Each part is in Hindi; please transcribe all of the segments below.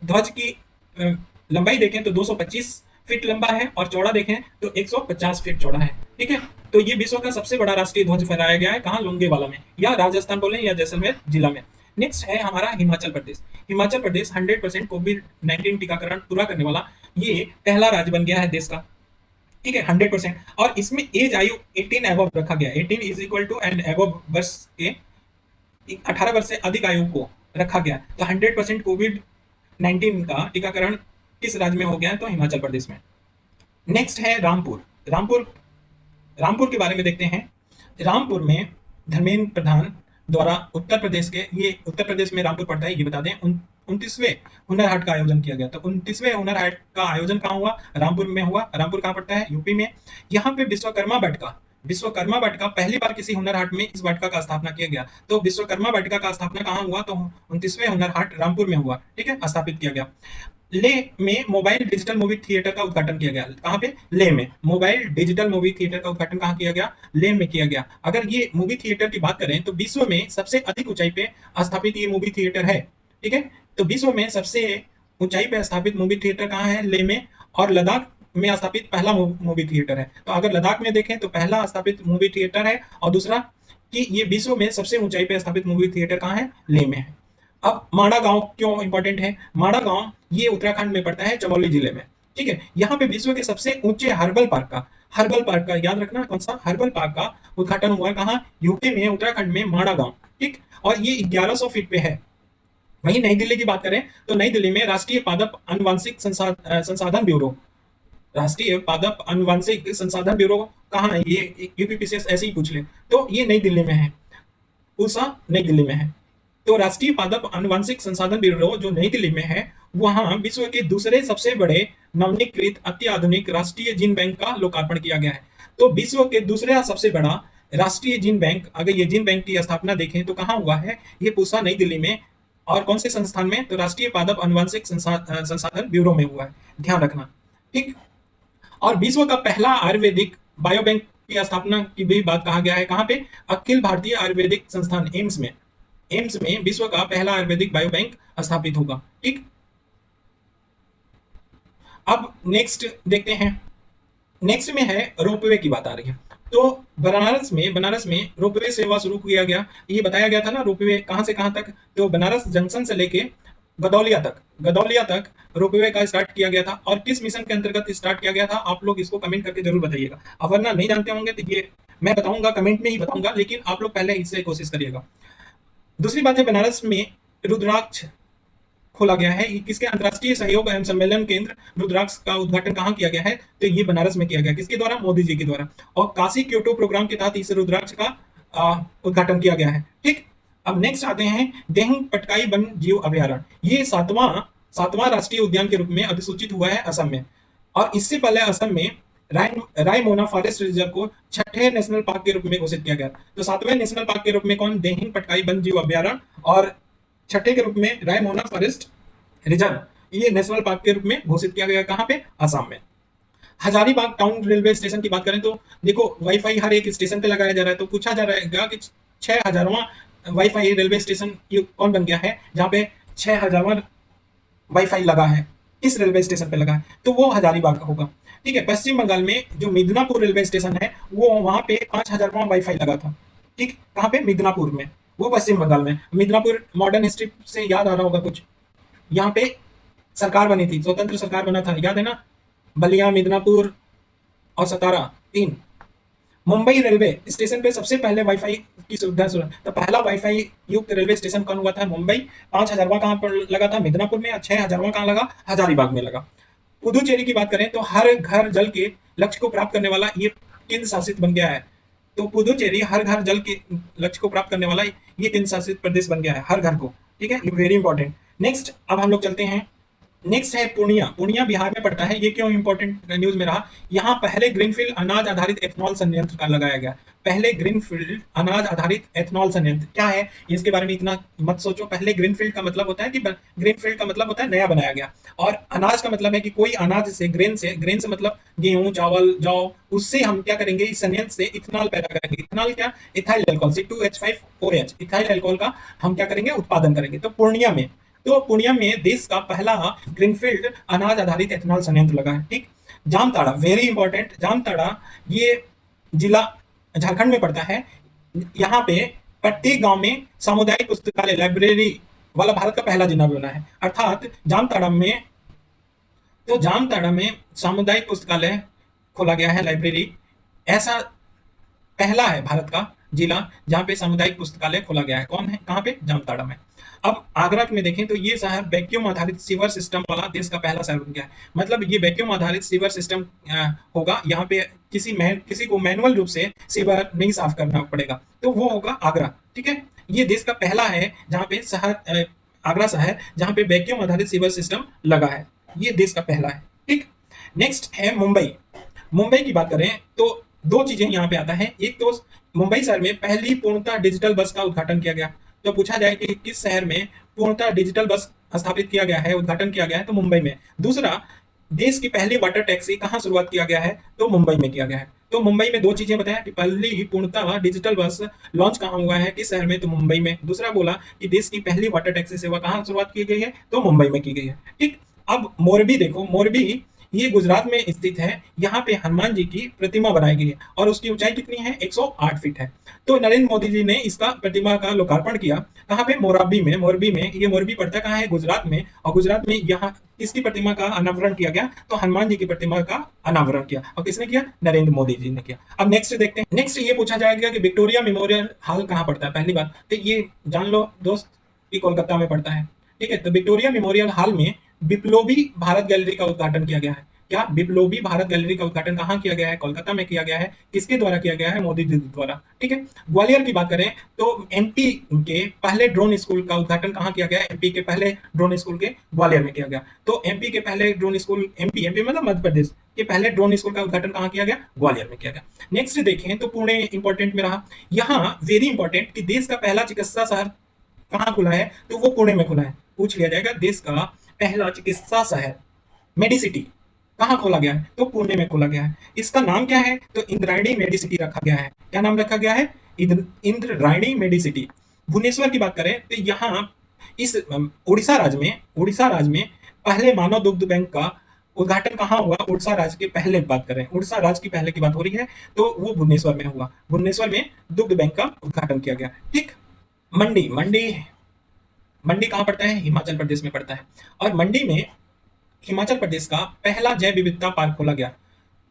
ध्वज की अ, लंबाई देखें तो 225 फीट लंबा है और चौड़ा देखें तो 150 फीट चौड़ा है। ठीक है, तो ये विश्व का सबसे बड़ा राष्ट्रीय ध्वज फहराया गया है कहाँ, लोंगेवाला में, या राजस्थान बोले या जैसलमेर जिला में। नेक्स्ट है हमारा हिमाचल प्रदेश। हिमाचल प्रदेश 100% कोविड 19 टीकाकरण पूरा करने वाला ये पहला राज्य बन गया है देश का। ठीक है, 100%। और इसमें एज आयु 18 एबव रखा गया, 18 is equal to and above वर्ष के 18 वर्ष से अधिक आयु को रखा गया। तो 100% कोविड 19 का टीकाकरण किस राज्य में हो गया है, तो हिमाचल प्रदेश में। नेक्स्ट है रामपुर। रामपुर रामपुर के बारे में देखते हैं। रामपुर में धर्मेंद्र प्रधान द्वारा उत्तर प्रदेश के, ये उत्तर प्रदेश में रामपुर पड़ता है, ये बता दें, 29वें हुनर हाट का आयोजन किया गया। तो 29वें हुनर हाट का आयोजन कहाँ हुआ, रामपुर में हुआ। रामपुर कहाँ पड़ता है, यूपी में। यहाँ पे विश्वकर्मा वाटिका पहली बार किसी हुनर हाट में इस वाटिका का स्थापना किया गया। तो विश्वकर्मा वाटिका का स्थापना कहाँ हुआ, तो 29वें हुनर हाट रामपुर में हुआ। ठीक है, स्थापित किया गया। लेह में मोबाइल डिजिटल मूवी थिएटर का उद्घाटन किया गया। कहाँ पे, लेह में। मोबाइल डिजिटल मूवी थिएटर का उद्घाटन कहाँ किया गया, लेह में किया गया। अगर ये मूवी थिएटर की बात करें तो विश्व में सबसे अधिक ऊंचाई पे स्थापित ये मूवी थिएटर है। ठीक है, तो विश्व में सबसे ऊंचाई पे स्थापित मूवी थिएटर कहाँ है, लेह में। और लद्दाख में स्थापित पहला मूवी थिएटर है। तो अगर लद्दाख में देखें तो पहला स्थापित मूवी थिएटर है, और दूसरा कि ये विश्व में सबसे ऊंचाई पे स्थापित मूवी थिएटर कहाँ है, लेह में है। अब माड़ा गांव क्यों इंपॉर्टेंट है, माड़ा गांव ये उत्तराखंड में पड़ता है, चमोली जिले में। ठीक है, यहाँ पे विश्व के सबसे ऊंचे हर्बल पार्क का याद रखना, कौन सा, हर्बल पार्क का उद्घाटन हुआ है कहाँ, यूपी में, उत्तराखंड में, माड़ा गांव। ठीक, और ये 1100 फीट पे है। वहीं नई दिल्ली की बात करें तो नई दिल्ली में राष्ट्रीय पादप आनुवांशिक संसाधन ब्यूरो, राष्ट्रीय पादप आनुवांशिक संसाधन ब्यूरो कहाँ है, ये यूपीपीसीएस ऐसे ही पूछ ले, तो ये नई दिल्ली में है। पूसा नई दिल्ली में है। तो राष्ट्रीय पादप आनुवांशिक संसाधन ब्यूरो जो नई दिल्ली में है, वहां विश्व के दूसरे सबसे बड़े नवीनीकृत अत्याधुनिक राष्ट्रीय जीन बैंक का लोकार्पण किया गया है। तो विश्व के दूसरा सबसे बड़ा राष्ट्रीय जीन बैंक, अगर ये जीन बैंक की स्थापना देखें तो कहाँ हुआ है, ये पूसा नई दिल्ली में। और कौन से संस्थान में, तो राष्ट्रीय पादप आनुवांशिक संसाधन ब्यूरो में हुआ है, ध्यान रखना। ठीक, और विश्व का पहला आयुर्वेदिक बायोबैंक की स्थापना की भी बात कहा गया है, कहाँ पे, अखिल भारतीय आयुर्वेदिक संस्थान एम्स में। एम्स में विश्व का पहला आयुर्वेदिक बायोबैंक स्थापित होगा। ठीक, अब नेक्स्ट देखते हैं। नेक्स्ट में है रोपवे की बात आ रही है। तो बनारस में रोपवे सेवा शुरू किया गया। ये बताया गया था ना, रोपवे कहाँ से कहाँ तक, तो बनारस जंक्शन से लेके गदौलिया तक रोपवे का स्टार्ट किया गया था। और किस मिशन के अंतर्गत स्टार्ट किया गया था, आप लोग इसको कमेंट करके जरूर बताइएगा। अब वरना नहीं जानते होंगे तो ये मैं बताऊंगा, कमेंट में ही बताऊंगा, लेकिन आप लोग पहले इससे कोशिश करिएगा। दूसरी बात है, बनारस में रुद्राक्ष खोला गया है। ये किसके, अंतर्राष्ट्रीय सहयोग एवं सम्मेलन केंद्र रुद्राक्ष का उद्घाटन कहाँ किया गया है, तो ये बनारस में किया गया। किसके द्वारा, मोदी जी के द्वारा। और काशी क्योटो प्रोग्राम के तहत इस रुद्राक्ष का उद्घाटन किया गया है। ठीक, अब नेक्स्ट आते हैं देहंग पटकाई वन जीव अभयारण्य। ये सातवां राष्ट्रीय उद्यान के रूप में अधिसूचित हुआ है असम में। और इससे पहले असम में रायमोना फॉरेस्ट रिजर्व को छठे नेशनल पार्क के रूप में घोषित किया गया। तो सातवें नेशनल पार्क के रूप में कौन, देहिंग पटकाई वन जीव अभयारण्य, और छठे के रूप में रायमोना फॉरेस्ट रिजर्व, ये नेशनल पार्क के रूप में घोषित किया गया, कहाँ पे, असम में। हजारीबाग टाउन रेलवे स्टेशन की बात करें तो देखो, वाईफाई हर एक स्टेशन पे लगाया जा रहा है। तो पूछा जा रहेगा कि 6000वां वाईफाई रेलवे स्टेशन ये कौन बन गया है, जहाँ पे 6000वां वाईफाई लगा है, किस रेलवे स्टेशन पे लगा है, तो वो हजारीबाग का होगा। ठीक है, पश्चिम बंगाल में जो मिदनापुर रेलवे स्टेशन है, वो वहां पे 5000वां वाईफाई लगा था। ठीक, कहाँ पे, मिदनापुर में, वो पश्चिम बंगाल में। मिदनापुर मॉडर्न हिस्ट्री से याद आ रहा होगा कुछ, यहाँ पे सरकार बनी थी, स्वतंत्र सरकार बना था, याद है ना, बलिया, मिदनापुर और सतारा, तीन। मुंबई रेलवे स्टेशन पे सबसे पहले वाईफाई की सुविधा शुरू, तो पहला वाईफाई युक्त रेलवे स्टेशन कौन हुआ था, मुंबई। 5000वां कहाँ पर लगा था, मिदनापुर में। 6000वां कहाँ लगा, हजारीबाग में लगा। पुदुचेरी की बात करें तो हर घर जल के लक्ष्य को प्राप्त करने वाला ये केंद्र शासित बन गया है। तो पुदुचेरी हर घर जल के लक्ष्य को प्राप्त करने वाला ये केंद्र शासित प्रदेश बन गया है, हर घर को। ठीक है, ये वेरी इंपॉर्टेंट। नेक्स्ट अब हम लोग चलते हैं, नेक्स्ट है पूर्णिया। पूर्णिया बिहार में पड़ता है। ये क्यों इंपॉर्टेंट न्यूज में रहा, यहाँ पहले ग्रीनफील्ड अनाज आधारित एथनॉल संयंत्र का लगाया गया। पहले ग्रीनफील्ड अनाज आधारित एथनॉल संयंत्र क्या है, इसके बारे में इतना मत सोचो। पहले ग्रीनफील्ड का मतलब होता है कि ग्रीनफील्ड का मतलब होता है नया बनाया गया, और अनाज का मतलब है कि कोई अनाज से, ग्रेन से मतलब गेहूं, चावल, जौ, उससे हम क्या करेंगे, इस संयंत्र से इथेनॉल पैदा करेंगे। इथेनॉल क्या, ethyl alcohol, C2H5OH, ethyl alcohol का हम क्या करेंगे, उत्पादन करेंगे। तो पूर्णिया में तो पूर्णिया में देश का पहला ग्रीनफील्ड अनाज आधारित एथेनॉल संयंत्र लगा है। ठीक। जामताड़ा, वेरी इंपॉर्टेंट, जामताड़ा ये जिला झारखंड में पड़ता है। यहाँ पे प्रत्येक गांव में सामुदायिक पुस्तकालय लाइब्रेरी वाला भारत का पहला जिला बना है। अर्थात जामताड़ा में सामुदायिक पुस्तकालय खोला गया है, लाइब्रेरी। ऐसा पहला है भारत का जिला जहां पे सामुदायिक पुस्तकालय खोला गया है। कौन है, कहां पे? जामताड़ा में। अब आगरा में देखें तो ये शहर वैक्यूम आधारित सीवर सिस्टम वाला देश का पहला शहर बन गया है। मतलब ये वैक्यूम आधारित सीवर सिस्टम होगा। यहाँ पे किसी को मैनुअल रूप से सीवर नहीं साफ करना पड़ेगा, तो वो होगा आगरा। ठीक है, ये देश का पहला है जहाँ पे शहर, आगरा शहर, जहाँ पे वैक्यूम आधारित सीवर सिस्टम लगा है। ये देश का पहला है। ठीक। नेक्स्ट है मुंबई। मुंबई की बात करें तो दो चीजें यहाँ पे आता है। एक तो मुंबई शहर में पहली पूर्णतः डिजिटल बस का उद्घाटन किया गया। तो पूछा जाए कि किस शहर में पूर्णतः डिजिटल बस स्थापित किया गया है, उद्घाटन किया गया है, तो मुंबई में। दूसरा, देश की पहली वाटर टैक्सी कहाँ शुरुआत किया गया है, तो मुंबई में किया गया है। तो मुंबई में दो चीजें बताया कि पहली पूर्णतः डिजिटल बस लॉन्च कहाँ हुआ है, किस शहर में, तो मुंबई में। दूसरा बोला कि देश की पहली वाटर टैक्सी सेवा कहाँ शुरुआत की गई है, तो मुंबई में की गई है। ठीक। अब मोरबी देखो, मोरबी ये गुजरात में स्थित है। यहाँ पे हनुमान जी की प्रतिमा बनाई गई है और उसकी ऊंचाई कितनी है, 108 फीट है। तो नरेंद्र मोदी जी ने इसका प्रतिमा का लोकार्पण किया। कहाँ पे? मोरबी में। मोरबी में, ये मोरबी पड़ता कहाँ है, गुजरात में। और गुजरात में यहाँ किसकी प्रतिमा का अनावरण किया गया, तो हनुमान जी की प्रतिमा का अनावरण किया। और किसने किया? नरेंद्र मोदी जी ने किया। अब नेक्स्ट देखते हैं। नेक्स्ट ये पूछा जाएगा कि विक्टोरिया मेमोरियल हॉल कहाँ पड़ता है। पहली बात तो ये जान लो दोस्त कि कोलकाता में पड़ता है। ठीक है, तो विक्टोरिया मेमोरियल हॉल में बिप्लोबी भारत गैलरी का उद्घाटन किया गया है। क्या? बिप्लोबी भारत गैलरी का उद्घाटन कहाँ किया गया है? कोलकाता में किया गया है। किसके द्वारा किया गया है? मोदी जी द्वारा। ठीक है। ग्वालियर की बात करें तो एमपी के पहले ड्रोन स्कूल का उद्घाटन कहाँ किया गया? एमपी के पहले ड्रोन स्कूल के ग्वालियर में किया गया। तो एमपी के पहले ड्रोन स्कूल, एमपी मतलब मध्य प्रदेश के पहले ड्रोन स्कूल का उद्घाटन कहाँ किया गया? ग्वालियर में किया गया। नेक्स्ट देखें तो पुणे इंपॉर्टेंट में रहा। यहाँ वेरी इंपॉर्टेंट कि देश का पहला चिकित्सा शहर कहाँ खुला है, तो वो पुणे में खुला है। पूछ लिया जाएगा देश का पहला चिकित्सा शहर मेडिसिटी कहाँ खोला गया है, तो पुणे में खोला गया है। इसका नाम क्या है, तो इंद्रायणी मेडिसिटी रखा गया है। क्या नाम रखा गया है? इंद्रायणी मेडिसिटी। भुवनेश्वर की बात करें तो यहाँ इस उड़ीसा राज्य में पहले मानव दुग्ध बैंक का उद्घाटन कहाँ हुआ? उड़ीसा राज्य के पहले बात करें, उड़ीसा राज्य की पहले की बात हो रही है, तो वो भुवनेश्वर में हुआ। भुवनेश्वर में दुग्ध बैंक का उद्घाटन किया गया। ठीक। मंडी मंडी कहाँ पड़ता है? हिमाचल प्रदेश में पड़ता है। और मंडी में हिमाचल प्रदेश का पहला जैव विविधता पार्क खोला गया।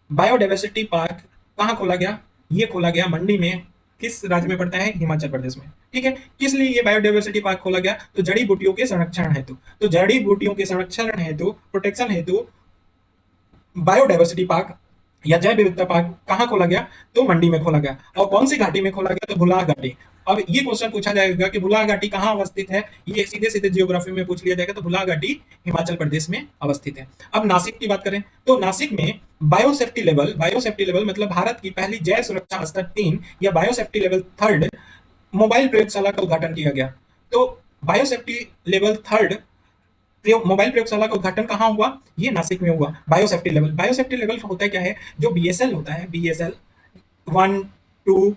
बायोडाइवर्सिटी पार्क कहाँ खोला गया? ये खोला गया मंडी में। किस राज्य में पड़ता है? हिमाचल प्रदेश में। ठीक है। किस लिए ये बायोडाइवर्सिटी पार्क खोला गया? तो जड़ी बूटियों के संरक्षण हेतु। तो जड़ी बूटियों के संरक्षण हेतु, प्रोटेक्शन हेतु बायोडाइवर्सिटी पार्क या जैव विविधता पार्क कहाँ खोला गया? तो मंडी में खोला गया। और कौन सी घाटी में खोला गया? तो भुलाह घाटी। अब ये क्वेश्चन पूछा जाएगा कि भुलाह घाटी कहाँ अवस्थित है, ये सीधे सीधे जियोग्राफी में पूछ लिया जाएगा। तो भुलाह घाटी हिमाचल प्रदेश में अवस्थित है। अब नासिक की बात करें तो नासिक में बायोसेफ्टी लेवल मतलब भारत की पहली जैव सुरक्षा स्तर 3 या बायोसेफ्टी लेवल 3 मोबाइल प्रयोगशाला का उद्घाटन किया गया। तो बायोसेफ्टी लेवल 3 मोबाइल प्रयोगशाला का उद्घाटन कहाँ हुआ? ये नासिक में हुआ। बायोसेफ्टी लेवल होता है क्या है? जो बीएसएल होता है, बीएसएल 1 2,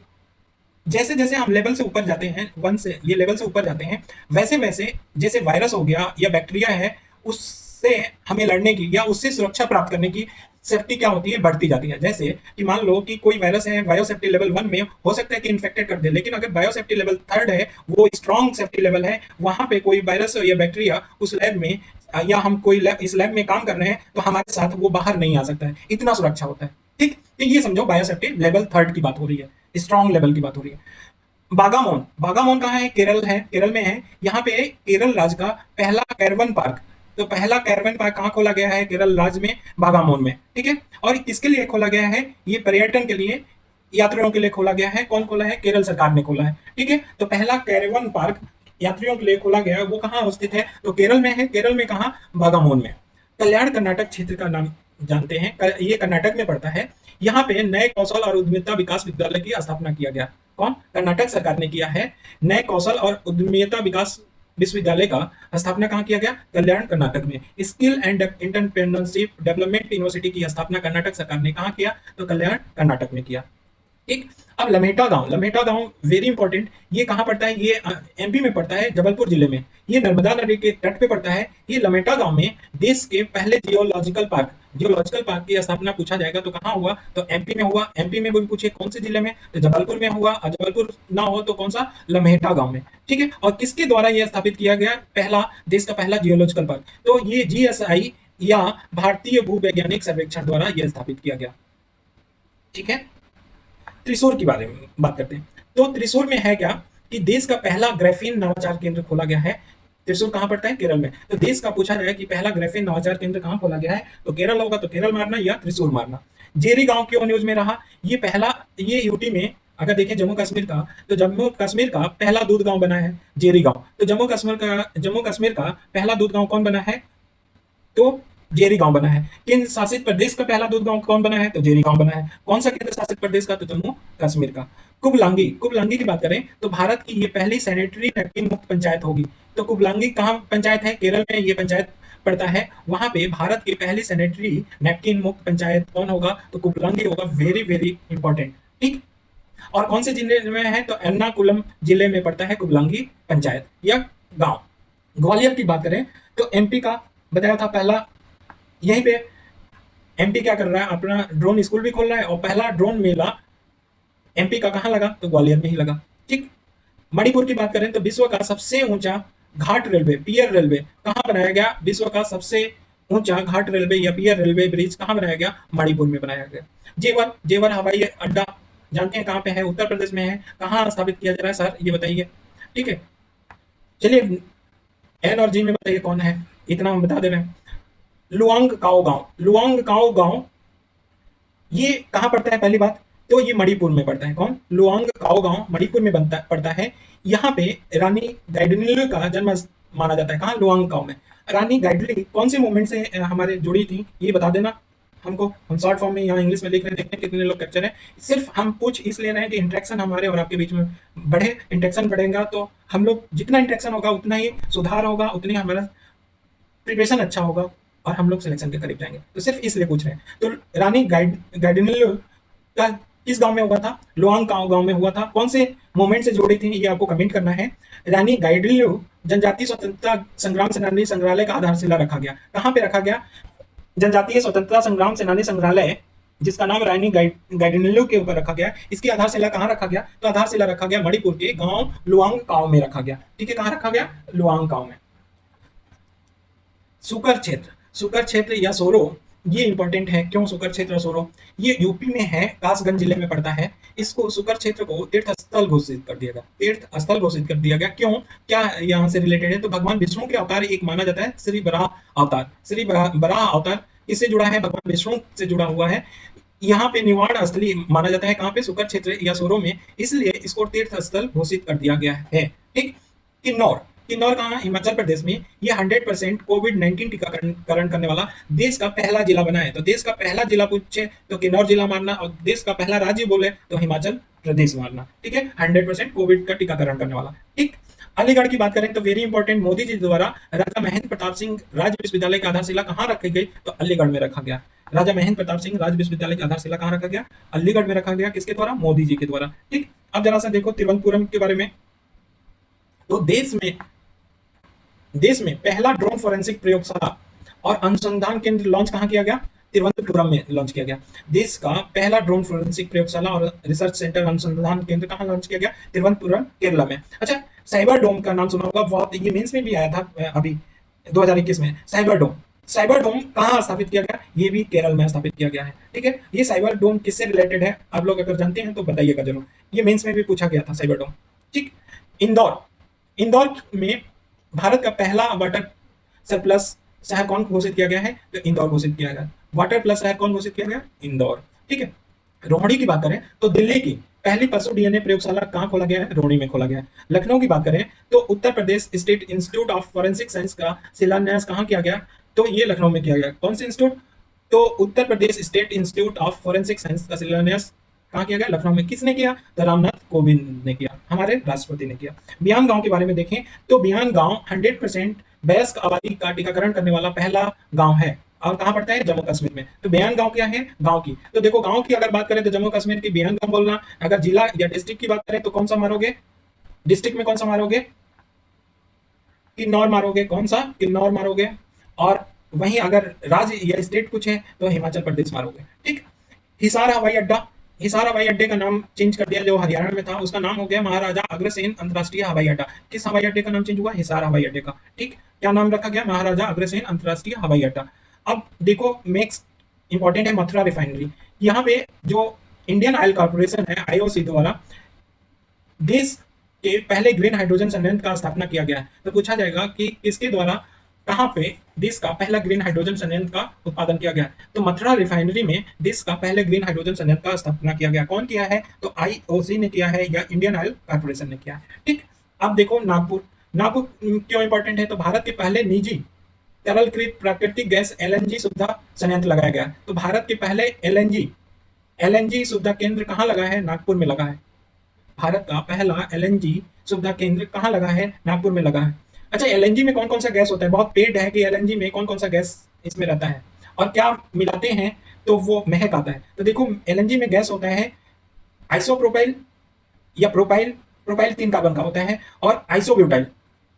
जैसे जैसे हम लेवल से ऊपर जाते हैं, 1 से ये लेवल से ऊपर जाते हैं, वैसे वैसे जैसे वायरस हो गया या बैक्टीरिया है, उससे हमें लड़ने की या उससे सुरक्षा प्राप्त करने की सेफ्टी क्या होती है? बढ़ती जाती है। जैसे कि मान लो कि कोई वायरस है, बायोसेफ्टी लेवल 1 में हो सकता है कि इन्फेक्टेड कर दे, लेकिन अगर बायोसेफ्टी लेवल 3 है, वो स्ट्रॉन्ग सेफ्टी लेवल है, वहां पे कोई वायरस या बैक्टीरिया उस लैब में या हम इस लैब में काम कर रहे हैं तो हमारे साथ वो बाहर नहीं आ सकता है। इतना सुरक्षा होता है। ठीक। तो ये समझो बायोसेफ्टी लेवल 3 की बात हो रही है, स्ट्रॉन्ग लेवल की बात हो रही है। बागामोन कहाँ है? केरल में है। यहाँ पे केरल राज्य का पहला कैरवन पार्क, तो पहला कैरवन पार्क कहाँ खोला गया है? केरल राज्य में, बागामोन में। ठीक है। और किसके लिए खोला गया है? ये पर्यटन के लिए, यात्रियों के लिए खोला गया है। कौन खोला है? केरल सरकार ने खोला है। ठीक है। तो पहला कैरवन पार्क यात्रियों के लिए खोला गया है, वो कहाँ अवस्थित है? तो केरल में है। केरल में कहाँ? बागामोन में। कल्याण कर्नाटक क्षेत्र का नाम जानते हैं, ये कर्नाटक में पड़ता है। यहाँ पे नए कौशल और उद्यमिता विकास विद्यालय की स्थापना किया गया। कौन? कर्नाटक सरकार ने किया है। नए कौशल और उद्यमिता विकास विश्वविद्यालय का स्थापना कहाँ किया गया? कल्याण कर्नाटक में। Skill and entrepreneurship development university की स्थापना कर्नाटक सरकार ने कहाँ किया? तो कल्याण कर्नाटक में किया। ठीक। अब लमेटा गांव वेरी इंपॉर्टेंट, ये कहाँ पड़ता है? ये एमपी में पड़ता है, जबलपुर जिले में। ये नर्मदा नदी के तट पे पड़ता है। ये लमेटा गांव में देश के पहले जियोलॉजिकल पार्क की स्थापना पूछा जाएगा तो कहाँ हुआ? तो एमपी में हुआ। एमपी में भी पूछे कौन से जिले में, तो जबलपुर में हुआ। और जबलपुर ना हो तो कौन सा? लमेटा गांव में। ठीक है। और किसके द्वारा यह स्थापित किया गया? पहला, देश का पहला जियोलॉजिकल पार्क। तो ये जीएसआई या भारतीय भूवैज्ञानिक सर्वेक्षण द्वारा यह स्थापित किया गया। ठीक है। त्रिशूर के बारे में बात करते हैं। तो त्रिशूर में है क्या कि देश का पहला ग्राफीन नवाचार केंद्र खोला गया है। त्रिशूर कहाँ पड़ता है? केरल में। तो देश का पूछा जाए कि पहला ग्राफीन नवाचार केंद्र कहाँ खोला गया है, तो केरल होगा, तो केरल मारना या त्रिशूर मारना। जेरी गांव क्यों न्यूज में रहा? ये पहला, ये यूटी में अगर देखें जम्मू कश्मीर का, तो जम्मू कश्मीर का पहला दूध गांव बना है जेरी गांव। तो जम्मू कश्मीर का पहला दूध गांव कौन बना है? तो जेरी गांव बना है। केंद्र शासित प्रदेश का पहला दूध गांव कौन बना है? तो जेरी गांव बना है। कौन सा केंद्र शासित प्रदेश का? तो जम्मू कश्मीर का। कुबलांगी की बात करें तो भारत की ये पहली सैनिटरी नैपकिन मुक्त पंचायत होगी। तो कुबलांगी कहाँ पंचायत है? केरल में ये पंचायत पड़ता है। वहां पे भारत की पहली सैनिटरी नैपकिन मुक्त पंचायत कौन होगा? तो कुबलांगी होगा। Very very important. ठीक। और कौन से जिले में है? तो एर्नाकुलम जिले में पड़ता है कुबलांगी पंचायत या गांव। ग्वालियर की बात करें तो एमपी का बताया था पहला, यहीं पे एमपी क्या कर रहा है? अपना ड्रोन स्कूल भी खोल रहा है। और पहला ड्रोन मेला एमपी का कहाँ लगा? तो ग्वालियर में ही लगा। ठीक। मणिपुर की बात करें तो विश्व का सबसे ऊंचा घाट रेलवे, पियर रेलवे कहाँ बनाया गया? विश्व का सबसे ऊंचा घाट रेलवे या पियर रेलवे ब्रिज कहाँ बनाया गया? मणिपुर में बनाया गया। जेवर हवाई अड्डा जानते हैं कहाँ पे है? उत्तर प्रदेश में है। कहाँ स्थापित किया जा रहा है सर, ये बताइए। ठीक है। चलिए एन और जी में बताइए कौन है, इतना हम बता दे रहे हैं। लुआंग काओ गांव ये कहाँ पड़ता है? पहली बात तो ये मणिपुर में पड़ता है। कौन? लुआंग काओ गांव मणिपुर में पड़ता है। यहाँ पे रानी गाइडिनल्यू का जन्म माना जाता है। कहाँ? लुआंग काओ में। रानी गाइडली कौन से मूवमेंट से हमारे जुड़ी थी, ये बता देना हमको। हम शॉर्ट फॉर्म में यहाँ इंग्लिश में लिख रहे हैं, देखते हैं कितने लोग कैप्चर है। सिर्फ हम पूछ इसलिए रहे हैं कि इंटरेक्शन हमारे और आपके बीच में बढ़े। इंटरेक्शन बढ़ेगा तो हम लोग, जितना इंटरेक्शन होगा उतना ही सुधार होगा, उतनी हमारा प्रिपरेशन अच्छा होगा और हम लोग सिलेक्शन के करीब जाएंगे। तो सिर्फ इसलिए पूछ रहे हैं। तो रानी गाइडिनल्यू का किस गांव में हुआ था? लुआंग गांव में हुआ था। कौन से मूवमेंट से जुड़ी थी, ये आपको कमेंट करना है। रानी गाइडिनल्यू जनजातीय स्वतंत्रता संग्राम सेनानी संग्रहालय का आधारशिला रखा गया। कहाँ पे रखा गया? जनजातीय स्वतंत्रता संग्राम सेनानी संग्रहालय, जिसका नाम रानी गाइडिनल्यू के ऊपर रखा गया। इसकी आधारशिला कहाँ रखा गया? तो आधारशिला रखा गया मणिपुर के गांव लुआंग गांव में रखा गया। ठीक है। कहाँ रखा गया? लुआंग गांव में। सुकर क्षेत्र या सोरो, ये इंपॉर्टेंट है। क्यों सुकर क्षेत्र और सोरो? ये यूपी में है, कासगंज जिले में पड़ता है। इसको सुकर क्षेत्र को तीर्थ स्थल घोषित कर दिया गया। क्यों? क्या यहाँ से रिलेटेड है? तो भगवान विष्णु के अवतार एक माना जाता है, श्री बराह अवतार किससे जुड़ा है? भगवान विष्णु से जुड़ा हुआ है। यहाँ पे निवाड़ स्थली माना जाता है। कहाँ पे? सुकर क्षेत्र या सोरो में, इसलिए इसको तीर्थ स्थल घोषित कर दिया गया है। ठीक। किन्नौर कहाँ? हिमाचल प्रदेश में। ये 100% कोविड-19 टीकाकरण करने वाला देश का पहला जिला बना है। तो देश का पहला जिला पूछे तो किन्नौर जिला मारना, और देश का पहला राज्य बोले तो हिमाचल प्रदेश मारना। ठीक है। 100% कोविड का टीकाकरण करने वाला। ठीक। अलीगढ़ की बात करें तो वेरी इंपॉर्टेंट, मोदी जी द्वारा राजा महेंद्र प्रताप सिंह राज्य विश्वविद्यालय की आधारशिला कहाँ रखी गई? तो अलीगढ़ में रखा गया। राजा महेंद्र प्रताप सिंह राज्य विश्वविद्यालय की आधारशिला कहाँ रखा गया? अलीगढ़ में रखा गया। किसके द्वारा? मोदी जी के द्वारा। ठीक। अब जरा सा देखो तिरुवनंतपुरम के बारे में। तो देश में पहला ड्रोन फोरेंसिक प्रयोगशाला और अनुसंधान केंद्र लॉन्च कहाँ किया गया? तिरुवनंतपुरम में लॉन्च किया गया। देश का पहला ड्रोन फोरेंसिक प्रयोगशाला और रिसर्च सेंटर अनुसंधान केंद्र कहाँ लॉन्च किया गया? तिरुवनंतपुरम, केरला में। अच्छा, साइबर डोम का नाम सुना होगा, बहुत ये मेंस में भी आया था अभी 2021 में। साइबर डोम कहाँ स्थापित किया गया? ये भी केरल में स्थापित किया गया है। ठीक है। ये साइबर डोम किससे रिलेटेड है? आप लोग अगर जानते हैं तो बताइएगा जरूर। ये मेंस में भी पूछा गया था साइबर डोम। ठीक। इंदौर में भारत का पहला वाटर सरप्लस शहर कौन घोषित किया गया है? तो इंदौर घोषित किया गया। वाटर प्लस शहर कौन घोषित किया गया? इंदौर। ठीक है। रोहिणी की बात करें तो दिल्ली की पहली पशु डीएनए प्रयोगशाला कहाँ खोला गया है? रोहिणी में खोला गया है। लखनऊ की बात करें तो Uttar Pradesh state institute of forensic science का शिलान्यास कहाँ किया गया? तो ये लखनऊ में किया गया। कौन से इंस्टीट्यूट? तो Uttar Pradesh state institute of forensic science का शिलान्यास कहाँ किया गया? लखनऊ में। किसने किया? तो रामनाथ कोविंद ने किया, हमारे राष्ट्रपति ने किया। बियान गांव के बारे में देखें तो बियान गांव 100% वयस्क आबादी का टीकाकरण करने वाला पहला गांव है। और कहाँ पड़ता है, जम्मू कश्मीर में। तो बेयान गांव क्या है, गांव की। तो देखो गांव की अगर बात करें तो जम्मू कश्मीर की बेयान गांव बोलना। अगर जिला या डिस्ट्रिक्ट की बात करें तो कौन सा मारोगे, डिस्ट्रिक्ट में कौन सा मारोगे, किन्नौर मारोगे, कौन सा, किन्नौर मारोगे। और वहीं अगर राज्य या स्टेट कुछ है तो हिमाचल प्रदेश मारोगे। ठीक। हिसार हवाई अड्डा, हिसार हवाई अड्डे का नाम चेंज कर दिया, जो हरियाणा में था उसका नाम हो गया महाराजा अग्रसेन अंतरराष्ट्रीय हवाई अड्डा। किस हवाई अड्डे का नाम चेंज हुआ, हिसार हवाई अड्डे का। ठीक, क्या नाम रखा गया, महाराजा अग्रसेन अंतरराष्ट्रीय हवाई अड्डा। अब देखो नेक्स्ट इंपॉर्टेंट है मथुरा रिफाइनरी। यहाँ पे जो इंडियन ऑयल कॉर्पोरेशन है, आईओसी द्वारा देश के पहले ग्रीन हाइड्रोजन संयंत्र का स्थापना किया गया है। तो पूछा जाएगा कि किसके द्वारा, कहां पे देश का पहला ग्रीन हाइड्रोजन संयंत्र का उत्पादन किया गया। तो मथुरा रिफाइनरी में देश का पहले ग्रीन हाइड्रोजन संयंत्र का स्थापना किया गया। कौन किया है, तो आईओसी ने किया है या इंडियन ऑयल कॉर्पोरेशन ने किया है। ठीक। अब देखो नागपुर, नागपुर क्यों इंपॉर्टेंट है, तो भारत के पहले निजी तरलकृत प्राकृतिक गैस एलएनजी सुविधा संयंत्र लगाया गया। तो भारत के पहले एलएनजी एलएनजी सुविधा केंद्र कहाँ लगा है, नागपुर में लगा है। भारत का पहला एलएनजी सुविधा केंद्र कहाँ लगा है, नागपुर में लगा है। अच्छा, एलएनजी में कौन कौन सा गैस होता है, बहुत पेड है कि एलएनजी में कौन कौन सा गैस इसमें रहता है और क्या मिलाते हैं तो वो महक आता है। तो देखो एलएनजी में गैस होता है आइसोप्रोपाइल या प्रोपाइल, प्रोपाइल 3 कार्बन का होता है, और आइसोब्यूटाइल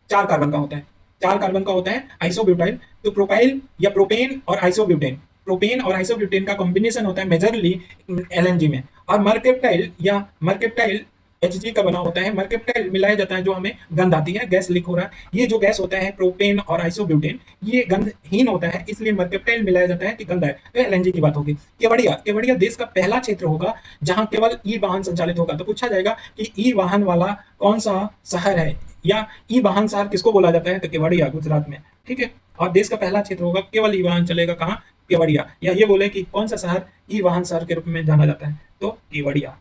4 कार्बन का होता है, 4 कार्बन का होता है आइसोब्यूटाइल। तो प्रोपाइल या प्रोपेन और आइसोब्यूटेन, प्रोपेन और आइसोब्यूटेन का कॉम्बिनेशन होता है मेजरली एलएनजी में। और मर्केप्टाइल या मर्केप्टाइल एचजी का बना होता है, मर्केप्टाइल मिलाया जाता है जो हमें गंध आती है, गैस लीक हो रहा है। ये जो गैस होता है प्रोपेन और आइसोब्यूटेन, ये गंधहीन होता है, इसलिए मर्केप्टाइल मिलाया जाता है कि गंध आए। तो एलएनजी की बात होगी। केवड़िया, केवड़िया देश का पहला क्षेत्र होगा जहां केवल ई वाहन संचालित होगा। तो पूछा जाएगा कि ई वाहन वाला कौन सा शहर है, या ई वाहन शहर किसको बोला जाता है, तो केवड़िया गुजरात में। ठीक है। और देश का पहला क्षेत्र होगा केवल ई वाहन चलेगा कहाँ, केवड़िया। या ये बोले कि कौन सा शहर ई वाहन शहर के रूप में जाना जाता है, तो केवड़िया।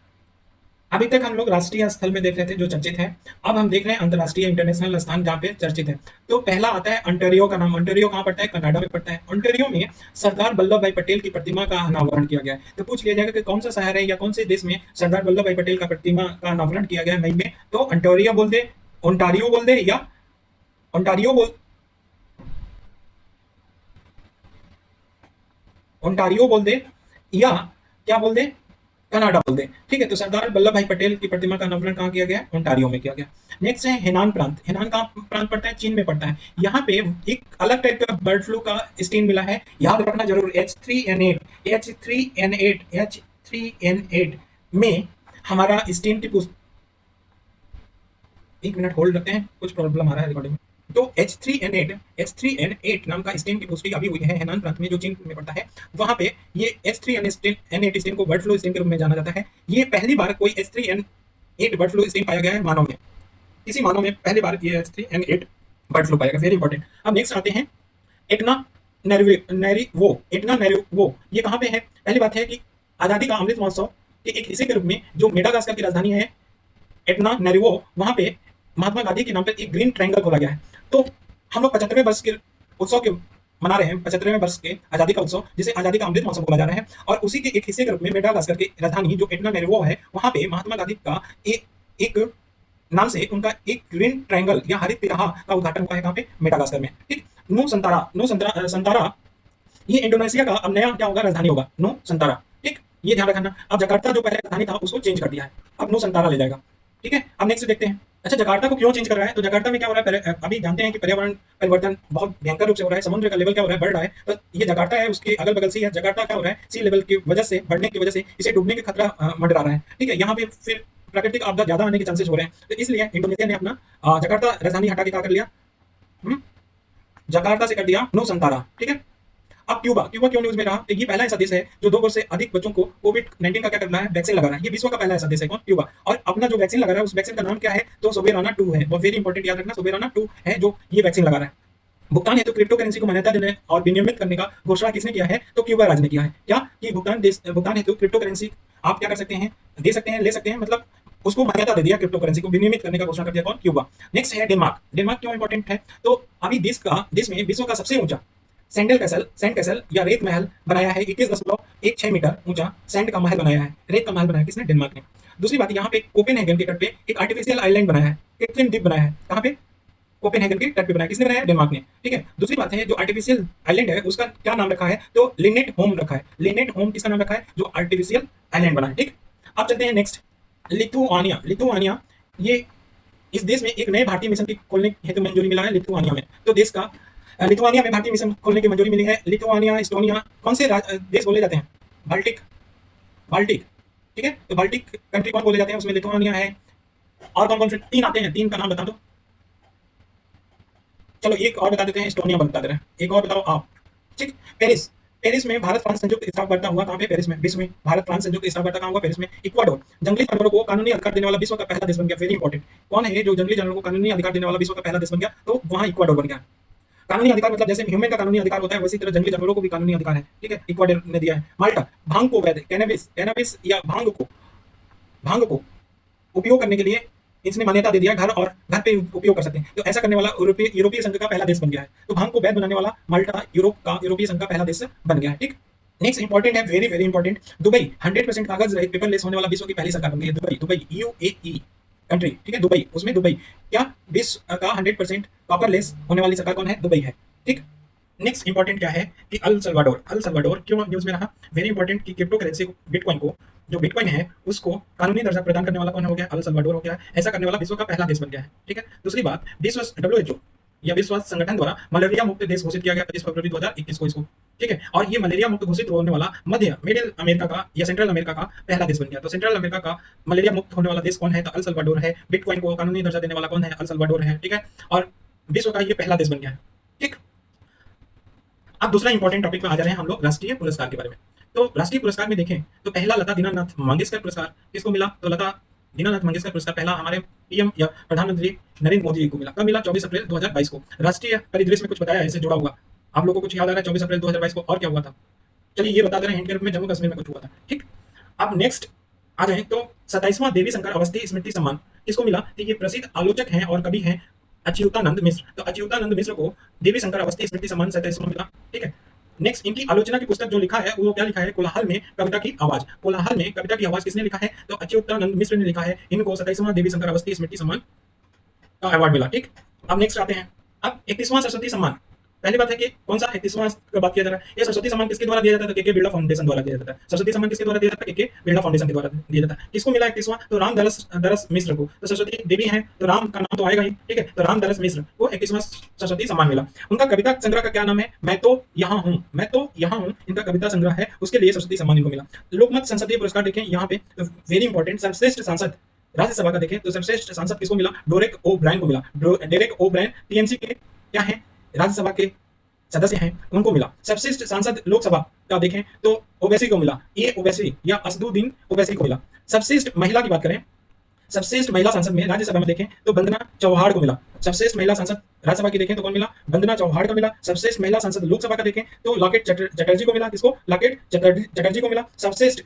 अभी तक हम लोग राष्ट्रीय स्थल में देख रहे थे जो चर्चित है। अब हम देख रहे हैं अंतरराष्ट्रीय इंटरनेशनल स्थान जहाँ पे चर्चित है। तो पहला आता है अंटारियो का नाम। अंटारियो कहाँ पड़ता है, कनाडा में पड़ता है। अंटारियो में सरदार वल्लभ भाई पटेल की प्रतिमा का अनावरण किया गया है। तो पूछ लिया जाएगा कि कौन सा शहर है या कौन से देश में सरदार वल्लभ भाई पटेल का प्रतिमा का अनावरण किया गया है मई में, तो अंटारियो बोल दे, ओंटारियो बोल दे, या ओंटारियो बोल, ओंटारियो बोल दे, या क्या बोल दे, कनाडा बोल दे। ठीक है। तो सरदार वल्लभ भाई पटेल की प्रतिमा का अनावरण कहाँ किया गया, ओंटारियो में किया गया। नेक्स्ट है हेनान प्रांत। हेनान कहाँ प्रांत पड़ता है, चीन में पड़ता है। यहाँ पे एक अलग टाइप का बर्ड फ्लू का स्टेन मिला है, याद रखना जरूर, H3N8, H3N8, H3N8 में हमारा स्टेन की पुष्टि, 1 मिनट होल्ड रखते हैं, कुछ प्रॉब्लम आ रहा है रिकॉर्डिंग में। तो H3N8 नाम का स्टेन की पुष्टि अभी हुई है हेनान प्रांत में, जो चीन में पड़ता है। वहां पे ये H3N8 स्टेन को बर्ड फ्लू स्टेन के रूप में जाना जाता है। ये पहली बार कोई H3N8 बर्ड फ्लू स्टेन पाया गया है मानव में, किसी मानव में पहली बार ये H3N8 बर्ड फ्लू पाया गया। Very important. अब नेक्स्ट आते हैं एटना नेरिवो। एटना नेरिवो ये कहाँ पे है, पहली बात है कि आजादी का अमृत महोत्सव के एक हिस्से के रूप में जो मेडागास्कर की राजधानी है एटना नेरिवो, वहां पे महात्मा गांधी के नाम पर एक ग्रीन ट्रायंगल खोला गया है। तो हम लोग 75वें वर्ष के उत्सव के मना रहे हैं, 75वें वर्ष के आजादी का उत्सव, जिसे आजादी का अमृत महोत्सव बोला जा रहा है। और उसी के एक हिस्से के रूप में मेडागास्कर की राजधानी जो एटना नेरिवो है, वहां पे महात्मा गांधी का एक नाम से उनका एक ग्रीन ट्रायंगल या हरित तिरहा का उद्घाटन हुआ है, कहाँ पे, मेडागास्कर में। ठीक। नो संतारा ये इंडोनेशिया का अब नया क्या होगा, राजधानी होगा, नो संतारा। ठीक, ये ध्यान रखना। अब जकार्ता जो पहले राजधानी था उसको चेंज कर दिया है, अब नो संतारा ले जाएगा। ठीक है। अब नेक्स्ट देखते हैं, अच्छा जकार्ता को क्यों चेंज कर रहा है, तो जकार्ता में क्या हो रहा है, अभी जानते हैं कि पर्यावरण परिवर्तन बहुत भयंकर रूप से हो रहा है, समुद्र का लेवल क्या हो रहा है, बढ़ रहा है। तो ये जकार्ता है, उसके अगल बगल से यह जकार्ता क्या हो रहा है, सी लेवल की वजह से, बढ़ने की वजह से इसे डूबने का खतरा मंडरा रहा है। ठीक है। यहाँ पे फिर प्राकृतिक आपदा ज्यादा आने के चांसेस हो रहे हैं, तो इसलिए इंडोनेशिया ने अपना जकार्ता राजधानी हटा के क्या कर लिया, जकार्ता से कर दिया नो संतारा। ठीक है। अब क्यूबा, क्यूबा क्यों न्यूज में रहा, तो ये पहला ऐसा देश है जो 2 वर्ष से अधिक बच्चों को कोविड-19 का क्या कर रहा है, वैक्सीन लगा रहा है। ये विश्व का पहला ऐसा देश है, कौन, क्यूबा। और अपना जो वैक्सीन लगा रहा है उस वैक्सीन का नाम क्या है, तो सोबेराना 2 है। बहुत वेरी इंपॉर्टेंट, याद रखना, सोबेराना 2 है जो ये वैक्सीन लगा रहा है। भुगतान हेतु क्रिप्टो करेंसी को मान्यता देने और विनियमित करने का घोषणा किसने किया है, तो क्यूबा राज्य ने किया है। क्या कि भुगतान हेतु क्रिप्टो करेंसी आप क्या कर सकते हैं, दे सकते हैं, ले सकते हैं, मतलब उसको मान्यता दे दिया, क्रिप्टो करेंसी को विनियमित करने का घोषणा कर दिया, कौन, क्यूबा। नेक्स्ट है डेनमार्क। डेनमार्क क्यों इंपॉर्टेंट है, तो अभी देश में विश्व का सबसे ऊंचा सैंड कैसल या रेत महल बनाया है, 21.16 मीटर ऊंचा सैंड का महल बनाया है, रेत का महल बनाया है, किसने, डेनमार्क ने। दूसरी बात, यहाँ पे कोपेनहेगन के तट पे एक आर्टिफिशियल आइलैंड बनाया है, कृत्रिम द्वीप बनाया है, कहाँ पे, कोपेनहेगन के तट पे बनाया। किसने बनाया? डेनमार्क ने। ठीक है। दूसरी बात है, जो आर्टिफिशियल आइलैंड है उसका क्या नाम रखा है? तो लिनेट होम रखा है। लिनेट होम किसका नाम रखा है? जो आर्टिफिशियल आइलैंड बना है। ठीक। अब चलते हैं नेक्स्ट, लिथुआनिया। लिथुआनिया, ये इस देश में एक नए भारतीय मिशन की खोलने हेतु मंजूरी मिला है लिथुआनिया में। तो देश का लिथुआनिया में भारतीय मिशन खोलने की मंजूरी मिली है। लिथुआनिया, एस्टोनिया कौन से देश बोले जाते हैं? Baltic, Baltic. ठीक है। तो बाल्टिक कंट्री कौन बोले जाते हैं? उसमें लिथुआनिया है। और कौन कौन से तीन आते हैं? तीन का नाम बता दो। चलो एक और बता देते हैं, एस्टोनिया बता दे रहे हैं। एक और बताओ आप। ठीक। पेरिस, पेरिस में भारत फ्रांस संयुक्त स्थापना हुआ कहाँ पे? पेरिस में। विश्व में भारत फ्रांस संयुक्त स्थापना कहाँ हुआ? पेरिस में। इक्वाडोर, जंगली जानवरों को कानूनी अधिकार देने वाला विश्व का पहला देश बन गया। Very important. कौन है ये जो जंगली जानवरों को कानूनी अधिकार देने वाला विश्व का पहला देश बन गया? तो वहाँ इक्वाडोर बन गया। कानूनी अधिकार मतलब जैसे ह्यूमन का कानूनी अधिकार होता है, वैसी तरह जंगली जानवरों को भी कानूनी अधिकार है। ठीक है। इक्वाडोर ने दिया है। माल्टा, भांग को वैध, कैनबिस, कैनबिस या भांग को उपयोग करने के लिए इसने मान्यता दे दिया, घर और घर पे उपयोग कर सकते हैं। तो ऐसा करने वाला यूरोपीय संघ का पहला देश बन गया है। तो भांग को वैध बनाने वाला माल्टा यूरोपीय संघ का पहला देश बन गया है। ठीक। नेक्स्ट इंपॉर्टेंट है, वेरी वेरी इंपॉर्टेंट, दुबई 100% कागज रहित पेपरलेस होने वाला विश्व की पहली सरकार बन गई है। Dubai, Dubai UAE country. ठीक है। दुबई, उसमें दुबई क्या विश्व का 100% पेपरलेस होने वाली सरकार कौन है? दुबई है। ठीक। नेक्स्ट इंपॉर्टेंट क्या है कि अल सल्वाडोर। अल सल्वाडोर क्यों न्यूज में रहा? वेरी इंपॉर्टेंट कि क्रिप्टो करेंसी बिटकॉइन को, जो बिटकॉइन है उसको कानूनी दर्जा प्रदान करने वाला कौन हो गया? अल सल्वाडोर हो गया। ऐसा करने वाला विश्व का पहला देश बन गया है। ठीक है। दूसरी बात, विश्व WHO या विश्व स्वास्थ्य संगठन द्वारा मलेरिया मुक्त देश घोषित किया गया 25 फरवरी 2021 को इसको। ठीक है। और ये मलेरिया मुक्त घोषित होने वाला मिडिल अमेरिका का या सेंट्रल अमेरिका का पहला देश बन गया। तो सेंट्रल अमेरिका का मलेरिया मुक्त होने वाला देश कौन है? तो अल सल्वाडोर है। बिटकॉइन को कानूनी दर्जा देने वाला कौन है? अल सल्वाडोर है। ठीक है। और विश्व का ये पहला देश बन गया है। ठीक। अब दूसरा इंपॉर्टेंट टॉपिक पे आ जा रहे हैं हम लोग, राष्ट्रीय पुरस्कार के बारे में। तो राष्ट्रीय पुरस्कार में देखें तो पहला लता दीनानाथ मंगेशकर पुरस्कार किसको मिला? तो लता दीनानाथ मंगेशकर पुरस्कार पहला हमारे पीएम या प्रधानमंत्री नरेंद्र मोदी जी को मिला। कब मिला? 24 अप्रैल 2022 को। राष्ट्रीय परिदृश्य में कुछ बताया है, इससे जुड़ा हुआ आप लोगों को कुछ याद आ रहा है? 24 अप्रैल 2022 को और क्या हुआ था? चलिए ये बता दे रहे हैं हिंट के रूप में, जम्मू कश्मीर में कुछ हुआ था। ठीक। अब नेक्स्ट आ जाए तो 27वां देवी शंकर अवस्थी स्मृति सम्मान किसको मिला? तो ये प्रसिद्ध आलोचक हैं और कवि हैं अच्युतानंद मिश्र। तो अच्युतानंद मिश्र को देवी शंकर अवस्थी स्मृति सम्मान 27वां मिला। ठीक है। नेक्स्ट, इनकी आलोचना की पुस्तक जो लिखा है वो क्या लिखा है? कोलाहल में कविता की आवाज। कोलाहल में कविता की आवाज किसने लिखा है? तो अच्युतानंद मिश्र ने लिखा है। इनको 27वां देवी शंकर अवस्थी स्मृति सम्मान का अवार्ड मिला। ठीक। अब नेक्स्ट आते हैं, अब 31वां सरस्वती सम्मान। पहली बात है कि कौन सा 31वां का बात किया जा रहा है? ये सरस्वती सम्मान किसके द्वारा दिया जाता है? तो के बिरला फाउंडेशन द्वारा दिया जाता है। सरस्वती सम्मान किसके द्वारा दिया जाता है? के बिरला फाउंडेशन के द्वारा दिया जाता है। किसको मिला 31वां? तो राम दरस मिश्र को। तो सरस्वती देवी हैं तो राम का नाम तो आएगा ही। ठीक है। तो राम दरस मिश्र को 31वां सरस्वती सम्मान मिला। उनका कविता संग्रह का क्या नाम है? मैं तो यहाँ हूँ, मैं तो यहाँ हूँ, इनका कविता संग्रह है, उसके लिए सरस्वती सम्मान इनको मिला। लोकमत संसदीय पुरस्कार देखें यहाँ पे, तो वेरी इंपॉर्टेंट, सर्वश्रेष्ठ सांसद राज्यसभा का देखें तो सर्वश्रेष्ठ सांसद किसको मिला? डेरेक ओ ब्रायन को मिला। डेरेक ओ ब्रायन टीएमसी के क्या है? राज्यसभा के सदस्य हैं, उनको मिला। सर्वश्रेष्ठ सांसद लोकसभा का देखें तो ओवैसी को मिला। ये ओवैसी या असदुद्दीन ओवैसी को मिला। सर्वश्रेष्ठ महिला की बात करें, सबश्रेष्ठ महिला सांसद में राज्यसभा में देखें तो वंदना चौहान को मिला। सबश्रेष्ठ महिला सांसद राज्यसभा की देखें तो कौन मिला? वंदना चौहान को मिला। सबश्रेष्ठ महिला सांसद लोकसभा का देखें तो लॉकेट चटर्जी को मिला। किसको? लॉकेट चटर्जी को मिला। सर्वश्रेष्ठ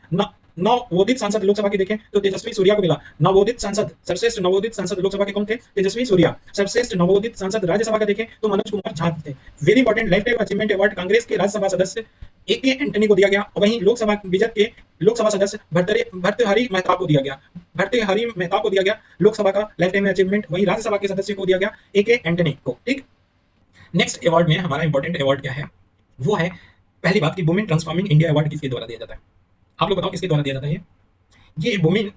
नवोदित सांसद लोकसभा की देखें तो तेजस्वी सूर्या को मिला। नवोदित सांसद, सर्वश्रेष्ठ नवोदित सांसद लोकसभा के कौन थे? तेजस्वी सूर्या। सर्वश्रेष्ठ नवोदित सांसद राज्यसभा का देखें तो मनोज कुमार झा थे। Very important, life time achievement award Congress के राज्यसभा सदस्य ए.के. एंटनी को दिया गया। वहीं लोकसभा बीजेपी के लोकसभा सदस्य भर्तृहरि मेहताब को दिया गया। भर्तृहरि मेहताब को दिया गया लोकसभा का लाइफ टाइम अचीवमेंट। वहीं राज्यसभा के सदस्य को दिया गया ए.के. एंटनी को। ठीक। नेक्स्ट अवार्ड में हमारा इंपॉर्टेंट अवार्ड क्या है? वो है पहली बात की वुमेन ट्रांसफॉर्मिंग इंडिया अवार्ड किसके द्वारा दिया जाता है? आप लोग बताओ किसके द्वारा दिया जाता है? ये वुमेन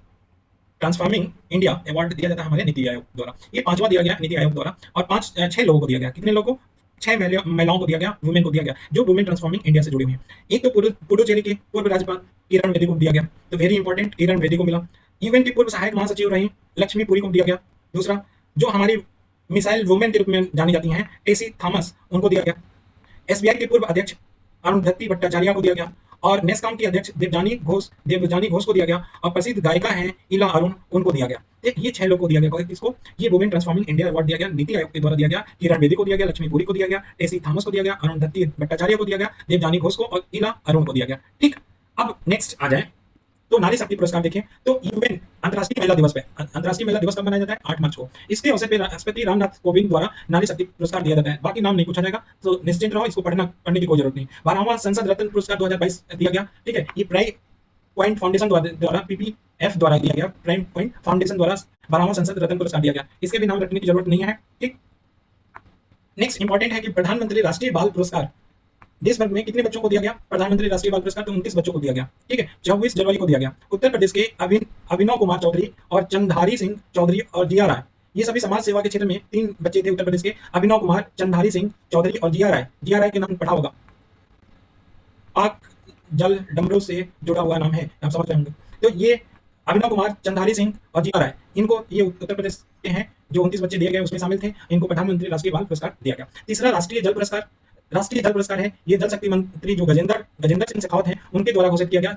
ट्रांसफॉर्मिंग इंडिया अवार्ड दिया जाता है हमारे नीति आयोग द्वारा। ये 5वां दिया गया नीति आयोग द्वारा और 6 लोगों को दिया गया। कितने लोगों को? 6 महिलाओं को दिया गया, वुमेन को दिया गया, जो वुमेन ट्रांसफॉर्मिंग इंडिया से जुड़ी हुई हैं। एक तो पुडुचेरी के पूर्व राज्यपाल किरण बेदी को दिया गया। तो वेरी इंपॉर्टेंट, किरण बेदी को मिला। यूएन की पूर्व सहायक महासचिव रही लक्ष्मी पुरी को दिया गया। दूसरा, जो हमारी मिसाइल वुमेन के रूप में जानी जाती हैं टेसी थॉमस, उनको दिया गया। एसबीआई के पूर्व अध्यक्ष अरुंधति भट्टाचार्य को दिया गया और नेस्कॉम की अध्यक्ष देवजानी घोष को दिया गया और प्रसिद्ध गायिका हैं इला अरुण, उनको दिया गया। ये 6 लोग को दिया गया। किसको? ये वुमेन ट्रांसफॉर्मिंग इंडिया अवार्ड दिया गया, नीति आयोग के द्वारा दिया गया। किरण बेदी को दिया गया, लक्ष्मी पुरी को दिया गया, टेसी थॉमस को दिया गया, अरुंधति भट्टाचार्य को दिया गया, देवजानी घोष को और इला अरुण को दिया गया। ठीक। अब नेक्स्ट आ जाए तो नारी शक्ति पुरस्कार देखें तो यूएन अंतर्राष्ट्रीय महिला दिवस पे, अंतर्राष्ट्रीय महिला दिवस कब मनाया जाता है? 8 मार्च को। इसके अवसर पर राष्ट्रपति रामनाथ कोविंद द्वारा नारी शक्ति पुरस्कार दिया जाता है। बाकी नाम नहीं पूछा जाएगा तो निश्चिंत रहो, इसको पढ़ने की कोई जरूरत नहीं। 12वां संसद रत्न पुरस्कार 2022 दिया गया। ठीक है। ये प्राइम पॉइंट फाउंडेशन द्वारा पीपीएफ द्वारा दिया गया। प्राइम पॉइंट फाउंडेशन द्वारा 12वां संसद रत्न पुरस्कार दिया गया। इसके भी नाम रखने की जरूरत नहीं है। ठीक। नेक्स्ट इंपॉर्टेंट है कि प्रधानमंत्री राष्ट्रीय बाल पुरस्कार देश भर में कितने बच्चों को दिया गया? प्रधानमंत्री राष्ट्रीय बाल पुरस्कार तो 29 बच्चों को दिया गया। ठीक है, 24 जनवरी को दिया गया। उत्तर प्रदेश के अभिनव कुमार चौधरी और चंद्रधारी सिंह चौधरी और जिया राय, ये सभी समाज सेवा के क्षेत्र में 3 बच्चे थे उत्तर प्रदेश के। अभिनव कुमार, चंद्रधारी सिंह चौधरी और जिया राय। जिया राय के नाम पढ़ा होगा, आग जल डमरू से जुड़ा हुआ नाम है, आप समझ रहे होंगे। तो ये अभिनव कुमार, चंद्रधारी सिंह और जिया राय, इनको ये उत्तर प्रदेश के हैं जो 29 बच्चे दिए गए उसमें शामिल थे। इनको प्रधानमंत्री राष्ट्रीय बाल पुरस्कार दिया गया। तीसरा राष्ट्रीय जल पुरस्कार है। ये जल शक्ति मंत्री जो गजेंद्र सिंह शेखावत हैं, उनके द्वारा घोषित किया गया।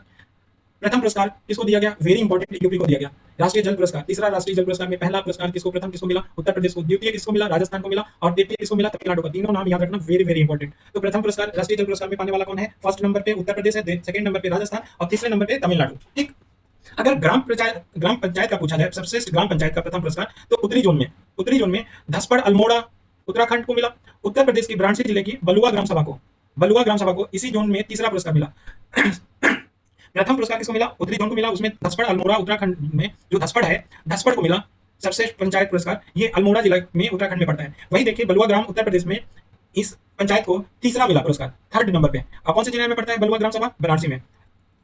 प्रथम पुरस्कार किसको दिया गया? वेरी इंपॉर्टेंट, यूपी को दिया गया राष्ट्रीय जल पुरस्कार। तीसरा राष्ट्रीय जल पुरस्कार में पहला पुरस्कार किसको, प्रथम किसको मिला? उत्तर प्रदेश को। द्वितीय किसको मिला? राजस्थान को मिला। और तृतीय किसको मिला? तमिलनाडु को। तीनों नाम याद रखना, वेरी वेरी इंपॉर्टेंट। तो प्रथम पुरस्कार राष्ट्रीय जल पुरस्कार में पाने वाला कौन है? फर्स्ट नंबर पे उत्तर प्रदेश है, सेकंड नंबर पे राजस्थान और तीसरे नंबर पे तमिलनाडु। ठीक, अगर ग्राम पंचायत का पूछा जाए, सर्वश्रेष्ठ ग्राम पंचायत का प्रथम पुरस्कार, तो उत्तरी जोन में धसपड़ अल्मोड़ा उत्तराखंड को मिला। उत्तर प्रदेश की वाराणसी जिले की बलुआ ग्राम सभा को इसी जोन में तीसरा पुरस्कार मिला। प्रथम पुरस्कार किसको मिला? उत्तरी जोन को मिला। उसमें धसपड़ अल्मोड़ा उत्तराखंड में जो धसपड़ को मिला सर्वश्रेष्ठ पंचायत पुरस्कार। ये अल्मोड़ा जिला में उत्तराखंड में पड़ता है। वही देखिए बलुआ ग्राम उत्तर प्रदेश में इस पंचायत को तीसरा मिला पुरस्कार, थर्ड नंबर पे। अब कौन से जिले में पड़ता है बलुआ ग्राम सभा? वाराणसी में।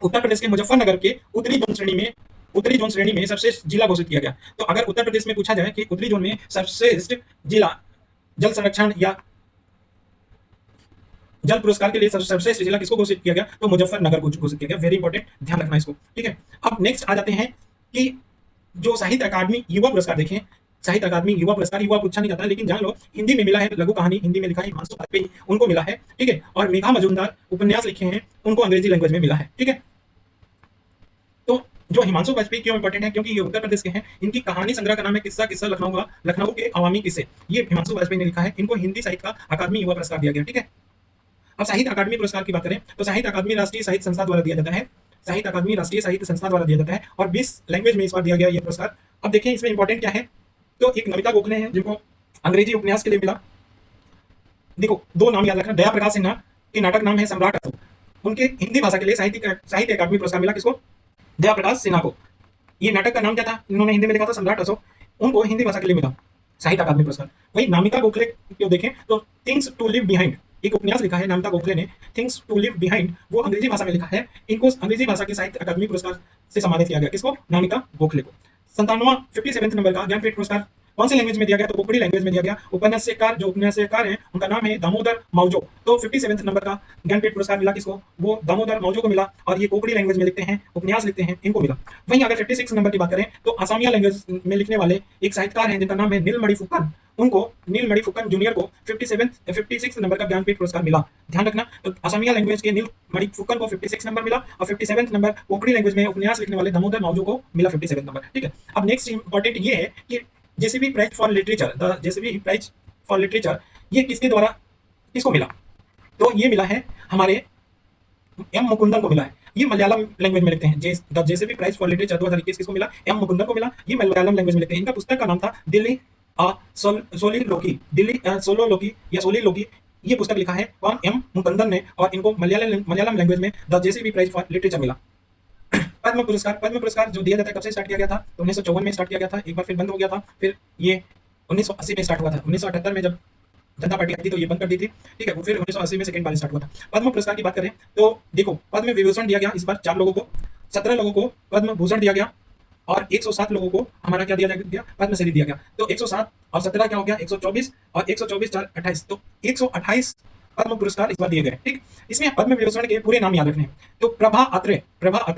उत्तर प्रदेश के मुजफ्फरनगर के उत्तरी जोन श्रेणी में सर्वश्रेष्ठ जिला घोषित किया गया। तो अगर उत्तर प्रदेश में पूछा जाए कि उत्तरी जोन में सर्वश्रेष्ठ जिला जल संरक्षण या जल पुरस्कार के लिए सर्वश्रेष्ठ जिला किसको घोषित किया गया? तो मुजफ्फरनगर को घोषित किया गया। वेरी इंपॉर्टेंट, ध्यान रखना इसको। ठीक है, अब नेक्स्ट आ जाते हैं कि जो साहित्य अकादमी युवा पुरस्कार देखें। साहित्य अकादमी युवा पुरस्कार, युवा पूछा नहीं जाता लेकिन जान लो, हिंदी में मिला है। लघु कहानी हिंदी में लिखा है हिमांशु वाजपेयी, उनको मिला है। ठीक है, और मेघा मजूमदार उपन्यास लिखे हैं, उनको अंग्रेजी लैंग्वेज में मिला है। ठीक है, तो जो हिमांशु वाजपेयी क्यों इंपॉर्टेंट है? क्योंकि ये उत्तर प्रदेश के हैं। इनकी कहानी संग्रह का नाम है किस्सा लखनऊ के अवामी किस्से। ये हिमांशु वाजपेयी ने लिखा है। इनको हिंदी साहित्य का अकादमी युवा पुरस्कार दिया गया। ठीक है, अब साहित्य अकादमी पुरस्कार की बात करें तो साहित्य अकादमी राष्ट्रीय साहित्य संस्था द्वारा दिया जाता है। साहित्य अकादमी राष्ट्रीय साहित्य संस्था द्वारा दिया जाता है और 20 लैंग्वेज में इस बार दिया गया ये पुरस्कार। अब देखें इसमें इंपॉर्टेंट क्या है। तो एक नमिता गोखले हैं जिनको अंग्रेजी उपन्यास के लिए मिला। देखो, 2 नाम याद रखना। दया प्रकाश सिन्हा के नाटक नाम है सम्राट अशोक, उनके हिंदी भाषा के लिए साहित्य अकादमी पुरस्कार मिला। किसको? दया प्रकाश सिन्हा को। ये नाटक का नाम क्या था? इन्होंने हिंदी में लिखा था सम्राट अशोक, उनको हिंदी भाषा के लिए मिला साहित्य अकादमी पुरस्कार। वही नामिका गोखले को देखें तो थिंग्स टू लिव बिहाइंड एक उपन्यास लिखा है नामिता गोखले ने, थिंग्स टू लिव बिहाइंड, वो अंग्रेजी भाषा में लिखा है। इनको अंग्रेजी भाषा के साहित्य अकादमी पुरस्कार से सम्मानित किया गया। किसको? नामिता गोखले को। 57वां नंबर का ज्ञानपीठ पुरस्कार कौन सी लैंग्वेज में दिया गया? तो कोंकणी लैंग्वेज में दिया गया। उपन्यासकार हैं, उनका नाम है दामोदर माउजो। तो 57 नंबर का ज्ञानपीठ पुरस्कार मिला किसको? वो दामोदर माउजो को मिला। और ये कोंकणी लैंग्वेज में लिखते हैं, उपन्यास लिखते हैं, इनको मिला। वहीं अगर 56 नंबर की बात करें तो असमिया लैंग्वेज में लिखने वाले एक साहित्यकार हैं जिनका नाम है नीलमणि फुक्कन। उनको नीलमणि फुक्कन जूनियर को 56 नंबर का ज्ञानपीठ पुरस्कार मिला। ध्यान रखना, तो असमिया लैंग्वेज के नीलमणि फुक्कन को 56 नंबर मिला और 57 नंबर कोंकणी लैंग्वेज में उपन्यास लिखने वाले दामोदर माउजो को मिला 57 नंबर। ठीक है, अब नेक्स्ट इंपॉर्टेंट ये है कि जेसीबी प्राइज फॉर लिटरेचर, ये किसको मिला? तो ये मिला है हमारे एम मुकुंदन को मिला है। ये मलयालम लैंग्वेज में लिखते हैं। जेसीबी प्राइज फॉर लिटरेचर 2021 किसको मिला? एम मुकुंदन को मिला। ये मलयालम लैंग्वेज में लिखते हैं। इनका पुस्तक का नाम था दिल्ली सोलिलोकी। ये पुस्तक लिखा है कौन? एम मुकुंदन ने। और इनको मलयालम लैंग्वेज में the JCB prize for literature मिला। पद्म पुरस्कार जो दिया जाता है कब से स्टार्ट किया गया था? तो 1954 में स्टार्ट किया गया था, एक बार फिर बंद हो गया था, फिर ये 1980 में स्टार्ट हुआ था। 1978 में जब जनता पार्टी आई थी तो ये बंद कर दी थी। ठीक है, वो फिर 1980 में सेकंड बार स्टार्ट हुआ था। पद्म पुरस्कार की बात करें तो देखो, पद्म विभूषण दिया गया इस बार 4 लोगों को, 17 लोगों को पद्म भूषण दिया गया और 107 लोगों को हमारा क्या दिया गया? पद्मश्री दिया गया। तो 107 और 17 क्या हो गया? 124 और 124 4 28, तो 128 पद्म पुरस्कार इस बार दिए गए। ठीक, इसमें पद्म विभूषण के पूरे नाम याद रखने हैं। तो प्रभा अत्रे,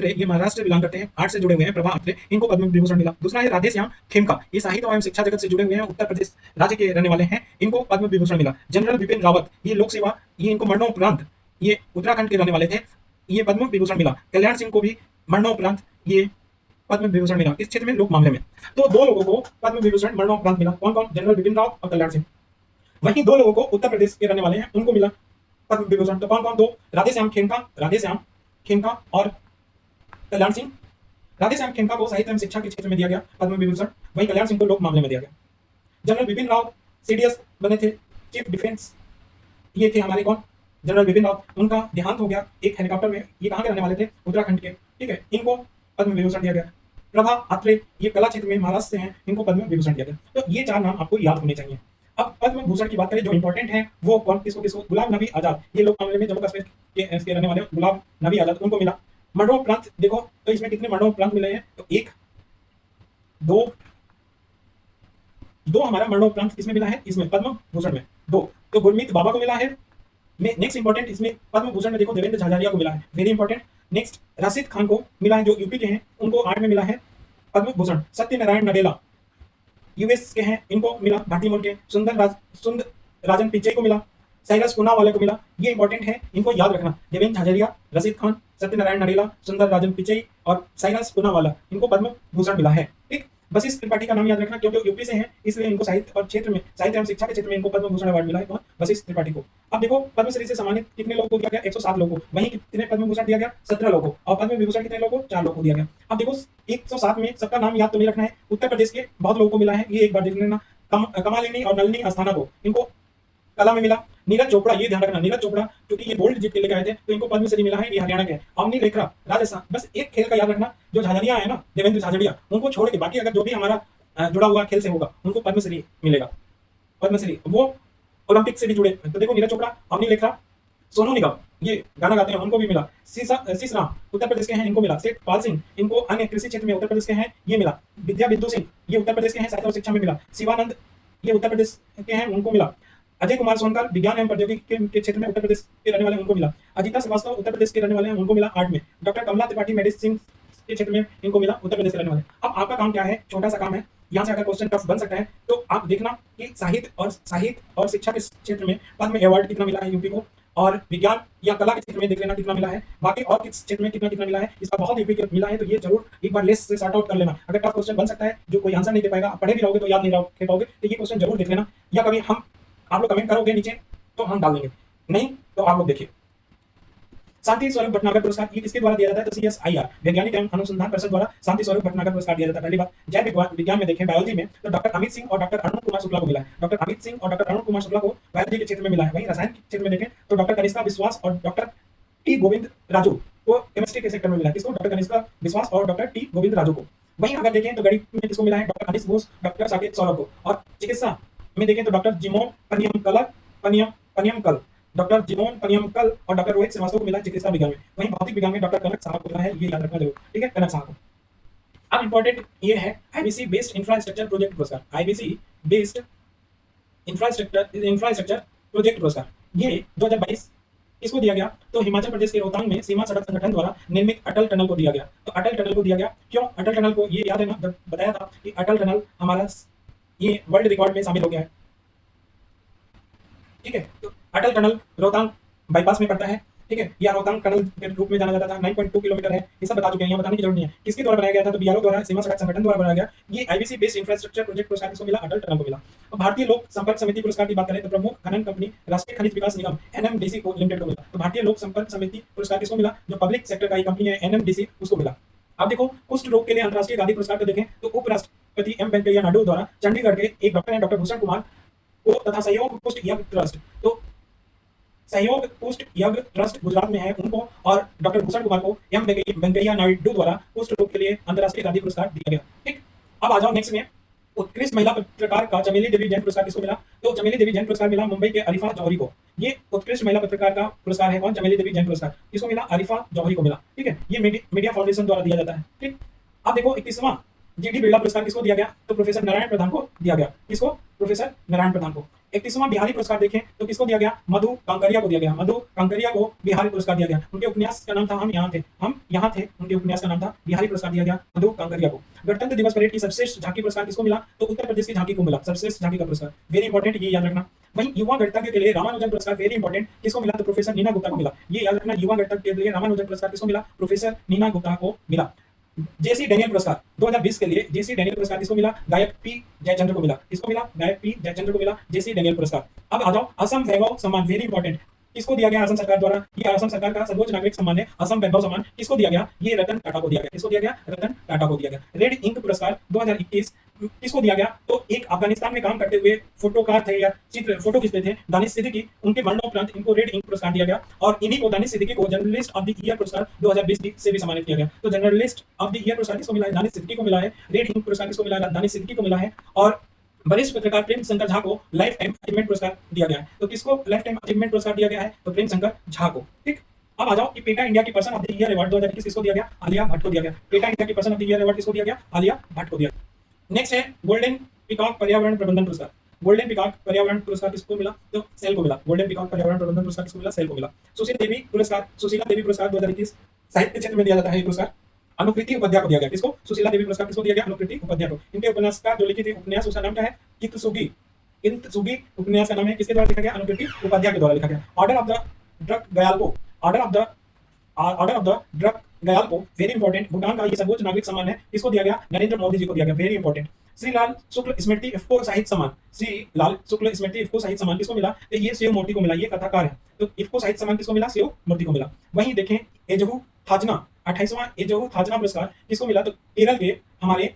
ये महाराष्ट्र बिलोंग करते हैं, आर्ट से जुड़े हुए हैं। प्रभा अत्रे, इनको पद्म विभूषण मिला। दूसरा है राधेश्याम खेमका, ये साहित्य एवं शिक्षा जगत से जुड़े हुए हैं, उत्तर प्रदेश राज्य के रहने वाले हैं, इनको पद्म विभूषण मिला। जनरल बिपिन रावत, ये लोक सेवा, ये इनको मरणोपरांत, ये उत्तराखंड के रहने वाले थे, ये पद्म विभूषण मिला। कल्याण सिंह को भी मरणोपरांत ये पद्म विभूषण मिला इस क्षेत्र में लोक मामले में। तो 2 लोगों को पद्म विभूषण मरणोपरांत मिला। कौन कौन? जनरल बिपिन रावत और कल्याण सिंह। वहीं 2 लोगों को उत्तर प्रदेश के रहने वाले हैं, उनको मिला पद्म विभूषण। तो कौन कौन? 2, राधेश्याम खेमका और कल्याण सिंह। राधेश्याम खेमका को साहित्य एवं शिक्षा के क्षेत्र में दिया गया पद्म विभूषण, वहीं कल्याण सिंह को लोक मामले में दिया गया। जनरल बिपिन रावत सीडीएस बने थे, चीफ डिफेंस, ये थे हमारे कौन? जनरल बिपिन रावत। उनका देहांत हो गया एक हेलीकॉप्टर में। ये कहाँ के रहने वाले थे? उत्तराखंड के। ठीक है, इनको पद्म विभूषण दिया गया। प्रभा अत्रे, ये कला क्षेत्र में महाराष्ट्र से हैं, इनको पद्म विभूषण दिया गया। तो ये 4 नाम आपको याद होने चाहिए। अब पद्म भूषण की बात करें जो इंपॉर्टेंट है वो कौन किसको किसको, गुलाम नबी आजाद, ये लोग मामले में जम्मू कश्मीर के इसके रहने वाले गुलाम नबी आजाद, उनको मिला। मरणोपरांत प्रांत देखो तो इसमें कितने मरणोपरांत प्रांत मिले हैं, तो एक दो, दो हमारा मरणोपरांत प्रांत किसमें मिला है, इसमें पद्म भूषण में दो, तो गुरमीत बाबा को मिला है। नेक्स्ट इंपॉर्टेंट इसमें पद्म भूषण में देखो देवेंद्र झाझड़िया को मिला है, very important. Next Rashid Khan को मिला है जो यूपी के हैं, उनको 8 में मिला है पद्म भूषण। सत्यनारायण नडेला यूएस के हैं, इनको मिला भारतीय मूल के। सुंदर राजन पिच्चई को मिला, साइरस पूनावाला को मिला, ये इंपॉर्टेंट है, इनको याद रखना। देवेंद्र झाझड़िया, रशीद खान, सत्यनारायण नडेला, सुंदर राजन पिच्चई और साइरस पूनावाला, इनको पद्म भूषण मिला है। ठीक, वशिष्ठ त्रिपाठी का नाम याद रखना क्योंकि यूपी से हैं, इसलिए इनको साहित्य और क्षेत्र में, साहित्य एवं शिक्षा के क्षेत्र में इनको पद्म भूषण अवार्ड मिला है। कौन? वशिष्ठ त्रिपाठी को। अब देखो पद्मश्री से सम्मानित कितने लोगों को दिया गया, 107 लोगों को। वहीं कितने पद्म भूषण दिया गया, 17 लोगों को। और पद्म विभूषण कितने लोगों को, 4 लोगों को दिया गया। अब देखो 107 में सबका नाम याद तो नहीं रखना है, उत्तर प्रदेश के बहुत लोगों को मिला है, ये एक बार देख लेना। कमालिनी और नलिनी अस्थाना को, इनको कला में मिला। नीरज चोपड़ा, ये ध्यान रखना, नीरज चोपड़ा क्योंकि ये गोल्ड जीत के लेके आए थे तो इनको पद्मश्री मिला है, ये हरियाणा के। अवनी लेखरा राजस्थान। बस एक खेल का याद रखना, जो झाझड़िया है ना, देवेंद्र झाझड़िया, उनको छोड़ के बाकी अगर जो भी हमारा जुड़ा हुआ खेल से होगा उनको पद्मश्री मिलेगा। पद्मश्री वो ओलंपिक से भी जुड़े, तो देखो नीरज चोपड़ा, अवनी लेखरा, सोनू निगम, ये गाना गाते हैं, उनको भी मिला। सीसराम उत्तर प्रदेश के हैं, इनको मिला। सेठ पाल सिंह, इनको अन्य कृषि क्षेत्र में उत्तर प्रदेश के हैं, ये मिला। विद्या बिंदु सिंह, ये उत्तर प्रदेश के हैं, साहित्य और शिक्षा में मिला। शिवानंद, ये उत्तर प्रदेश के हैं, उनको मिला। अजय कुमार सोनकर, विज्ञान एवं प्रौद्योगिकी के क्षेत्र में उत्तर प्रदेश के रहने वाले, उनको मिला। अजिता श्रीवास्तव, उत्तर प्रदेश के रहने वाले हैं, उनको मिला 8 में। डॉक्टर कमला त्रिपाठी, मेडिसिन के क्षेत्र में इनको मिला, उत्तर प्रदेश के रहने वाले। अब आपका काम क्या है, छोटा सा काम है, यहाँ से अगर क्वेश्चन टफ बन सकता है तो आप देखना कि साहित्य और शिक्षा के क्षेत्र में पद्म अवार्ड कितना मिला है यूपी को, और विज्ञान या कला के क्षेत्र में देख लेना कितना मिला है, बाकी और किस क्षेत्र में कितना कितना मिला है, इसका बहुत यूपी के मिला है, तो ये जरूर एक बार लिस्ट से सॉर्ट आउट कर लेना। अगर टफ क्वेश्चन बन सकता है, जो कोई आंसर नहीं दे पाएगा, पढ़े भी रहोगे तो याद नहीं रख पाओगे, तो ये क्वेश्चन जरूर देख लेना, या कभी आप लोग कमेंट करोगे नीचे तो हम डाल देंगे, नहीं तो आप लोग देखिए। शांति स्वरूप भटनागर पुरस्कार ये किसके द्वारा दिया जाता है, तो CSIR वैज्ञानिक एवं अनुसंधान परिषद द्वारा शांति स्वरूप भटनागर पुरस्कार दिया जाता है। पहली बात, जैव विज्ञान में देखें, बायोलॉजी में, तो डॉक्टर अमित सिंह और डॉक्टर अरुण कुमार शुक्ला को मिला है। डॉक्टर अमित सिंह और डॉक्टर अरुण कुमार शुक्ला को बायोलॉजी के क्षेत्र में मिला है। वहीं रसायन के क्षेत्र में देखें तो डॉक्टर कनिष्का विश्वास और डॉक्टर टी गोविंद राजू को केमिस्ट्री के सेक्टर में मिला है। किसको? डॉक्टर कनिष्का विश्वास और डॉक्टर टी गोविंद राजू को। वहीं अगर देखें तो गणित में किसको मिला है, डॉक्टर अनिश घोष, डॉक्टर साकेत सौरभ को। और चिकित्सा में देखें तो डॉक्टर जिमोन पनियमकल, डॉक्टर जिमोन पनियमकल और डॉक्टर रोहित श्रीवास्तव को मिला है चिकित्सा विज्ञान में। वहीं भौतिक विज्ञान में डॉक्टर कनक साहा को मिला है, ये याद रखना जरूर, ठीक है, कनक साहा को। अब इंपॉर्टेंट ये है आईबीसी बेस्ड इंफ्रास्ट्रक्चर प्रोजेक्ट पुरस्कार। आईबीसी बेस्ड इंफ्रास्ट्रक्चर प्रोजेक्ट पुरस्कार ये 2022 किसको दिया गया, तो हिमाचल प्रदेश के रोहतांग में सीमा सड़क संगठन द्वारा निर्मित अटल टनल को दिया गया। तो अटल टनल को दिया गया क्यों, अटल टनल को ये याद है ना, जब बताया था कि अटल टनल हमारा ये वर्ल्ड रिकॉर्ड में शामिल हो गया है, ठीक है। तो अटल टनल रोहतांग बाईपास में पड़ता है, ठीक है, या रोहतांग टनल के रूप में जाना जाता था। 9.2 किलोमीटर है, ये सब बता चुके हैं, यहाँ बताने की जरूरत नहीं है। किसके द्वारा बनाया गया था, तो बीआरओ द्वारा, सीमा सड़क संगठन द्वारा बनाया गया। ये आईबीसी बेस्ड इंफ्रास्ट्रक्चर प्रोजेक्ट पुरस्कार किसको मिला, अटल टनल को मिला। और भारतीय लोक संपर्क समिति पुरस्कार की बात करें तो प्रमुख खनन कंपनी राष्ट्रीय खनिज विकास निगम NMDC को लिमिटेड को मिला। तो भारतीय लोक संपर्क समिति पुरस्कार किसको मिला, जो पब्लिक सेक्टर का कंपनी है NMDC, उसको मिला। अब देखो कुष्ठ रोग के लिए अंतर्राष्ट्रीय गांधी पुरस्कार को देखें तो उपराष्ट्रपति M वेंकैया नायडू द्वारा चंडीगढ़ के एक डॉक्टर हैं डॉक्टर भूषण कुमार को तथा सहयोग कुष्ठ यज्ञ ट्रस्ट, तो सहयोग कुष्ठ यज्ञ ट्रस्ट गुजरात में है, उनको और डॉक्टर भूषण कुमार को एम वेंकैया नायडू द्वारा कुष्ठ रोग के लिए अंतर्राष्ट्रीय गांधी पुरस्कार दिया गया। ठीक, अब आ जाओ नेक्स्ट में, उत्कृष्ट महिला पत्रकार का चमेली देवी जैन पुरस्कार किसको मिला, तो चमेली देवी जैन पुरस्कार मिला मुंबई के अरिफा जौहरी को। ये उत्कृष्ट महिला पत्रकार का पुरस्कार है, कौन, चमेली देवी जैन पुरस्कार किसको मिला, अरिफा जौहरी को मिला, ठीक है। ये मीडिया फाउंडेशन द्वारा दिया जाता है, ठीक। अब देखो 21वां जीडी बिरला पुरस्कार किसको दिया गया, तो प्रोफेसर नारायण प्रधान को दिया गया। किसको, प्रोफेसर नारायण प्रधान को। 31वां बिहारी पुरस्कार देखें तो किसको दिया गया, मधु कांकरिया को दिया गया। मधु कांकरिया को बिहारी पुरस्कार दिया गया। उनके उपन्यास का नाम था हम यहाँ थे, उनके उपन्यास का नाम था, बिहारी पुरस्कार दिया गया मधु कांकरिया को। गणतंत्र दिवस परेड की सर्वश्रेष्ठ झांकी पुरस्कार किसको मिला, तो उत्तर प्रदेश की झांकी को मिला, सर्वश्रेष्ठ झांकी का पुरस्कार, वेरी इंपॉर्टेंट, ये याद रखना। वहीं युवा गणतज्ञ के लिए रामानुजन पुरस्कार, वेरी इंपॉर्टेंट, किसको मिला, तो प्रोफेसर नीना गुप्ता को मिला, ये याद रखना। युवा गणतज्ञ के लिए रामानुजन पुरस्कार किसको मिला, प्रोफेसर नीना गुप्ता को मिला। जेसी डेनियल पुरस्कार 2020 के लिए, जेसी डेनियल पुरस्कार किसको मिला, गायक पी जयचंद्र को मिला। किसको मिला, गायक पी जयचंद्र को मिला जेसी डेनियल पुरस्कार। अब आ जाओ असम वैभव सम्मान, वेरी इंपॉर्टेंट, किसको दिया गया, असम सरकार द्वारा। ये असम सरकार का सर्वोच्च नागरिक सम्मान है, असम वैभव सम्मान किसको दिया गया, ये रतन टाटा को दिया गया। किसको दिया गया, रतन टाटा को दिया गया। रेड इंक पुरस्कार 2021 किसको दिया गया, तो एक अफगानिस्तान में काम करते हुए फोटोकार थे या चित्र फोटो खींचते थे, दानिश सिद्दीकी, उनके मरणोपरांत इनको रेड इंक पुरस्कार दिया गया। और इन्हीं को, दानिश सिद्दीकी को, जर्नलिस्ट ऑफ द ईयर पुरस्कार 2020 से भी सम्मानित किया गया। तो जर्नलिस्ट ऑफ द ईयर पुरस्कार किसको मिला है, दानिश सिद्दीकी को मिला है। रेड इंक पुरस्कार किसको मिला है, दानिश सिद्दीकी को मिला है। और वरिष्ठ पत्रकार प्रेम शंकर झा को लाइफ टाइम अचीवमेंट पुरस्कार दिया गया है। तो किसको लाइफ टाइम अचीवमेंट पुरस्कार दिया गया है? तो प्रेम शंकर झा को। ठीक, अब आ जाओ कि पेटा इंडिया की person of the year award 2021 किसको दिया गया? आलिया भट्ट को दिया गया। पेटा इंडिया की person of the year award किसको दिया गया? आलिया भट्ट को दिया। नेक्स्ट है गोल्डन पीकॉक पर्यावरण प्रबंधन पुरस्कार। गोल्डन पीकॉक पर्यावरण पुरस्कार किसको मिला? तो सेल को मिला। गोल्डन पीकॉक पर्यावरण प्रबंधन पुरस्कार किसको मिला? सेल को मिला। सुशीला देवी पुरस्कार 2021 साहित्य के क्षेत्र में दिया जाता है। ये पुरस्कार अनुकृति उपाध्याय को दिया गया। किसको? सुशीला देवी पुरस्कार किसको दिया गया? अनुकृति उपाध्याय को। इनके उपन्यासकार जो लिखी थी उपन्यास, उसका नाम क्या है? किंतसुगी। किंतसुगी उपन्यास का नाम है। किसके द्वारा लिखा गया? अनुकृति उपाध्याय के द्वारा लिखा गया। Order of the Druk Gyalpo, order of the Druk Gyalpo, very important. Bhutan का ये सर्वोच्च नागरिक सम्मान है। किसको दिया गया? नरेंद्र मोदी जी को दिया गया। Very important. श्री लाल शुक्ल स्मृति इफ्को साहित्य सम्मान, श्री लाल शुक्ल स्मृति इफ्को साहित्य सम्मान किसको मिला? तो ये शिव मूर्ति को मिला। ये कथाकार है। तो इफ्को साहित्य सम्मान किसको मिला? शिव मूर्ति को मिला। वहीं देखें एजहू थाजना 28वां एजहू थाजना पुरस्कार किसको मिला? तो केरल के हमारे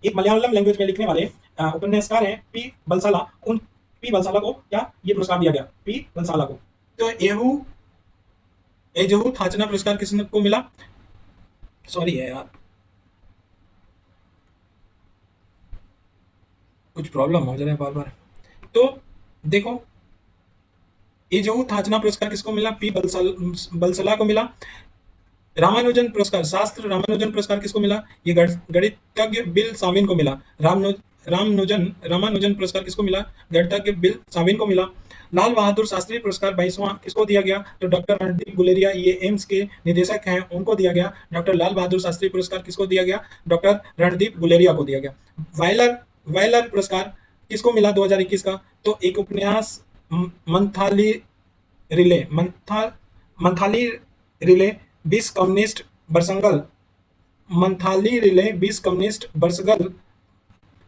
एक मलयालम लैंग्वेज में लिखने वाले उपन्यासकार हैं पी बलसाला। उन पी बलसाला को क्या ये पुरस्कार दिया गया? पी बलसाला को। तो एजहू थाजना पुरस्कार किसको मिला? सॉरी है यार, कुछ प्रॉब्लम हो जा रहा है बार बार। तो देखो एजहू थाजना पुरस्कार किसको मिला? पी बलसला को मिला। रामानुजन पुरस्कार, शास्त्र रामानुजन पुरस्कार किसको मिला? ये गणितज्ञ बिल साविन को मिला। रामानुजन पुरस्कार किसको मिला? गणितज्ञ बिल साविन को मिला। लाल बहादुर शास्त्री पुरस्कार 22वां किसको दिया गया? तो डॉक्टर रणदीप गुलेरिया, ये एम्स के निदेशक हैं, उनको दिया गया। डॉक्टर लाल बहादुर शास्त्री पुरस्कार किसको दिया गया? डॉक्टर रणदीप गुलेरिया को दिया गया। वायलर पुरस्कार किसको मिला 2021 का? तो एक उपन्यास मंथाली रिले 20 कम्युनिस्ट बरसंगल, मंथाली रिले 20 कम्युनिस्ट बरसंगल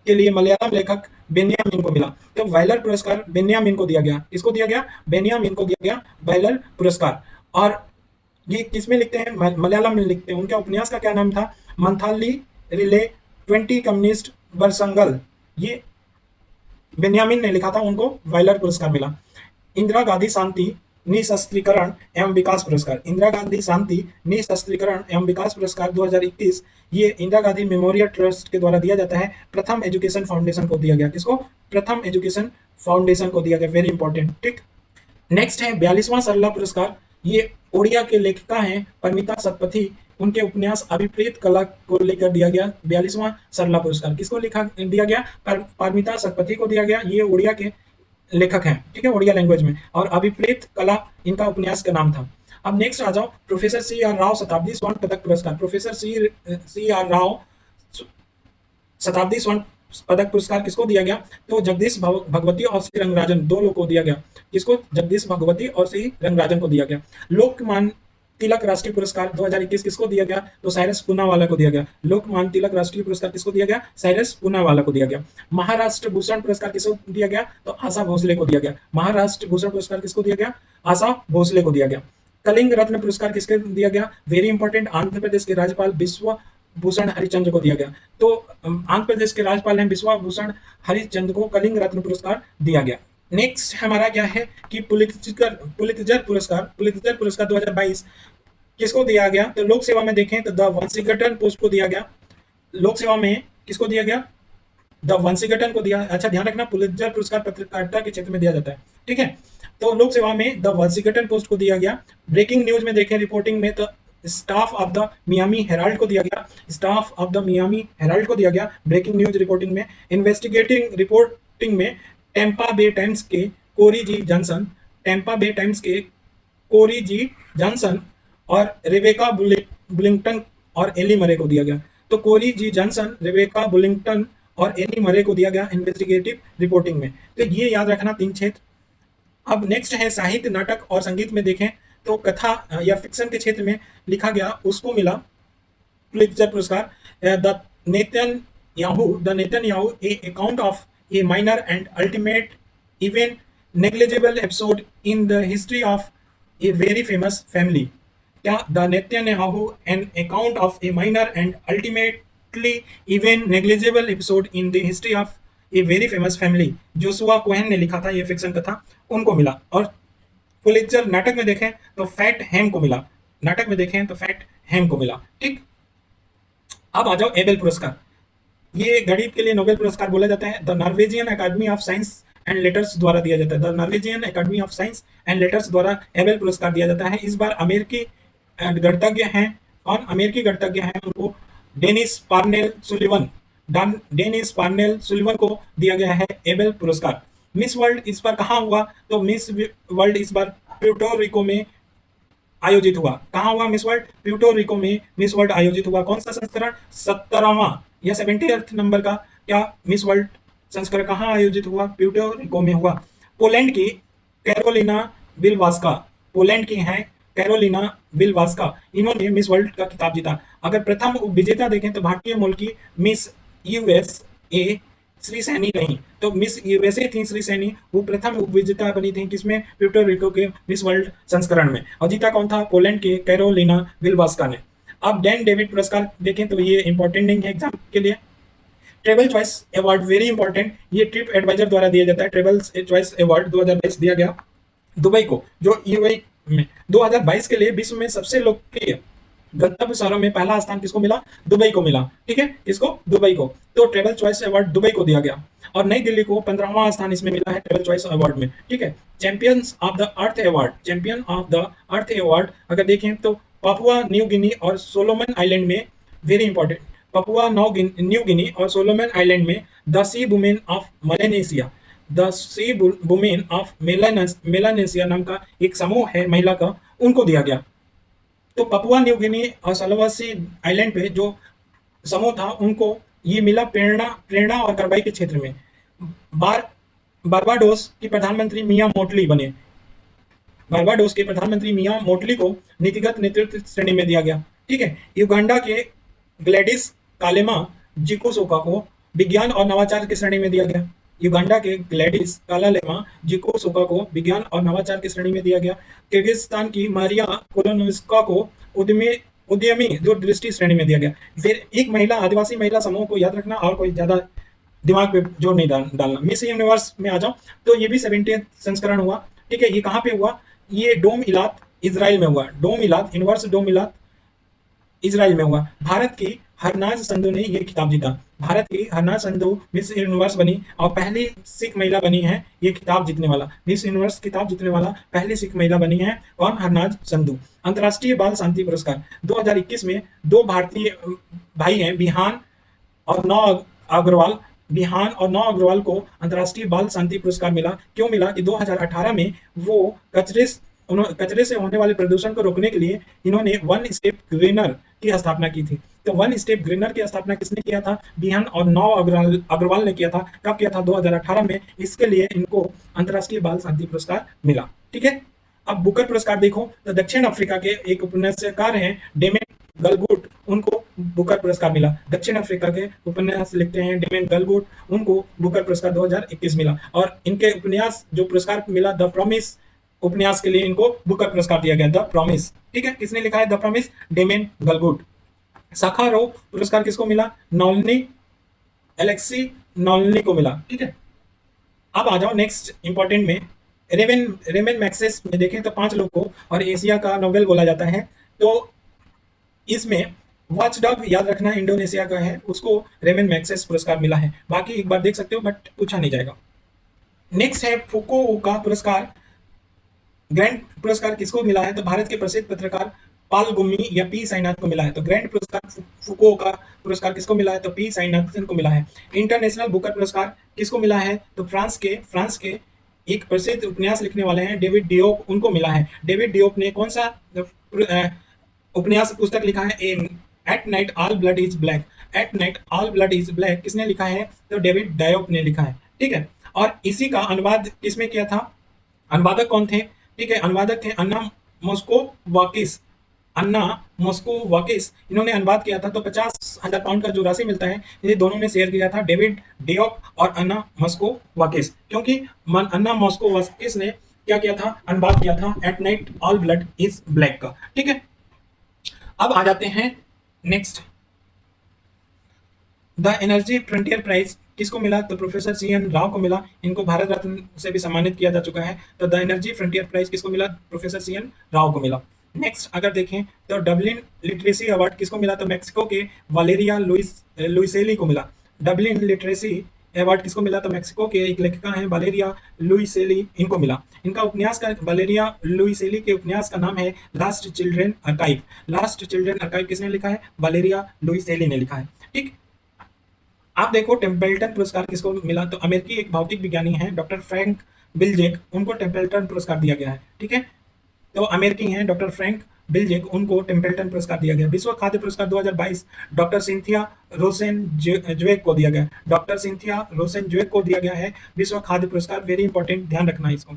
के लिए मलयालम लेखक बेन्यामिन को मिला। तो वायलर पुरस्कार बेन्यामिन को दिया गया। किसको दिया गया? बेन्यामिन को दिया गया वायलर पुरस्कार। और ये किसमें लिखते हैं? मलयालम में लिखते हैं। उनका उपन्यास का क्या नाम था? मंथाली रिले 20 कम्युनिस्ट बरसंगल। ये बेन्यामिन ने लिखा था, उनको वायलर पुरस्कार मिला। इंदिरा गांधी शांति निशस्त्रीकरण एवं विकास पुरस्कार, इंदिरा गांधी शांति निशस्त्रीकरण एवं विकास पुरस्कार 2021 ये इंदिरा गांधी मेमोरियल ट्रस्ट के द्वारा दिया जाता है। प्रथम एजुकेशन फाउंडेशन को दिया गया। किसको? प्रथम एजुकेशन फाउंडेशन को दिया गया। Very important. ठीक, नेक्स्ट है 42वां सरला पुरस्कार। ये ओडिया के लेखिका हैं परमिता सतपथी, उनके उपन्यास अभिप्रेत कला को लेकर दिया गया 42वां सरला पुरस्कार। किसको लिखा दिया गया? परमिता सतपथी को दिया गया। ये ओडिया के लेखक हैं, ठीक है, ओडिया लैंग्वेज में। और अभिप्रेत कला इनका उपन्यास का नाम था। अब नेक्स्ट आ जाओ, प्रोफेसर सी आर राव शताब्दी स्वर्ण पदक पुरस्कार। प्रोफेसर सी आर राव शताब्दी स्वर्ण पदक पुरस्कार किसको दिया गया? तो जगदीश भगवती और श्री रंगराजन, दो लोग को दिया गया। किसको? जगदीश भगवती और श्री रंगराजन को दिया गया। लोकमान्य तिलक राष्ट्रीय पुरस्कार 2021 किसको दिया गया? तो साइरस पूनावाला को दिया गया। लोकमान्य तिलक राष्ट्रीय पुरस्कार किसको दिया गया? साइरस पूनावाला को दिया गया। महाराष्ट्र भूषण पुरस्कार किसको दिया गया? तो आशा भोसले को दिया गया। महाराष्ट्र भूषण पुरस्कार किसको दिया गया? आशा भोसले को दिया गया। कलिंग रत्न पुरस्कार किसके दिया गया? वेरी इंपॉर्टेंट, आंध्र प्रदेश के राज्यपाल विश्व भूषण हरिचंद्र को दिया गया। तो आंध्र प्रदेश के राज्यपाल हैं विश्व भूषण हरिचंद्र को कलिंग रत्न पुरस्कार दिया गया। नेक्स्ट हमारा क्या है कि पुलित्जर पुरस्कार 2022 किसको दिया गया? तो लोक सेवा में देखें तो द वंशीगटन पोस्ट को दिया गया। लोक सेवा में किसको दिया गया? द वंशीगटन को दिया। अच्छा ध्यान रखना, पुलित्जर पुरस्कार पत्रकारिता के क्षेत्र में दिया जाता है, ठीक है। तो लोक सेवा में द वंशीगटन पोस्ट को दिया गया। ब्रेकिंग न्यूज में देखें, रिपोर्टिंग में तो staff of the Miami Herald को दिया गया। Staff of the Miami Herald को दिया गया ब्रेकिंग न्यूज रिपोर्टिंग में। इन्वेस्टिगेटिंग रिपोर्टिंग में टेम्पा बे टाइम्स के कोरी जी जॉनसन, टेम्पा बे टाइम्स के कोरी जी जॉनसन और रेबेका बुलिंगटन और एली मरे को दिया गया। तो कोरी जी जॉनसन, रेबेका बुलिंगटन और एली मरे को दिया गया इन्वेस्टिगेटिव रिपोर्टिंग में। तो ये याद रखना 3 क्षेत्र। अब नेक्स्ट है साहित्य, नाटक और संगीत में देखें तो कथा या फिक्शन के क्षेत्र में लिखा गया उसको मिला पुलित्जर पुरस्कार। The Netanyahu a account of a minor and ultimate even negligible episode in the history of a very famous family. क्या? The Netanyahu an account of a minor and ultimately even negligible episode in the history of a very famous family, Joshua Cohen ने लिखा था ये फिक्शन कथा, उनको मिला। और पुलित्जर नाटक में देखें तो फैट हैम को मिला। नाटक में देखें तो फैट हैम को मिला, ठीक। अब आ जाओ एबेल पुरस्कार। ये गणित के लिए नोबेल पुरस्कार बोला जाता है। The Norwegian academy of science and letters द्वारा दिया जाता है। The Norwegian academy of science and letters द्वारा एबेल पुरस्कार दिया जाता है। इस बार अमेरिकी गणितज्ञ हैं, कौन अमेरिकी गणितज्ञ हैं, उनको Dennis Parnell Sullivan, Dennis Parnell Sullivan को दिया गया है एबेल पुरस्कार। मिस वर्ल्ड इस बार कहाँ हुआ, तो मिस वर्ल्ड इस बार प्यूर्टो रिको में आयोजित हुआ। कहाँ हुआ मिस वर्ल्ड, प्यूर्टो रिको में मिस वर्ल्ड आयोजित हुआ। कौन सा संस्करण, 17वां या 70th नंबर का क्या मिस वर्ल्ड संस्करण कहाँ आयोजित हुआ, प्यूर्टो रिको में हुआ। पोलैंड की कैरोलिना विलवास्का, पोलैंड की हैं कैरोलिना विलवास्का, इन्होंने मिस वर्ल्ड का खिताब जीता। अगर प्रथम विजेता देखें तो भारतीय मूल की मिस यूएसए श्री सैनी रही, तो मिस यूएसए थी श्री सैनी, वो प्रथम उपविजेता बनी थी किसमें, प्यूर्टो रिको के मिस वर्ल्ड संस्करण में। और जीता कौन था, पोलैंड के कैरोलिना विलवास्का ने। अब डैन डेविड पुरस्कार देखें तो ये इंपॉर्टेंट नहीं है एग्जाम के लिए। Travel choice award very important, ये ट्रिप एडवाइजर द्वारा दिया जाता है। ट्रेवल चॉइस अवार्ड 2022 दिया गया दुबई को, जो यूएई में 2022 के लिए विश्व में सबसे लोकप्रिय गंतव्य शहरों में पहला स्थान किसको मिला, दुबई को मिला। ठीक है, किसको, दुबई को। तो ट्रेवल चॉइस अवार्ड दुबई को दिया गया। और नई दिल्ली को 15वां स्थान इसमें मिला है ट्रेवल चॉइस अवार्ड में। ठीक है, champions of the Earth award, champion of the Earth award अगर देखें तो पापुआ न्यू गिनी और सोलोमन आइलैंड में, very important, Papua New Guinea और सोलोमन आइलैंड में the sea women of Melanesia, the sea women of Melanesia नाम का एक समूह है महिला का, उनको दिया गया। तो पपुआ न्यू गिनी और सलवासी आइलैंड पे जो समूह था उनको ये मिला प्रेरणा और कार्रवाई के क्षेत्र में। बारबाडोस की प्रधानमंत्री मिया मोटली बने, बारबाडोस के प्रधानमंत्री मिया मोटली को नीतिगत नेतृत्व श्रेणी में दिया गया। ठीक है, युगांडा के ग्लैडिस कालेमा जिकोसोका को विज्ञान और नवाचार की श्रेणी में दिया गया। युगांडा के ग्लैडिस कालालेमा जिकोसोका को विज्ञान और नवाचार की श्रेणी में दिया गया। किर्गिस्तान की मारिया कोलोनोस्का को उद्यमी दूरदृष्टि श्रेणी में दिया गया। फिर एक महिला, आदिवासी महिला समूह को याद रखना और कोई ज्यादा दिमाग पे जोर नहीं डालना। मिस यूनिवर्स में आ जाओ तो ये भी 70th संस्करण हुआ। ठीक है, ये कहाँ पे हुआ, ये डोम इलात इजराइल में हुआ। डोम इलात यूनिवर्स डोम इलात इजराइल में हुआ। भारत की हरनाज संधू ने यह खिताब जीता। भारत की हरनाज संधू मिस यूनिवर्स बनी और पहली सिख महिला बनी है ये खिताब जीतने वाला, मिस यूनिवर्स खिताब जीतने वाला पहली सिख महिला बनी है कौन, हरनाज संधू। अंतर्राष्ट्रीय बाल शांति पुरस्कार 2021 में दो भारतीय भाई हैं, बिहान और नौ अग्रवाल, बिहान और नौ अग्रवाल को अंतर्राष्ट्रीय बाल शांति पुरस्कार मिला। क्यों मिला कि 2018 में वो कचरे से होने वाले प्रदूषण को रोकने के लिए इन्होंने वन स्टेप ग्रीनर की स्थापना की थी। तो वन स्टेप ग्रीनर की स्थापना किसने किया था, बिहान और नौ अग्रवाल ने किया था। कब किया था, 2018 में। इसके लिए इनको अंतर्राष्ट्रीय बाल शांति पुरस्कार मिला। ठीक है, अब बुकर पुरस्कार देखो तो दक्षिण अफ्रीका के एक उपन्यासकार हैं डेमेन गलगुट, उनको बुकर पुरस्कार मिला। दक्षिण अफ्रीका के उपन्यास लिखते हैं डेमेन गलगुट, उनको बुकर पुरस्कार 2021 मिला। और इनके उपन्यास जो पुरस्कार मिला, द प्रॉमिस उपन्यास के लिए इनको बुकर पुरस्कार दिया गया, द प्रॉमिस। ठीक है, किसने लिखा है द प्रॉमिस, डेमेन गलगुट। साखारोव पुरस्कार किसको मिला, नॉल्नी, एलेक्सी नॉल्नी को मिला। ठीक है, अब आ जाओ नेक्स्ट इंपॉर्टेंट में, रेमन मैग्सेस में देखें तो 5 लोग को और एशिया का नोबेल बोला जाता है। तो इसमें वॉचडॉग याद रखना इंडोनेशिया का है, उसको रेमन मैग्सेस पुरस्कार मिला है। बाकी एक बार देख सकते हो बट पूछा नहीं जाएगा। नेक्स्ट है फुकुओका पुरस्कार। ग्रैंड पुरस्कार किसको मिला है, तो भारत के प्रसिद्ध पत्रकार पाल गुम्मी या पी साईनाथ को मिला है। तो ग्रैंड पुरस्कार फुकुओका पुरस्कार किसको मिला है, तो पी साईनाथन को मिला है। इंटरनेशनल बुकर पुरस्कार किसको मिला है, तो फ्रांस के एक प्रसिद्ध उपन्यास लिखने वाले हैं डेविड डियोप, उनको मिला है। डेविड डियोप ने कौन सा उपन्यास पुस्तक लिखा है, eight night all blood is black. Eight night all blood is black किसने लिखा है, तो डेविड डायोप ने लिखा है। ठीक है, और इसी का अनुवाद किसमें किया था, अनुवादक कौन थे, ठीक है, अनुवादक थे अन्ना मोस्कोवाकिस, अन्ना मोस्कोवाकिस, इन्होंने अनुवाद किया था। तो 50,000 पाउंड का जो राशि मिलता है ये दोनों ने शेयर किया था, डेविड डियोप और अन्ना मोस्कोवाकिस, क्योंकि अन्ना मोस्कोवाकिस ने क्या किया था, अनुवाद किया था at night all blood is black का। ठीक है, अब आ जाते हैं next, the energy frontier prize किसको मिला, तो प्रोफेसर CN राव को मिला। इनको भारत रत्न से भी सम्मानित किया जा चुका है। तो द एनर्जी फ्रंटियर प्राइज किसको मिला, प्रोफेसर CN राव को मिला। नेक्स्ट अगर देखें तो डबलिन लिटरेसी अवार्ड किसको मिला, तो मैक्सिको के वालेरिया लुइसेली को मिला। डब्लिन लिटरेसी अवार्ड किसको मिला? तो मेक्सिको के एक लेखिका हैं वालेरिया लुइसेली, इनको मिला। इनका उपन्यास का, वालेरिया लुइसेली के उपन्यास का नाम है last children archive. Last children archive किसने लिखा है? वालेरिया लुइसेली ने लिखा है। ठीक, आप देखो टेम्पल्टन पुरस्कार किसको मिला? तो अमेरिकी एक भौतिक विज्ञानी हैं डॉक्टर फ्रैंक बिलजेक, उनको टेम्पल्टन पुरस्कार दिया गया है। ठीक है, तो अमेरिकी हैं डॉक्टर फ्रैंक बिलजेक, उनको टेम्पल्टन पुरस्कार दिया गया। विश्व खाद्य पुरस्कार 2022 डॉक्टर सिंथिया रोसेन ज्वेक को दिया गया। डॉक्टर सिंथिया रोसेन ज्वेक को दिया गया है विश्व खाद्य पुरस्कार। वेरी इंपॉर्टेंट, ध्यान रखना है इसको।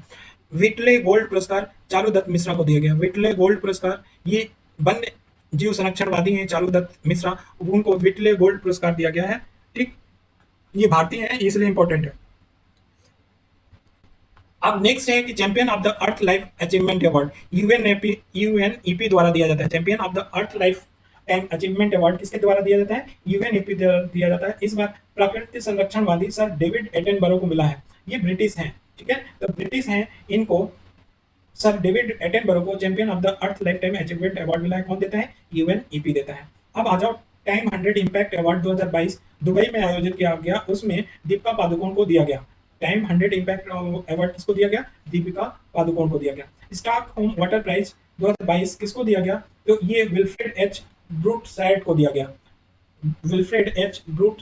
विटले गोल्ड पुरस्कार चारुदत्त मिश्रा को दिया गया। विटले गोल्ड पुरस्कार, ये वन्य जीव संरक्षणवादी हैं चारुदत्त मिश्रा, उनको विटले गोल्ड पुरस्कार दिया गया है। ठीक, ये भारतीय है इसलिए इंपॉर्टेंट है। अब नेक्स्ट है कि champion of the earth life achievement award UNEP द्वारा दिया जाता है। Champion of the earth life time achievement award किसके द्वारा दिया जाता है? यूएनईपी द्वारा दिया जाता है। इस बार प्रकृति संरक्षणवादी सर डेविड एटनबरो को मिला है। ये ब्रिटिश हैं, ठीक है, तो ब्रिटिश हैं, इनको सर डेविड एटनबरो को champion of the earth life time achievement award मिला है। कौन देता है? यूएनईपी देता है। अब आ जाओ टाइम 100 इम्पैक्ट अवार्ड 2022 दुबई में आयोजित किया गया, उसमें दीपिका पादुकोण को दिया गया। टाइम 100 इम्पैक्ट अवार्ड किसको दिया गया? दीपिका पादुकोण को दिया गया। स्टॉकहोम वाटर प्राइज 2022 किसको दिया गया? तो ये विल्फ्रेड एच ब्रूट को दिया गया। विल्फ्रेड एच ब्रूट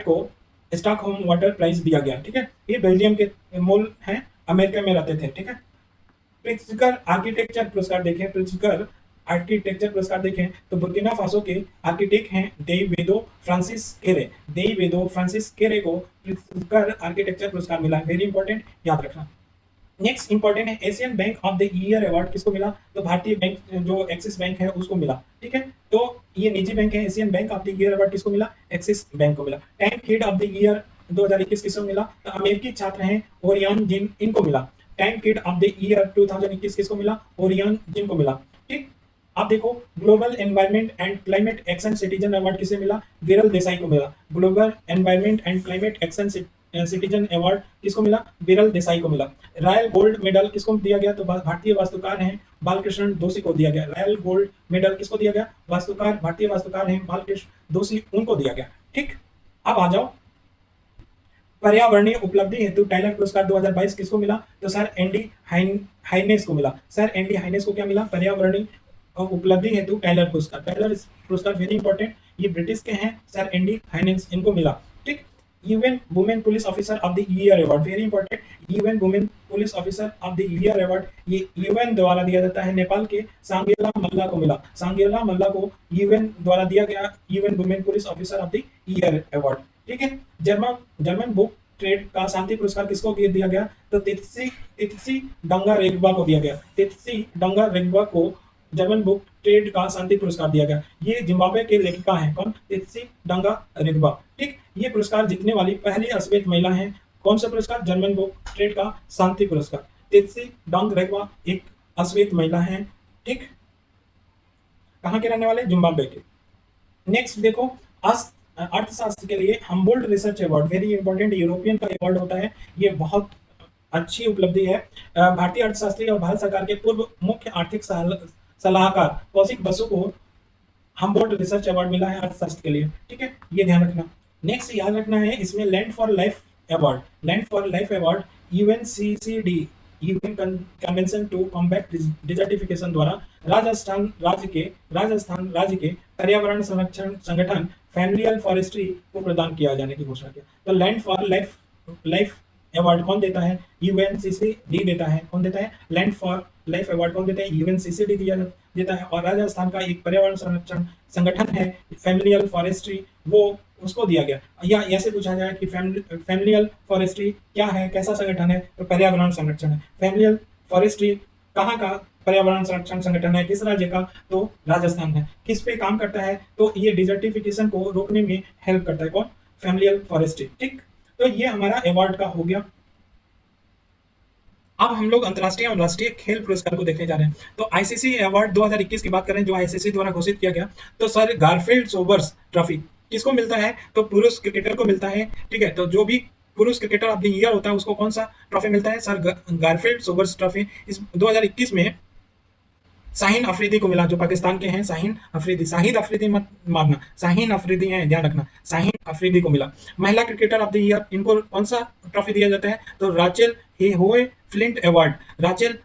को स्टॉकहोम वाटर प्राइज दिया गया। ठीक है, ये बेल्जियम के मूल हैं, अमेरिका में रहते थे। ठीक है, प्रित्जकर आर्किटेक्चर पुरस्कार देखें। प्रित्जकर आर्किटेक्चर पुरस्कार देखें तो बुर्किना फासो के आर्किटेक्ट हैं देइवेदो फ्रांसिस केरे। देइवेदो फ्रांसिस केरे को प्रित्जकर आर्किटेक्चर पुरस्कार मिला। वेरी इंपॉर्टेंट, याद रखना। नेक्स्ट इंपॉर्टेंट है Asian bank of the year award किसको मिला? तो भारतीय बैंक जो एक्सिस बैंक है उसको मिला। ठीक है, तो ये निजी बैंक है। Asian bank of the year award किसको मिला? एक्सिस बैंक को मिला। Time kid of the year 2021 किसको मिला? तो अमेरिकी छात्र हैं ओरियन जिन, इनको मिला। Time kid of the year 2021 किसको मिला? ओरियन जिन को मिला। ठीक, आप देखो global environment and climate action citizen award किसे मिला? विरल देसाई को मिला। Global environment and climate action citizen award किसको मिला? विरल देसाई को मिला। रॉयल गोल्ड मेडल किसको दिया गया? तो भारतीय वास्तुकार हैं बालकृष्ण दोषी को दिया गया। रॉयल गोल्ड मेडल किसको दिया गया? वास्तुकार, भारतीय वास्तुकार हैं बालकृष्ण दोषी, उनको दिया गया। ठीक, अब आ जाओ पर्यावरणीय उपलब्धि हेतु टाइलर पुरस्कार 2022 किसको मिला? तो सर एंडी हाइनेस को मिला। सर एंडी हाइनेस को क्या मिला? पर्यावरणीय उपलब्धि हेतु टाइलर पुरस्कार। टाइलर पुरस्कार वेरी इंपॉर्टेंट, ये ब्रिटिश के हैं, सर एंडी हाइनेस, इनको मिला। ठीक, UN women police officer of the year award, very important, UN women police officer of the year award ये यूएन द्वारा दिया जाता है। नेपाल के सांगेला मल्ला को मिला। सांगेला मल्ला को यूएन द्वारा दिया गया UN women police officer of the year award. ठीक है, जर्मन बुक ट्रेड का शांति पुरस्कार किसको दिया गया? तो तित्सी डंगा रेगबा को दिया गया। तित्सी डंगा रेगबा को जर्मन बुक ट्रेड का शांति पुरस्कार दिया गया। ये जिम्बाब्वे के लेखिका हैं, कौन? तित्सी डंगा रेगबा। ठीक, ये पुरस्कार जीतने वाली पहली अश्वेत महिला हैं। कौन सा पुरस्कार? जर्मन बुक ट्रेड का शांति पुरस्कार। तित्सी डंग रेगबा एक अश्वेत महिला हैं। ठीक, कहाँ के रहने वाले? जिम्बाब्वे के। नेक्स्ट देखो अर्थशास्त्र के लिए Humboldt research award, very important, European का अवार्ड होता है, ये बहुत अच्छी उपलब्धि है। भारतीय अर्थशास्त्री और भारत सरकार के पूर्व मुख्य आर्थिक सलाहकार कौशिक बसु को हम्बोल्ट रिसर्च अवार्ड मिला है अर्थशास्त्र के लिए। ठीक है, ये ध्यान रखना। नेक्स्ट याद रखना है इसमें land for life award. Land for life award UNCCD, UN convention to combat desertification द्वारा राजस्थान राज्य के पर्यावरण संरक्षण संगठन फैमिलियल फॉरेस्ट्री को प्रदान किया जाने की घोषणा की। तो लैंड फॉर लाइफ अवार्ड कौन देता है? यूएनसीसीडी देता है। कौन देता है? लैंड फॉर लाइफ अवार्ड कौन देता है? यूएनसीसीडी देता है। और राजस्थान का एक पर्यावरण संरक्षण संगठन है फैमिलियल फॉरेस्ट्री, वो उसको दिया गया। या ऐसे पूछा जाए कि फैमिलियल फॉरेस्ट्री क्या है, कैसा संगठन है? तो पर्यावरण संरक्षण है। फैमिलियल फॉरेस्ट्री कहाँ का पर्यावरण संरक्षण संगठन है? किस राज्य का? तो राजस्थान है। किस पे काम करता है? तो ये डिजर्टिफिकेशन को रोकने में हेल्प करता है। कौन? Familial forestry. ठीक, तो ये हमारा अवार्ड का हो गया। अब हम लोग अंतर्राष्ट्रीय और राष्ट्रीय खेल पुरस्कार को देखने जा रहे हैं। तो आईसीसी अवार्ड 2021 की बात करें जो आईसीसी द्वारा घोषित किया गया, तो सर गारफील्ड सोबर्स ट्रॉफी किसको मिलता है? तो पुरुष क्रिकेटर को मिलता है। ठीक है, तो जो भी पुरुष क्रिकेटर ऑफ द ईयर होता है उसको कौन सा ट्रॉफी मिलता है? Sir Garfield Sobers trophy. इस 2021 में शाहीन अफरीदी को मिला, जो पाकिस्तान के हैं, शाहीन अफरीदी, शाहिद अफरीदी मत मारना, शाहीन अफरीदी हैं, ध्यान रखना, शाहीन अफरीदी को मिला। महिला क्रिकेटर ऑफ द ईयर, इनको कौन सा ट्रॉफी दिया जाता है? तो Rachel Heyhoe Flint award, Rachel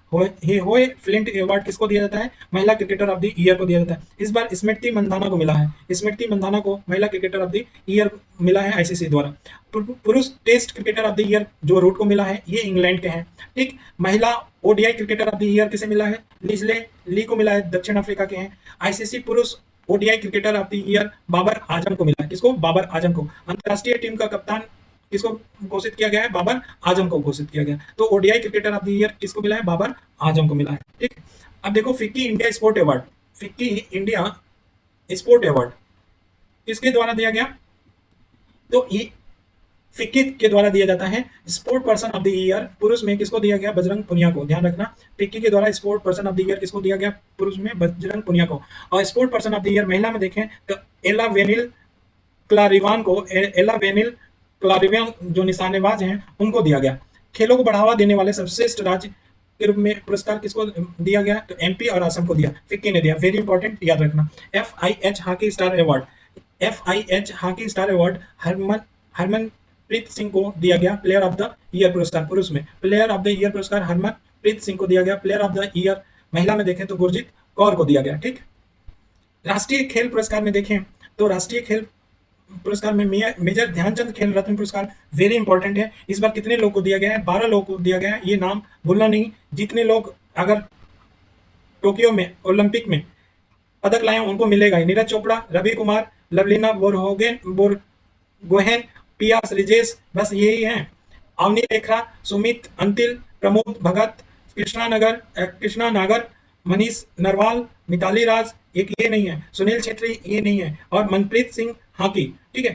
Heyhoe Flint award किसको दिया जाता है? महिला क्रिकेटर ऑफ द ईयर को दिया जाता है। इस बार स्मृति मंदाना को मिला है, स्मृति मंदाना को महिला क्रिकेटर ऑफ द ईयर मिला है आईसीसी द्वारा। पुरुष test cricketer of the year Joe Root को मिला है, ये इंग्लैंड के हैं, ठीक। महिला ODI cricketer of the year किसे मिला है? लिजले ली को मिला है, दक्षिण अफ्रीका के हैं। आईसीसी पुरुष ODI cricketer of the year Babar Azam को मिला है, किसको? बाबर आजम को। अंतरराष्ट्रीय टीम का कप्तान किसको घोषित किया गया है? बाबर आजम को घोषित किया गया। तो ODI cricketer of the year किसको मिला है? बाबर आजम को मिला है, ठीक। अब देखो FICCI India sport award, FICCI India sport award किसके द्वारा दिया गया? तो ये फिक्की के द्वारा दिया जाता है। Sport person of the year पुरुष में किसको दिया गया? बजरंग पुनिया को, ध्यान रखना। फिक्की के द्वारा sport person of the year किसको दिया गया? पुरुष में बजरंग पुनिया को। और sport person of the year महिला में देखें तो एला वेनिल क्लारिवान को, एला वेनिल क्लारिवान जो निशानेबाज हैं उनको दिया गया। खेलों को बढ़ावा देने वाले सर्वश्रेष्ठ राज्य के रूप में पुरस्कार किसको दिया गया? तो एमपी और असम को दिया, फिक्की ने दिया। वेरी इंपॉर्टेंट, याद रखना। FIH hockey star award, FIH hockey star award Harmanpreet Singh को दिया गया प्लेयर ऑफ द ईयर पुरस्कार। पुरुष में प्लेयर ऑफ द ईयर पुरस्कार हरमनप्रीत सिंह को दिया गया। प्लेयर ऑफ द ईयर महिला में देखें तो गुरजीत कौर को दिया गया, ठीक। राष्ट्रीय खेल पुरस्कार में देखें तो राष्ट्रीय खेल पुरस्कार में मेजर ध्यानचंद खेल रत्न पुरस्कार वेरी इंपॉर्टेंट है। इस बार कितने लोग को दिया गया है? 12 लोग को दिया गया है। ये नाम भूलना नहीं। जितने लोग अगर टोक्यो में ओलंपिक में पदक लाए उनको मिलेगा। नीरज चोपड़ा, रवि कुमार, लवलीना बोरगोहेन, पिया श्रीजेश, बस यही हैं। अवनी लेखरा, सुमित अंतिल, प्रमोद भगत, कृष्णा नागर, मनीष नरवाल, मिताली राज, एक ये नहीं है, सुनील छेत्री ये नहीं है, और मनप्रीत सिंह हॉकी, ठीक है।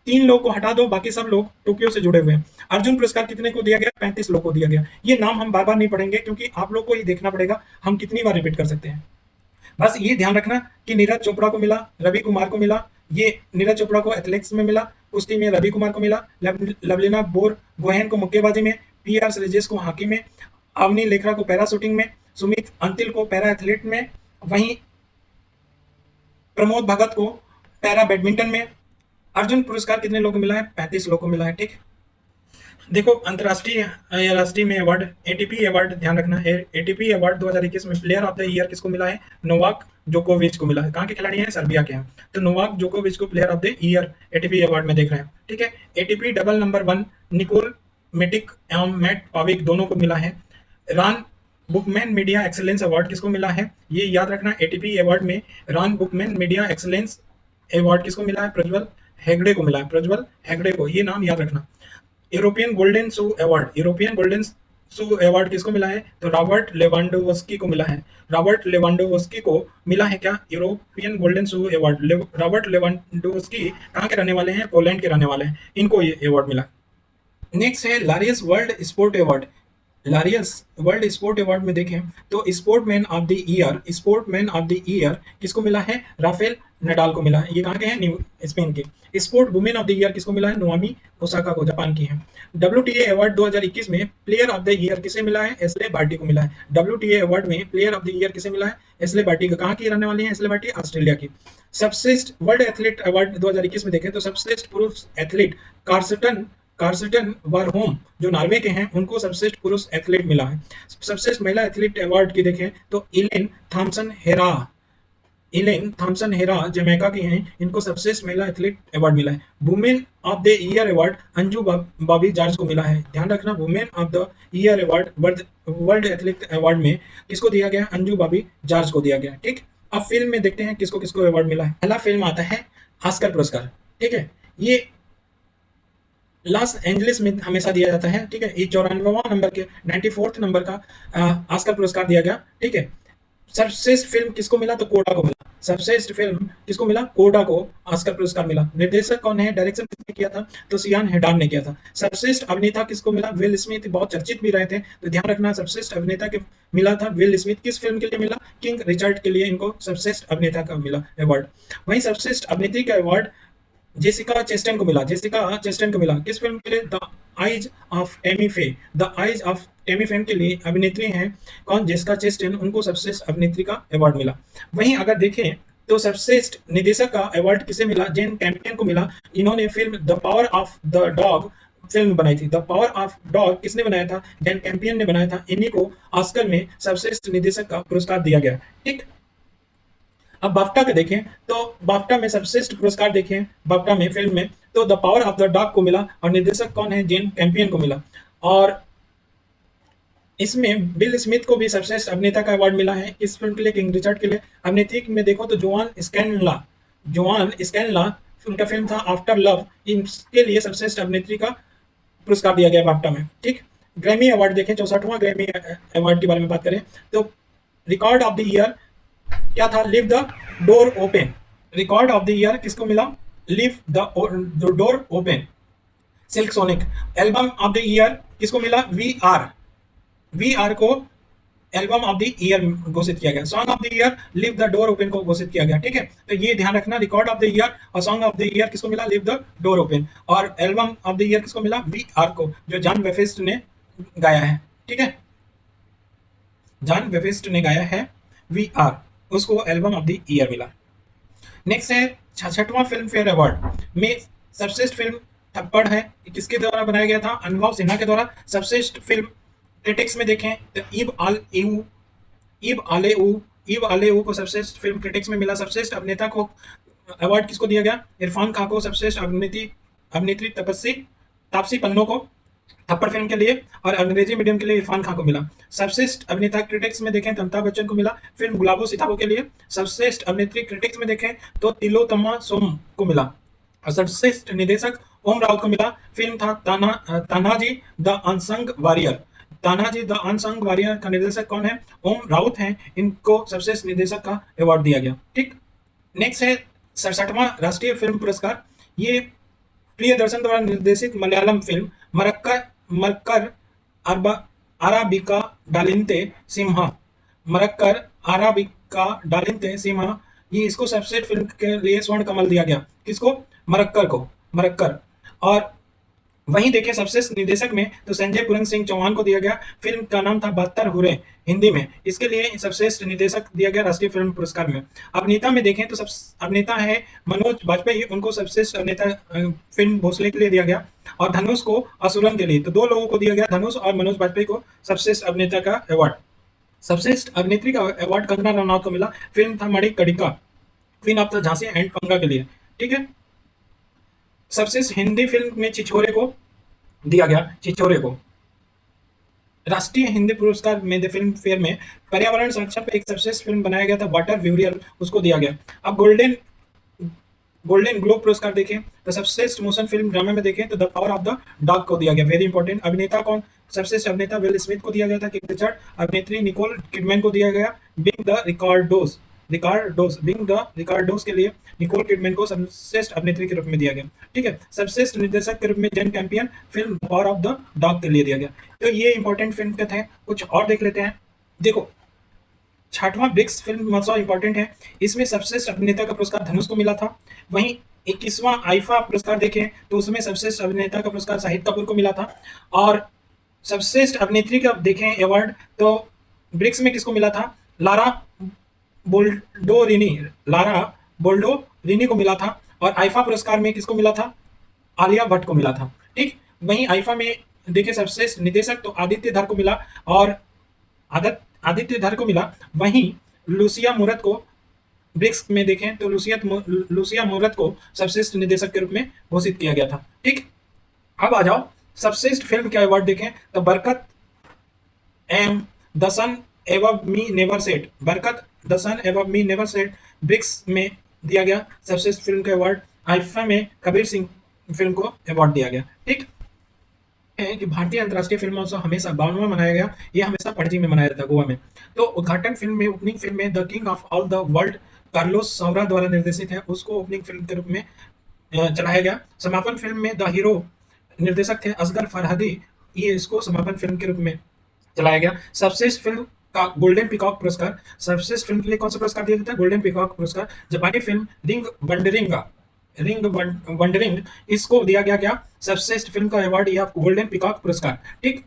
3 लोग को हटा दो, बाकी सब लोग टोक्यो से जुड़े हुए हैं। अर्जुन पुरस्कार कितने को दिया गया? 35 लोग को दिया गया। ये नाम हम बार बार नहीं पढ़ेंगे क्योंकि आप लोग को ये देखना पड़ेगा हम कितनी बार रिपीट कर सकते हैं। बस ये ध्यान रखना कि नीरज चोपड़ा को मिला, रवि कुमार को मिला, ये नीरज चोपड़ा को एथलेटिक्स में मिला, कुश्ती में रवि कुमार को मिला, लवलीना बोरगोहेन को मुक्केबाजी में, PR श्रीजेश को हॉकी में, अवनी लेखरा को पैरा शूटिंग में, सुमित अंतिल को पैरा एथलीट में, वहीं प्रमोद भगत को पैरा बैडमिंटन में। अर्जुन पुरस्कार कितने लोगों को मिला है? 35 लोगों को मिला है, ठीक। देखो अंतरराष्ट्रीय या राष्ट्रीय में अवार्ड, ATP अवार्ड ध्यान रखना है। ATP अवार्ड 2021 में प्लेयर ऑफ द ईयर किसको मिला है? नोवाक जोकोविच को मिला है। कहाँ के खिलाड़ी हैं? सर्बिया के हैं। तो नोवाक जोकोविच को player of the year ATP award में देख रहे हैं, ठीक है। ATP double number 1 Nikola Mektic एवं मैट पाविक दोनों को मिला है। Ron Bookman media excellence award किसको मिला है? ये याद रखना, ATP अवार्ड में Ron Bookman media excellence award किसको मिला है? प्रज्वल हेगड़े को मिला है, प्रज्वल हेगड़े को, ये नाम याद रखना। यूरोपियन गोल्डन शू अवार्ड, यूरोपियन गोल्डन शू अवार्ड किसको मिला है? तो रॉबर्ट लेवांडोव्स्की को मिला है। रॉबर्ट लेवांडोव्स्की को मिला है क्या? यूरोपियन गोल्डन शू अवार्ड। रॉबर्ट लेवांडोव्स्की कहाँ के रहने वाले हैं? पोलैंड के रहने वाले हैं, इनको ये अवार्ड मिला। नेक्स्ट है Laureus world sport award. Laureus world sport award में देखें तो sportsman of the year, sportsman of the year किसको मिला है? राफेल नडाल को मिला है। ये कहाँ के हैं? न्यू स्पेन के। Sport women of the year किसको मिला है? नोआमी ओसाका को, जापान की है। WTA अवार्ड 2021 में प्लेयर ऑफ द ईयर किसे मिला है? एस्ले बार्टी को मिला है। WTA अवार्ड में प्लेयर ऑफ द ईयर किसे मिला है? एस्ले बार्टी को। कहाँ की रहने वाली है एस्ले बार्टी? ऑस्ट्रेलिया की। सबश्रेष्ठ वर्ल्ड एथलीट अवार्ड 2021 में देखें तो सबश्रेष्ठ पुरुष एथलीट कार्स्टन वरहोम जो नॉर्वे के हैं उनको सर्वश्रेष्ठ पुरुष एथलीट मिला है। सर्वश्रेष्ठ महिला एथलीट अवार्ड की देखें तो इलेन थॉम्सन हेरा जमैका की हैं, इनको सर्वश्रेष्ठ महिला एथलीट अवार्ड मिला है। Women of the year award Anju Bobby George को मिला है। ध्यान रखना, women of the year award world athlete award में किसको दिया गया? अंजू बॉबी जॉर्ज को दिया गया, ठीक। अब फिल्म में देखते हैं किसको किसको अवार्ड मिला है। पहला फिल्म आता है ऑस्कर पुरस्कार, ठीक है। ये लॉस एंजलिस में हमेशा दिया जाता है, ठीक है। ये 94वां नंबर के 94th नंबर का ऑस्कर पुरस्कार दिया गया, ठीक है। सर्वश्रेष्ठ फिल्म किसको मिला? तो कोडा को मिला। सर्वश्रेष्ठ फिल्म किसको मिला? कोडा को ऑस्कर पुरस्कार मिला। निर्देशक कौन है? डायरेक्शन किसने किया था? तो सियान हेडान ने किया था। सर्वश्रेष्ठ अभिनेता किसको मिला? विल स्मिथ, बहुत चर्चित भी रहे थे, तो ध्यान रखना सर्वश्रेष्ठ अभिनेता के मिला था विल स्मिथ। किस फिल्म के लिए मिला? किंग रिचर्ड के लिए इनको सर्वश्रेष्ठ अभिनेता का मिला अवार्ड। वहीं सर्वश्रेष्ठ अभिनेत्री का अवार्ड जेसिका चेस्टन को मिला। किस फिल्म के लिए? द आइज ऑफ टेमी फे। The eyes of Temi fame के लिए अभिनेत्री हैं कौन? जेसिका चेस्टेन, उनको सर्वश्रेष्ठ अभिनेत्री का अवार्ड मिला। वहीं अगर देखें तो सर्वश्रेष्ठ निर्देशक का अवार्ड किसे मिला? जेन कैम्पियन को मिला। इन्होंने film the power of the dog film बनाई थी। द पावर ऑफ डॉग किसने बनाया था? जेन कैम्पियन ने बनाया था। इन्हीं को ऑस्कर में सर्वश्रेष्ठ निर्देशक का पुरस्कार दिया गया। ठीक, अब बाफ्टा का देखें तो बाफ्टा में सर्वश्रेष्ठ पुरस्कार देखें, बाफ्टा में फिल्म में तो the power of the dog को मिला और निर्देशक कौन है? जेन कैम्पियन को मिला। और इसमें बिल स्मिथ को भी सर्वश्रेष्ठ अभिनेता का अवार्ड मिला है इस फिल्म के लिए, किंग रिचर्ड के लिए। अभिनेत्री में देखो तो जोआन स्कैनला उनका फिल्म था आफ्टर लव, इनके लिए सर्वश्रेष्ठ अभिनेत्री का पुरस्कार दिया गया बाफ्टा में। ठीक, ग्रैमी अवार्ड देखें, 64वां ग्रैमी अवार्ड के बारे में बात करें तो रिकॉर्ड ऑफ द ईयर क्या था? Live the door open. Record of the year किसको मिला? Live the door open. Silk sonic. Album of the year किसको मिला? वी आर को एल्बम ऑफ द ईयर घोषित किया गया। Song of the year live the door open को घोषित किया गया। ठीक है, तो ये ध्यान रखना, रिकॉर्ड ऑफ द ईयर और सॉन्ग ऑफ द ईयर किसको मिला? Live the door open. और एल्बम ऑफ द ईयर किसको मिला? वी आर को, जो जॉन वेफिस्ट ने गाया है। ठीक है, जॉन वेफिस्ट ने गाया है वी आर, उसको एल्बम ऑफ द ईयर मिला। नेक्स्ट है 66वां फिल्म फेयर अवार्ड में सर्वश्रेष्ठ फिल्म थप्पड़ है, किसके द्वारा बनाया गया था? अनुभव सिन्हा के द्वारा। सर्वश्रेष्ठ फिल्म क्रिटिक्स में देखें तो ईब आलेऊ को सर्वश्रेष्ठ फिल्म क्रिटिक्स में मिला। सर्वश्रेष्ठ अभिनेता को अवार्ड किसको दिया गया? इरफान खान को। सर्वश्रेष्ठ अभिनेत्री तापसी पन्नू को थप्पड़ फिल्म के लिए, और अंग्रेजी मीडियम के लिए इरफान खान को मिला। सर्वश्रेष्ठ अभिनेता क्रिटिक्स में देखें तो अमिताभ बच्चन को मिला, फिल्म गुलाबो सिताबो के लिए। सर्वश्रेष्ठ अभिनेत्री क्रिटिक्स में देखें तो तिलोत्तमा सोम को मिला। और सर्वश्रेष्ठ निर्देशक ओम राउत को मिला, फिल्म था Tanaji the unsung warrior. Tanaji the unsung warrior का निर्देशक कौन है? ओम राउत हैं, इनको सर्वश्रेष्ठ निर्देशक का अवार्ड दिया गया। ठीक, नेक्स्ट है 67वां राष्ट्रीय फिल्म पुरस्कार। ये प्रियदर्शन द्वारा निर्देशित Malayalam film Marakkar Arabikadalinte Simham, Marakkar Arabikadalinte Simham, ये इसको सर्वश्रेष्ठ फिल्म के लिए स्वर्ण कमल दिया गया। किसको? मरक्कर। और वहीं देखें सर्वश्रेष्ठ निर्देशक में तो संजय पुरन सिंह चौहान को दिया गया। फिल्म का नाम था 72 हुर्रे हिंदी में, इसके लिए सर्वश्रेष्ठ निर्देशक दिया गया राष्ट्रीय फिल्म पुरस्कार में। अभिनेता में देखें तो सब अभिनेता है मनोज बाजपेयी, उनको सर्वश्रेष्ठ अभिनेता फिल्म भोसले के लिए दिया गया। और धनुष को असुरन के लिए, तो दो लोगों को दिया गया, धनुष और मनोज बाजपेयी को सर्वश्रेष्ठ अभिनेता का अवार्ड। सर्वश्रेष्ठ अभिनेत्री का अवार्ड कंगना रनौत को मिला, फिल्म था Manikarnika, queen of the Jhansi and पंगा के लिए। ठीक है, सर्वश्रेष्ठ हिंदी फिल्म में छिछोरे को दिया गया, छिछोरे को। राष्ट्रीय हिंदी पुरस्कार में द फिल्म फेयर में पर्यावरण संरक्षण पर एक सर्वश्रेष्ठ फिल्म बनाया गया था वाटर व्यूरियल, उसको दिया गया। अब गोल्डन ग्लोब पुरस्कार देखें तो सर्वश्रेष्ठ मोशन फिल्म ड्रामा में देखें तो the power of the dog को दिया गया, वेरी इंपॉर्टेंट। अभिनेता कौन? सर्वश्रेष्ठ अभिनेता विल स्मिथ को दिया गया था, किंग रिचर्ड। अभिनेत्री निकोल किडमैन को दिया गया, बिंग द रिकॉर्डोस के लिए निकोल किडमैन को सर्वश्रेष्ठ अभिनेत्री के रूप में दिया गया। ठीक है, सर्वश्रेष्ठ निर्देशक के रूप में Jane Campion film power of the dog के लिए दिया गया। तो ये इंपॉर्टेंट फिल्म के थे, कुछ और देख लेते हैं। देखो 6वां ब्रिक्स फिल्म महोत्सव इंपॉर्टेंट है, इसमें सर्वश्रेष्ठ अभिनेता का पुरस्कार धनुष को मिला था। वहीं 21वां आईफा पुरस्कार देखें तो उसमें सर्वश्रेष्ठ अभिनेता का पुरस्कार शाहिद कपूर को मिला था। और सर्वश्रेष्ठ अभिनेत्री का देखें अवार्ड तो ब्रिक्स में किसको मिला था? लारा बोल्डोरिनी को मिला था। और आईफा पुरस्कार में किसको मिला था? आलिया भट्ट को मिला था। ठीक, वहीं आईफा में देखें सर्वश्रेष्ठ निर्देशक तो आदित्य धर को मिला, और आदित्य धर को मिला। वहीं लूसिया मूरत को ब्रिक्स में देखें तो लूसिया मूरत को सर्वश्रेष्ठ निर्देशक के रूप में घोषित किया गया था। ठीक, अब आ जाओ सर्वश्रेष्ठ फिल्म के अवार्ड देखें तो Barakat M the sun above me never set, Barakat the sun above me never set BRICS में दिया गया सर्वश्रेष्ठ फिल्म के अवार्ड। आईफा में कबीर सिंह फिल्म को अवार्ड दिया गया। ठीक है कि भारतीय अंतर्राष्ट्रीय फिल्म महोत्सव हमेशा 52वां मनाया गया, ये हमेशा पणजी में मनाया जाता है, गोवा में। तो उद्घाटन फिल्म में, ओपनिंग फिल्म में the king of all the world Carlos Saura द्वारा निर्देशित है, उसको ओपनिंग फिल्म के रूप में चलाया गया। समापन फिल्म में द हीरो निर्देशक थे असगर फरहदी, ये इसको समापन फिल्म के रूप में चलाया गया। सर्वश्रेष्ठ फिल्म का गोल्डन पीकॉक पुरस्कार, सर्वश्रेष्ठ फिल्म के लिए कौन सा पुरस्कार दिया जाता है? गोल्डन पीकॉक पुरस्कार। जापानी फिल्म रिंग वंडरिंगा रिंग वंडरिंग, इसको दिया गया क्या, सर्वश्रेष्ठ फिल्म का अवार्ड या गोल्डन पिकॉक पुरस्कार। ठीक।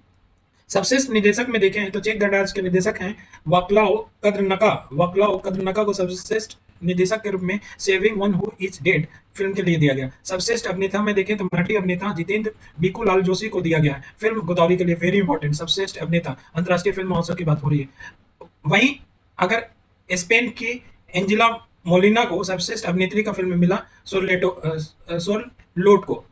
सर्वश्रेष्ठ निर्देशक में देखें तो चेक गणराज्य के निर्देशक हैं वाक्लाव कद्रनका। वाक्लाव कद्रनका को सर्वश्रेष्ठ निर्देशक के रूप में saving one who is dead film के लिए दिया गया। सर्वश्रेष्ठ अभिनेता में देखें तो मराठी अभिनेता जितेंद्र बिकूलाल जोशी को दिया गया है फिल्म गोदावरी के लिए, वेरी इंपॉर्टेंट। सर्वश्रेष्ठ अभिनेता अंतर्राष्ट्रीय फिल्म महोत्सव की बात हो रही है। वहीं अगर स्पेन की एंजेला मोलिना को सर्वश्रेष्ठ अभिनेत्री का फिल्म मिला सोरलोट को,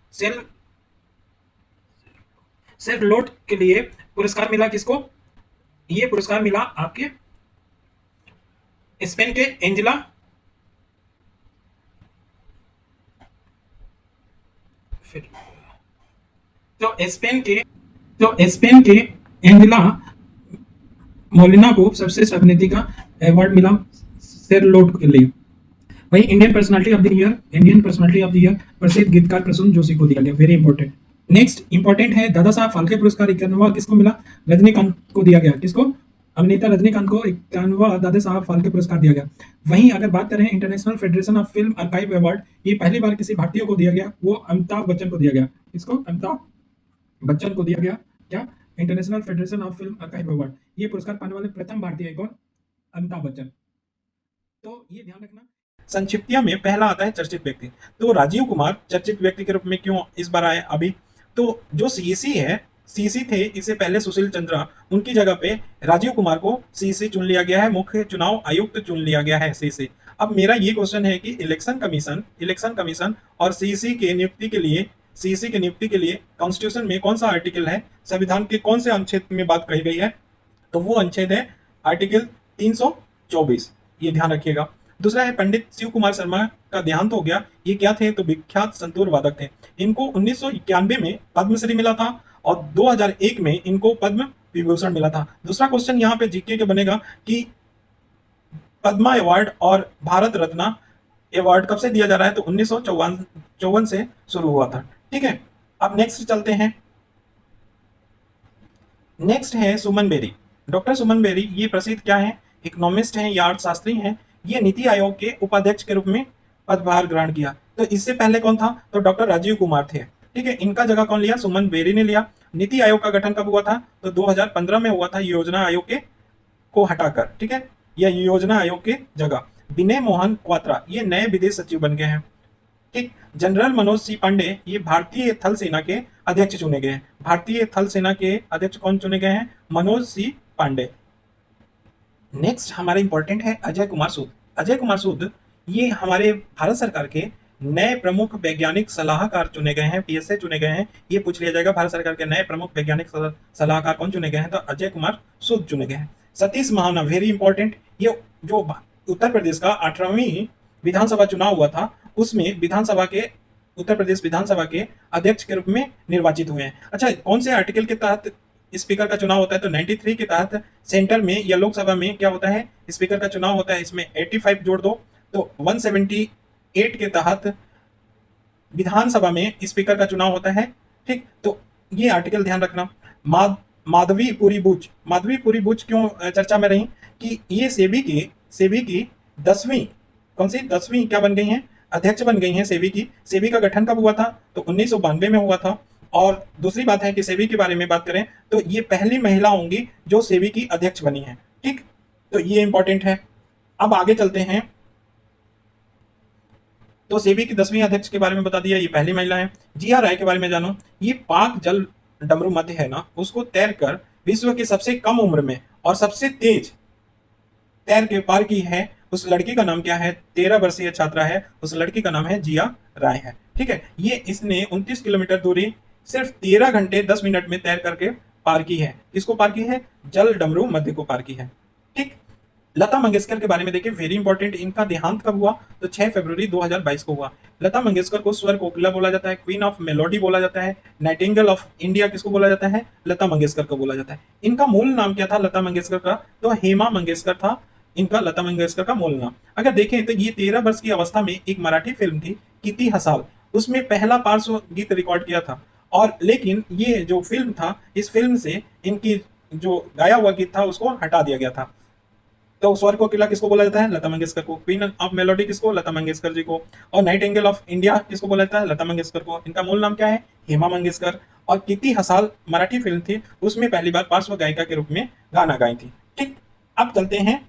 सिर्फ लोट के लिए पुरस्कार मिला किसको, ये पुरस्कार मिला आपके स्पेन के एंजेला, फिर तो स्पेन के एंजेला मोलिना को सर्वश्रेष्ठ अभिनेत्री का अवार्ड मिला सेरलोट के लिए। वही Indian personality of the year प्रसिद्ध गीतकार प्रसून जोशी को दिया गया, वेरी इंपॉर्टेंट। नेक्स्ट इंपॉर्टेंट है दादा साहब फाल्के पुरस्कार 91वां किसको मिला, रजनीकांत को दिया गया। किसको, अभिनेता रजनीकांत को 91वां दादा साहब फाल्के पुरस्कार दिया गया। वहीं अगर बात करें international federation of film archive award, ये पहली बार किसी भारतीय को दिया गया, वो अमिताभ बच्चन को दिया गया। किसको, अमिताभ बच्चन को दिया गया क्या, international federation of film archive award. ये पुरस्कार पाने वाले प्रथम भारतीय है कौन, अमिताभ बच्चन। तो ये ध्यान रखना। संक्षिप्तिया में पहला आता है चर्चित व्यक्ति, तो राजीव कुमार चर्चित व्यक्ति के रूप में क्यों इस बार आए अभी, तो जो सीसी है, सीसी थे इससे पहले सुशील चंद्रा, उनकी जगह पे राजीव कुमार को सीसी चुन लिया गया है, मुख्य चुनाव आयुक्त चुन लिया गया है सीसी। अब मेरा ये क्वेश्चन है कि इलेक्शन कमीशन और सीसी के नियुक्ति के लिए, सीसी की नियुक्ति के लिए कॉन्स्टिट्यूशन में कौन सा आर्टिकल है, संविधान के कौन से अनुच्छेद में बात कही गई है, तो वो अनुच्छेद है आर्टिकल 324, ये ध्यान रखिएगा। दूसरा है पंडित शिव कुमार शर्मा का देहांत हो गया, ये क्या थे, तो विख्यात संतूर वादक थे। इनको 1991 में पद्मश्री मिला था और 2001 में इनको पद्म विभूषण मिला था। दूसरा क्वेश्चन यहाँ पे जीके के बनेगा कि पद्मा अवार्ड और भारत रत्न अवार्ड कब से दिया जा रहा है, तो 1954 से शुरू हुआ था। ठीक है, अब नेक्स्ट चलते हैं। नेक्स्ट है सुमन बेरी। डॉक्टर सुमन बेरी ये प्रसिद्ध क्या है, इकोनॉमिस्ट हैं या अर्थशास्त्री हैं। ये नीति आयोग के उपाध्यक्ष के रूप में पदभार ग्रहण किया। तो इससे पहले कौन था, तो डॉक्टर राजीव कुमार थे। ठीक है, इनका जगह कौन लिया, सुमन बेरी ने लिया। नीति आयोग का गठन कब हुआ था, तो 2015 में हुआ था, योजना आयोग के को हटाकर। ठीक है, यह योजना आयोग के जगह विनय मोहन क्वात्रा ये नए विदेश सचिव बन गए हैं। ठीक, जनरल मनोज सी पांडे ये भारतीय थल सेना के अध्यक्ष चुने गए हैं। भारतीय थल सेना के अध्यक्ष कौन चुने गए हैं, मनोज सी पांडे। नेक्स्ट हमारा इंपॉर्टेंट है अजय कुमार सूद। अजय कुमार सूद ये हमारे भारत सरकार के नए प्रमुख वैज्ञानिक सलाहकार चुने गए हैं, पीएसए चुने गए हैं। ये पूछ लिया जाएगा भारत सरकार के नए प्रमुख वैज्ञानिक सलाहकार कौन चुने गए हैं, तो अजय कुमार सूद चुने गए हैं। सतीश महाना वेरी इंपॉर्टेंट, ये जो उत्तर प्रदेश का 18वीं विधानसभा चुनाव हुआ था उसमें विधानसभा के उत्तर प्रदेश विधानसभा के अध्यक्ष के रूप में निर्वाचित हुए हैं। अच्छा, कौन से आर्टिकल के तहत स्पीकर का चुनाव होता है, तो 93 के तहत सेंटर में या लोकसभा में क्या होता है, स्पीकर का चुनाव होता है। इसमें 85 जोड़ दो तो 178 के तहत विधानसभा में स्पीकर का चुनाव होता है। ठीक, तो ये आर्टिकल ध्यान रखना। माधवीपुरी बुच क्यों चर्चा में रही, कि ये सेबी की 10वीं कौन सी 10वीं क्या बन गई हैं, अध्यक्ष बन गई हैं सेबी की। सेबी का गठन कब हुआ था, तो 1992 में हुआ था। और दूसरी बात है कि सेबी के बारे में बात करें तो ये पहली महिला होंगी जो सेबी की अध्यक्ष बनी है। ठीक, तो ये इंपॉर्टेंट है। अब आगे चलते हैं, तो सेबी की 10वीं अध्यक्ष के बारे में बता दिया, ये पहली महिला है। जिया राय के बारे में जानो, ये पाक जल डमरू मध्य है ना, उसको तैर कर विश्व की सबसे कम उम्र में और सबसे तेज तैर के पार की है। उस लड़की का नाम क्या है, 13 वर्षीय छात्रा है, उस लड़की का नाम है जिया राय है। ठीक है, ये इसने 29 किलोमीटर दूरी सिर्फ 13 घंटे 10 मिनट में तैर करके पार की है। किसको पार की है, जल डमरू मध्य को पार की है। ठीक, लता मंगेशकर के बारे में देखिए, वेरी इंपॉर्टेंट। इनका देहांत कब हुआ, तो 6 फरवरी 2022 को हुआ। लता मंगेशकर को स्वर कोकिला बोला जाता है, क्वीन ऑफ मेलोडी बोला जाता है, नाइटिंगेल ऑफ इंडिया किसको बोला जाता है, लता मंगेशकर को बोला जाता है। इनका मूल नाम क्या था लता मंगेशकर का, तो हेमा मंगेशकर था इनका लता मंगेशकर का मूल नाम। अगर देखें तो ये 13 वर्ष की अवस्था में एक मराठी फिल्म थी किती हसाल, उसमें पहला पार्श्व गीत रिकॉर्ड किया था। और लेकिन ये जो फिल्म था, इस फिल्म से इनकी जो गाया हुआ गीत था उसको हटा दिया गया था। तो स्वर कोकिला किसको बोला जाता है? लता मंगेशकर को। क्वीन ऑफ मेलोडी किसको? लता मंगेशकर जी को। और नाइटिंगेल ऑफ इंडिया किसको बोला जाता है? लता मंगेशकर को। इनका मूल नाम क्या है? हेमा मंगेशकर। और कितनी हसाल मराठी फिल्म थी, उसमें पहली बार पार्श्व गायिका के रूप में गाना गाई थी। ठीक, अब चलते हैं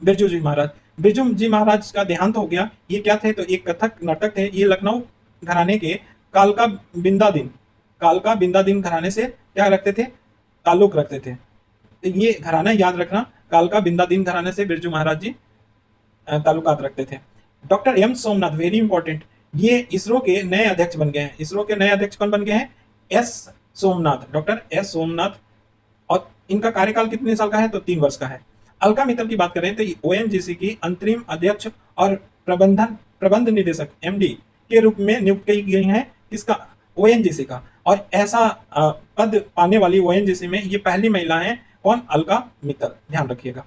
बिरजू जी महाराज। बिरजू जी महाराज का देहांत हो गया। ये क्या थे? तो एक कथक नाटक थे। ये लखनऊ घराने के कालका बिंदादिन घराने से क्या रखते थे? ताल्लुक रखते थे। तो ये घराना याद रखना, कालका बिंदादिन घराने से बिरजू महाराज जी ताल्लुकात रखते थे। Doctor M Somanath, very important, ये इसरो के नए अध्यक्ष बन गए हैं। इसरो के नए अध्यक्ष कौन बन गए हैं? S Somnath, doctor S Somnath. और इनका कार्यकाल कितने साल का है? तो 3 वर्ष का है। अलका मित्तल की बात करें तो ओएनजीसी की अंतरिम अध्यक्ष और प्रबंध निदेशक एमडी के रूप में नियुक्त की गई हैं। किसका? ओएनजीसी का। और ऐसा पद पाने वाली ओएनजीसी में ये पहली महिला है। कौन? अलका मित्तल, ध्यान रखिएगा।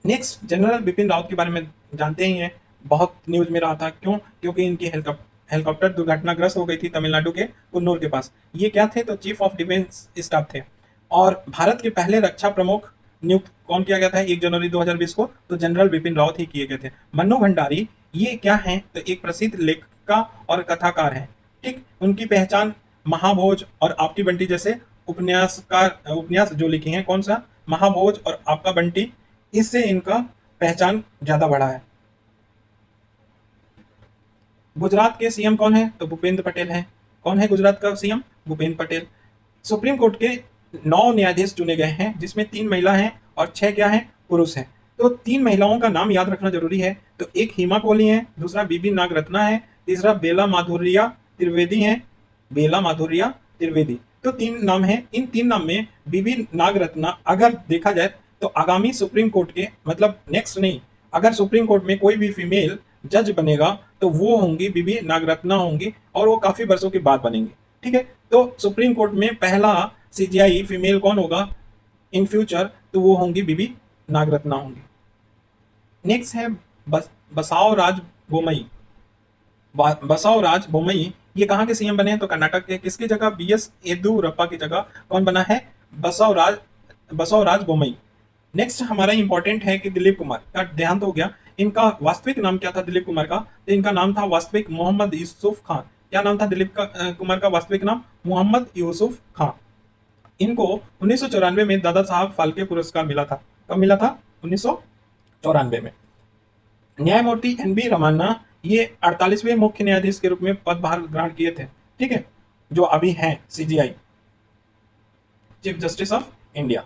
नेक्स्ट, जनरल बिपिन रावत के बारे में जानते ही हैं, बहुत न्यूज में रहा था। क्यों? क्योंकि इनकी हेलीकॉप्टर दुर्घटनाग्रस्त हो गई थी तमिलनाडु के कुन्नूर के पास। ये क्या थे? तो चीफ ऑफ डिफेंस स्टाफ थे। और भारत के पहले रक्षा प्रमुख नियुक्त कौन किया गया था 1 जनवरी 2020 को? तो जनरल बिपिन रावत ही किए गए थे। मन्नू भंडारी, ये क्या है? तो एक प्रसिद्ध लेखिका और कथाकार है। ठीक, उनकी पहचान महाभोज और आपकी बंटी जैसे उपन्यास जो लिखे हैं, कौन सा? महाभोज और आपका बंटी, इससे इनका पहचान ज्यादा बढ़ा है। गुजरात के सीएम कौन है? तो भूपेंद्र पटेल है। कौन है गुजरात का CM? Bhupendra Patel. Supreme court के 9 न्यायाधीश चुने गए हैं, जिसमें 3 महिला हैं और 6 क्या हैं? पुरुष हैं। तो 3 महिलाओं का नाम याद रखना जरूरी है। तो एक हिमा कोहली है, दूसरा बीबी नागरत्ना है, तीसरा बेला माधुर्या त्रिवेदी है। बेला माधुर्या त्रिवेदी, तो 3 नाम है। इन 3 नाम में बीबी नागरत्ना अगर देखा जाए तो आगामी सुप्रीम कोर्ट के, मतलब नेक्स्ट नहीं, अगर सुप्रीम कोर्ट में कोई भी फीमेल जज बनेगा तो वो होंगी बीबी नागरत्ना होंगी, और वो काफी वर्षों के बाद बनेंगे। ठीक है, तो सुप्रीम कोर्ट में पहला सीजीआई फीमेल कौन होगा इन फ्यूचर? तो वो होंगी बीबी नागरत्ना होंगी। नेक्स्ट है बसव राज बोमई। बसव राज बोमई ये कहाँ के सीएम बने हैं? तो कर्नाटक के। किसकी जगह? बीएस येदियुरप्पा की जगह कौन बना है? बसव राज बोमई। नेक्स्ट हमारा इंपॉर्टेंट है कि दिलीप कुमार का देहांत हो गया। इनका वास्तविक नाम क्या था दिलीप कुमार का? तो इनका नाम था वास्तविक मोहम्मद यूसुफ खान। क्या नाम था दिलीप कुमार का वास्तविक नाम? मोहम्मद यूसुफ खान। इनको 1994 में दादा साहब फाल्के पुरस्कार मिला था। कब मिला था? 1994 में। न्यायमूर्ति एनबी रमन्ना ये 48वें मुख्य न्यायाधीश के रूप में पदभार ग्रहण किए थे। ठीक है, जो अभी हैं CGI, chief justice of India.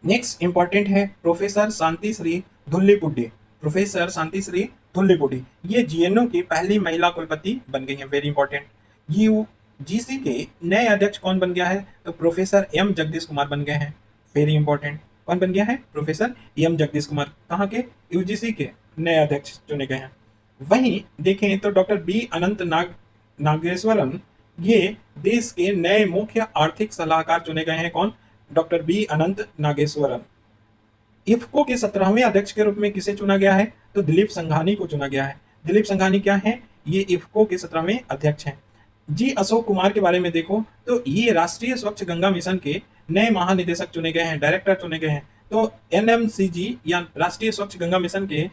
Next important है प्रोफेसर शांति श्री धुल्लीपुडी। प्रोफेसर शांति श्री धुल्लीपुडी ये जीएनयू की पहली महिला कुलपति बन गई है। Very important. यूजीसी के नए अध्यक्ष कौन बन गया है? तो प्रोफेसर एम जगदीश कुमार बन गए हैं। वेरी इंपॉर्टेंट, कौन बन गया है? Professor M Jagadesh Kumar. कहाँ के? यूजीसी के नए अध्यक्ष चुने गए हैं। वहीं देखें तो डॉक्टर बी अनंत नागेश्वरन ये देश के नए मुख्य आर्थिक सलाहकार चुने गए हैं। कौन? डॉक्टर बी अनंत नागेश्वरन। इफ्को के 17वें अध्यक्ष के रूप में किसे चुना गया है? तो दिलीप संघानी को चुना गया है। दिलीप संघानी क्या है? ये इफ्को के 17वें अध्यक्ष हैं। जी अशोक कुमार के बारे में देखो तो ये राष्ट्रीय स्वच्छ गंगा मिशन के नए महानिदेशक चुने गए हैं, डायरेक्टर चुने गए हैं। तो एनएमसीजी या राष्ट्रीय स्वच्छ गंगा मिशन के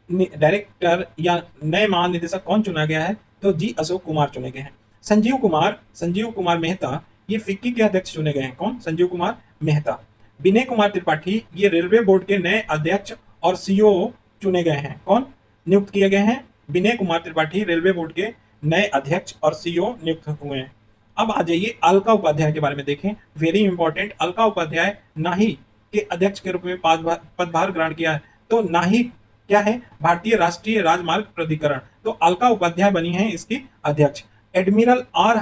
डायरेक्टर या नए महानिदेशक कौन चुना गया है? तो जी अशोक कुमार चुने गए हैं। संजीव कुमार मेहता ये फिक्की के अध्यक्ष चुने गए हैं। कौन? संजीव कुमार मेहता। विनय कुमार त्रिपाठी ये रेलवे बोर्ड के नए अध्यक्ष और सीईओ चुने गए हैं। कौन नियुक्त किए गए हैं? विनय कुमार त्रिपाठी रेलवे बोर्ड के नए अध्यक्ष और सीईओ नियुक्त हुए हैं। अब आ जाइए अलका उपाध्याय के बारे में देखें। वेरी इंपॉर्टेंट, अलका उपाध्याय नाही के अध्यक्ष के रूप में पदभार ग्रहण किया है। तो नाही क्या है? भारतीय राष्ट्रीय राजमार्ग प्राधिकरण। तो अलका उपाध्याय बनी है इसकी अध्यक्ष। एडमिरल आर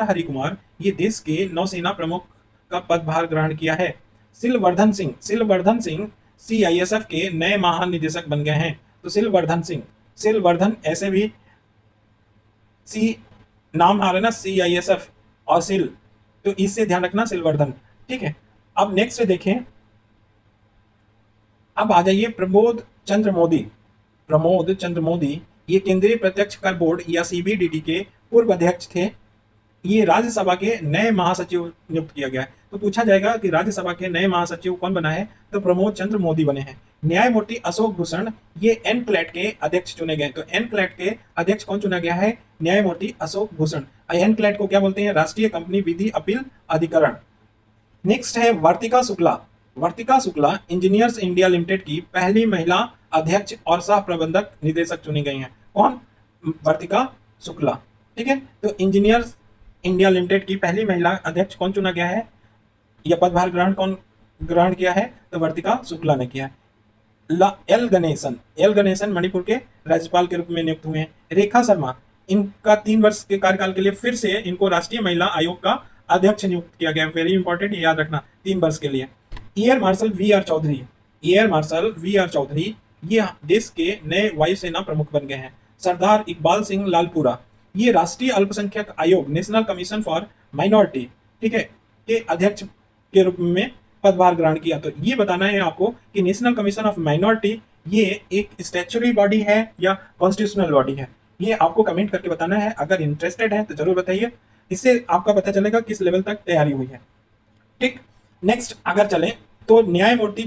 हरिकुमार ये देश के नौसेना प्रमुख का पदभार ग्रहण किया है। सिलवर्धन सिंह सीआईएसएफ के नए महानिदेशक बन गए हैं। तो सिलवर्धन ऐसे भी सी नाम आ रहा है ना, सीआईएसएफ और सिल, तो इससे ध्यान रखना सिलवर्धन। ठीक है, अब नेक्स्ट देखें। अब आ जाइए प्रमोद चंद्र मोदी ये केंद्रीय प्रत्यक्ष कर बोर्ड या सीबीडीटी के पूर्व अध्यक्ष थे। ये राज्यसभा के नए महासचिव नियुक्त किया गया है। तो पूछा जाएगा कि राज्यसभा के नए महासचिव कौन बना है, तो प्रमोद चंद्र मोदी बने हैं। न्यायमूर्ति अशोक भूषण ये एनक्लेट के अध्यक्ष चुने गए। तो एनक्लेट के अध्यक्ष कौन चुना गया है, न्यायमूर्ति अशोक भूषण। एनक्लेट को क्या बोलते हैं, राष्ट्रीय कंपनी विधि अपील अधिकरण। नेक्स्ट है वर्तिका शुक्ला। वर्तिका शुक्ला इंजीनियर्स इंडिया लिमिटेड की पहली महिला अध्यक्ष और सह प्रबंधक निदेशक चुनी गई हैं। कौन, वर्तिका शुक्ला। ठीक है, तो इंजीनियर्स इंडिया लिमिटेड की पहली महिला अध्यक्ष कौन चुना गया है, यह पदभार ग्रहण किया है, तो वर्तिका शुक्ला ने किया है। एल गणेशन मणिपुर के राज्यपाल के रूप में नियुक्त हुए हैं। रेखा शर्मा, इनका 3 वर्ष के कार्यकाल के लिए फिर से इनको राष्ट्रीय महिला आयोग का अध्यक्ष नियुक्त किया गया। वेरी इंपॉर्टेंट, याद रखना, 3 वर्ष के लिए। Air marshal V R Chaudhari, air marshal V R Chaudhari ये देश के नए वायुसेना प्रमुख बन गए हैं। सरदार इकबाल सिंह लालपुरा ये राष्ट्रीय अल्पसंख्यक आयोग नेशनल कमीशन फॉर माइनॉरिटी, ठीक है, के अध्यक्ष के रूप में पदभार ग्रहण किया। तो ये बताना है आपको कि नेशनल कमीशन ऑफ माइनॉरिटी ये एक स्टैच्यूटरी बॉडी है या कॉन्स्टिट्यूशनल बॉडी है, ये आपको कमेंट करके बताना है। अगर इंटरेस्टेड है तो जरूर बताइए, इससे आपका पता चलेगा किस लेवल तक तैयारी हुई है। ठीक, नेक्स्ट अगर चले तो न्यायमूर्ति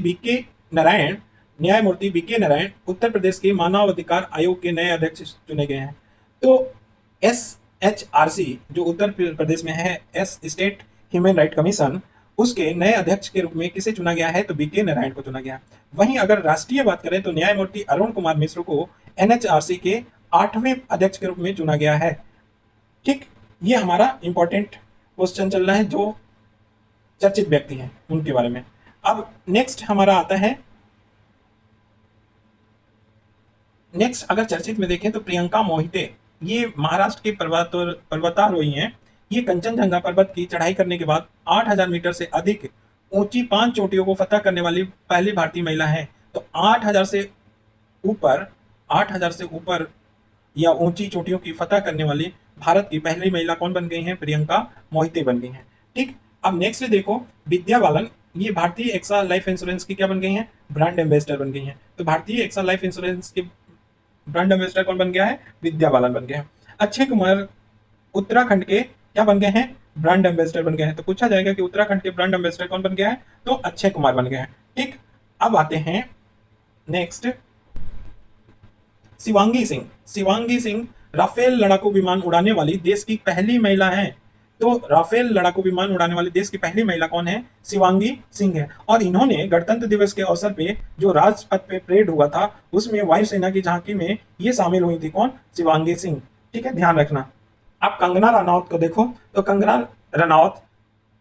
बीके नारायण उत्तर प्रदेश के मानव अधिकार आयोग के नए अध्यक्ष चुने गए हैं। तो SHRC जो उत्तर प्रदेश में है, स्टेट ह्यूमन राइट कमीशन, उसके नए अध्यक्ष के रूप में किसे चुना गया है, तो बीके नारायण को चुना गया। वहीं अगर राष्ट्रीय बात करें तो न्यायमूर्ति अरुण कुमार मिश्र को NHRC के 8वें अध्यक्ष के रूप में चुना गया है। ठीक, ये हमारा इंपॉर्टेंट क्वेश्चन चल रहा है जो चर्चित व्यक्ति हैं उनके बारे में। अब नेक्स्ट हमारा आता है, नेक्स्ट अगर चर्चित में देखें तो प्रियंका मोहिते ये महाराष्ट्र के पर्वतारोही हैं। ये कंचनजंगा पर्वत की चढ़ाई करने के बाद 8000 मीटर से अधिक ऊंची 5 चोटियों को फतह करने वाली पहली भारतीय महिला है। तो 8000 से ऊपर या ऊंची चोटियों की फतह करने वाली भारत की पहली महिला कौन बन गई हैं, प्रियंका मोहिते बन गई हैं। ठीक, अब नेक्स्ट देखो विद्या बालन ये भारतीय एक्सा लाइफ इंश्योरेंस की क्या बन गई हैं, ब्रांड एम्बेसडर बन गई हैं। तो भारतीय एक्सा लाइफ इंश्योरेंस की ब्रांड एम्बेसडर कौन बन गया है, विद्या बालन बन गए हैं। अक्षय कुमार उत्तराखंड के क्या बन गए हैं, ब्रांड एम्बेसडर बन गए हैं। तो पूछा जाएगा कि उत्तराखंड के ब्रांड एम्बेसडर कौन बन गया है, तो अक्षय कुमार बन गए हैं। ठीक, अब आते हैं नेक्स्ट शिवांगी सिंह राफेल लड़ाकू विमान उड़ाने वाली देश की पहली महिला है। तो राफेल लड़ाकू विमान उड़ाने वाली देश की पहली महिला कौन है, शिवांगी सिंह है। और इन्होंने गणतंत्र दिवस के अवसर पे जो राजपथ पे परेड हुआ था उसमें वायुसेना की झांकी में ये शामिल हुई थी। कौन, शिवांगी सिंह। ठीक है, ध्यान रखना। अब कंगना रनौत को देखो, तो कंगना रनौत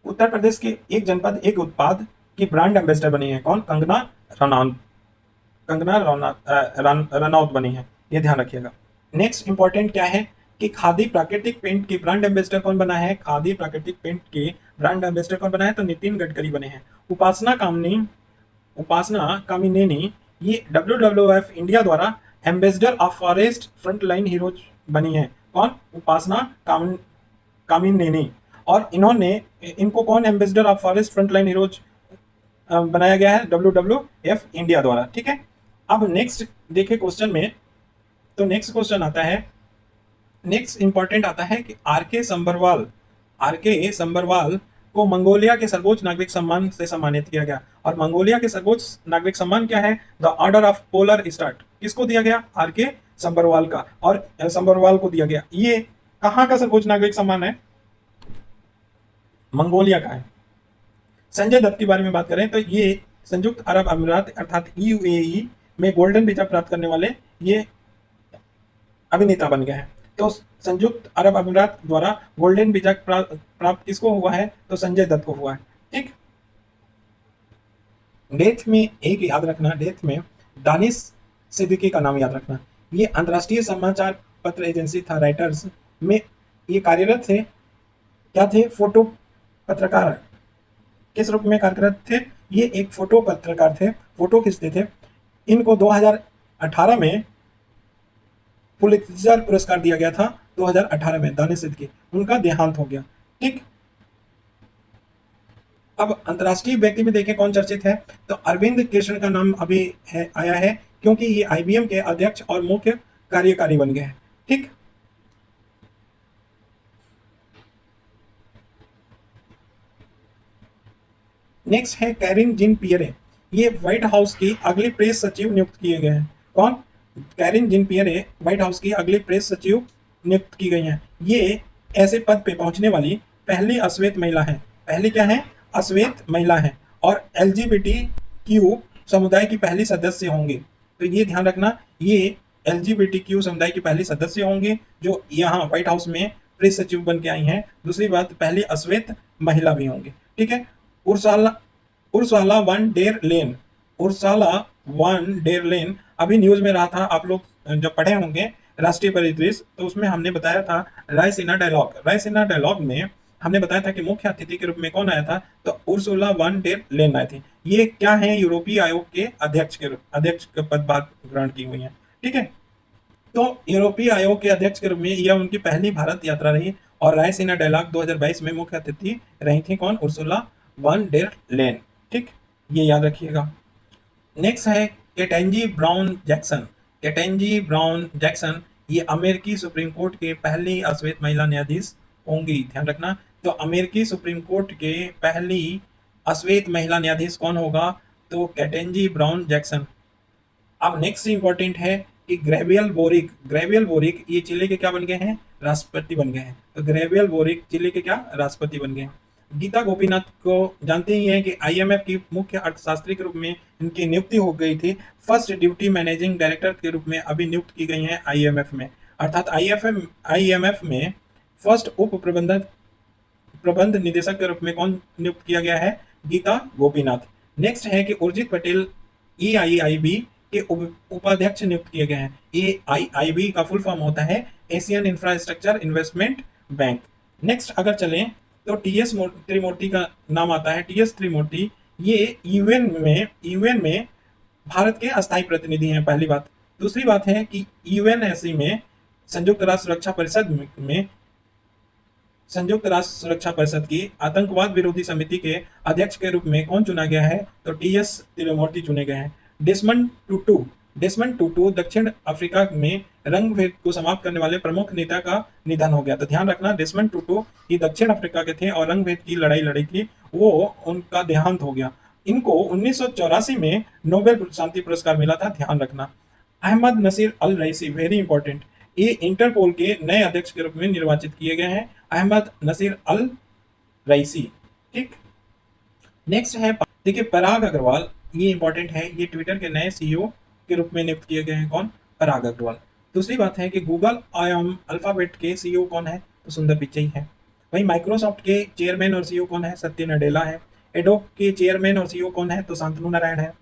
उत्तर प्रदेश के एक जनपद एक उत्पाद की ब्रांड एम्बेसडर बनी है। कौन, कंगना रनौत बनी है, ये ध्यान रखिएगा। नेक्स्ट इंपॉर्टेंट क्या है कि खादी प्राकृतिक पेंट की ब्रांड एम्बेसडर कौन बना है, खादी प्राकृतिक पेंट के ब्रांड एम्बेसडर कौन बना है, तो नितिन गडकरी बने हैं। उपासना कामिनेनी ये WWF इंडिया द्वारा ambassador of forest frontline heroes बनी है। कौन, उपासना कामिनेनी। और इनको कौन ambassador of forest frontline heroes बनाया गया है, WWF इंडिया द्वारा। ठीक है, अब नेक्स्ट देखें क्वेश्चन में, तो नेक्स्ट क्वेश्चन आता है, नेक्स्ट इंपॉर्टेंट आता है कि आर के संबरवाल को मंगोलिया के सर्वोच्च नागरिक सम्मान से सम्मानित किया गया। और मंगोलिया के सर्वोच्च नागरिक सम्मान क्या है, the order of polar star. किसको दिया गया, आर के संबरवाल का, और संबरवाल को दिया गया। ये कहाँ का सर्वोच्च नागरिक सम्मान है, मंगोलिया का है। संजय दत्त के बारे में बात करें तो ये संयुक्त अरब अमीरात अर्थात UAE में गोल्डन वीजा प्राप्त करने वाले ये अभिनेता बन गए हैं। तो संयुक्त अरब अमीरात द्वारा गोल्डन वीजा प्राप्त किसको हुआ है, तो संजय दत्त को हुआ है। ठीक, डेथ में एक याद रखना, डेथ में दानिश सिद्दीकी का नाम याद रखना। ये अंतर्राष्ट्रीय समाचार पत्र एजेंसी था राइटर्स में ये कार्यरत थे। क्या थे, फोटो पत्रकार। किस रूप में कार्यरत थे, ये एक फोटो पत्रकार थे, फोटो खींचते थे। इनको 2018 में पुलित्जर पुरस्कार दिया गया था, 2018 में दानिश सिद्दीकी, उनका देहांत हो गया। ठीक, अब अंतर्राष्ट्रीय व्यक्ति में देखें कौन चर्चित है, तो अरविंद कृष्ण का नाम अभी आया है क्योंकि ये IBM के अध्यक्ष और मुख्य कार्यकारी बन गए हैं। ठीक, नेक्स्ट है कैरिन जिन पियरे, ये व्हाइट हाउस की अगली प्रेस सचिव नियुक्त किए गए हैं। कौन? कैरिन जिन पियरे व्हाइट हाउस की अगली प्रेस सचिव नियुक्त की गई हैं। ये ऐसे पद पे पहुंचने वाली पहली अश्वेत महिला है। पहली क्या है? अश्वेत महिला है। और एलजीबीटी क्यू समुदाय की पहली सदस्य होंगे। तो ये ध्यान रखना, ये एलजीबीटी क्यू समुदाय की पहली सदस्य होंगे जो यहाँ व्हाइट हाउस में प्रेस सचिव बन के आई हैं। दूसरी बात, पहली अश्वेत महिला भी होंगे। ठीक है। Ursula Ursula von der Leyen, Ursula von der Leyen अभी न्यूज में रहा था, आप लोग जब पढ़े होंगे राष्ट्रीय परिदृश्य, तो उसमें हमने बताया था रायसीना डायलॉग में हमने बताया था कि मुख्य अतिथि के रूप में कौन आया था, तो उर्सुला वन डेर लेन आए थे। ये क्या है? यूरोपीय आयोग के अध्यक्ष के पदभार ग्रहण की हुई है। ठीक है। तो यूरोपीय आयोग के अध्यक्ष के रूप में यह उनकी पहली भारत यात्रा रही और रायसीना डायलॉग 2022 में मुख्य अतिथि रही थी। कौन? उर्सुला वन डेर लेन। ठीक, ये याद रखिएगा। नेक्स्ट है केटेंजी ब्राउन जैक्सन। केटेंजी ब्राउन जैक्सन ये अमेरिकी सुप्रीम कोर्ट के पहली अश्वेत महिला न्यायाधीश होंगी। ध्यान रखना, तो अमेरिकी सुप्रीम कोर्ट के पहली अश्वेत महिला न्यायाधीश कौन होगा? तो केटेंजी ब्राउन जैक्सन। अब नेक्स्ट इंपॉर्टेंट है कि ग्रेवियल बोरिक ये चिली के क्या बन गए हैं? राष्ट्रपति बन गए हैं। तो ग्रेवियल बोरिक चिली के क्या? राष्ट्रपति बन गए हैं। गीता गोपीनाथ को जानते ही हैं कि आईएमएफ की मुख्य अर्थशास्त्री के रूप में इनकी नियुक्ति हो गई थी। फर्स्ट ड्यूटी मैनेजिंग डायरेक्टर के रूप में अभी नियुक्त की गई हैं आईएमएफ में। अर्थात आईएमएफ में फर्स्ट प्रबंध निदेशक के रूप में कौन नियुक्त किया गया है? गीता गोपीनाथ। नेक्स्ट है कि उर्जित पटेल EIIB के उपाध्यक्ष नियुक्त किए गए हैं। EIIB का फुल फॉर्म होता है Asian infrastructure investment bank. Next अगर चलें तो TS त्रिमूर्ति का नाम आता है। TS त्रिमूर्ति ये यूएन में भारत के अस्थायी प्रतिनिधि हैं, पहली बात। दूसरी बात है कि UNSC में संयुक्त राष्ट्र सुरक्षा परिषद की आतंकवाद विरोधी समिति के अध्यक्ष के रूप में कौन चुना गया है? तो TS त्रिमूर्ति चुने गए हैं। डेसमंड टुटू दक्षिण अफ्रीका में रंग भेद को समाप्त करने वाले प्रमुख नेता का निधन हो गया। तो ध्यान रखना, डेसमंड टुटू ये दक्षिण अफ्रीका के थे और रंग भेद की लड़ाई लड़ी थी, वो उनका देहांत हो गया। इनको 1984 में नोबेल शांति पुरस्कार मिला था। ध्यान रखना। अहमद नसीर अल रईसी, वेरी इंपॉर्टेंट, ये इंटरपोल के नए अध्यक्ष के रूप में निर्वाचित किए गए हैं। अहमद नसीर अल रईसी। ठीक। नेक्स्ट है देखिए पराग अग्रवाल, ये इंपॉर्टेंट है, ये ट्विटर के नए CEO के रूप में नियुक्त किए गए हैं। कौन? पराग अग्रवाल। दूसरी बात है कि गूगल अल्फाबेट के CEO कौन है? तो सुंदर पिचई है। वहीं माइक्रोसॉफ्ट के चेयरमैन और CEO कौन है? सत्य नडेला है। एडोब के चेयरमैन और CEO कौन है? तो शांतनु नारायण है।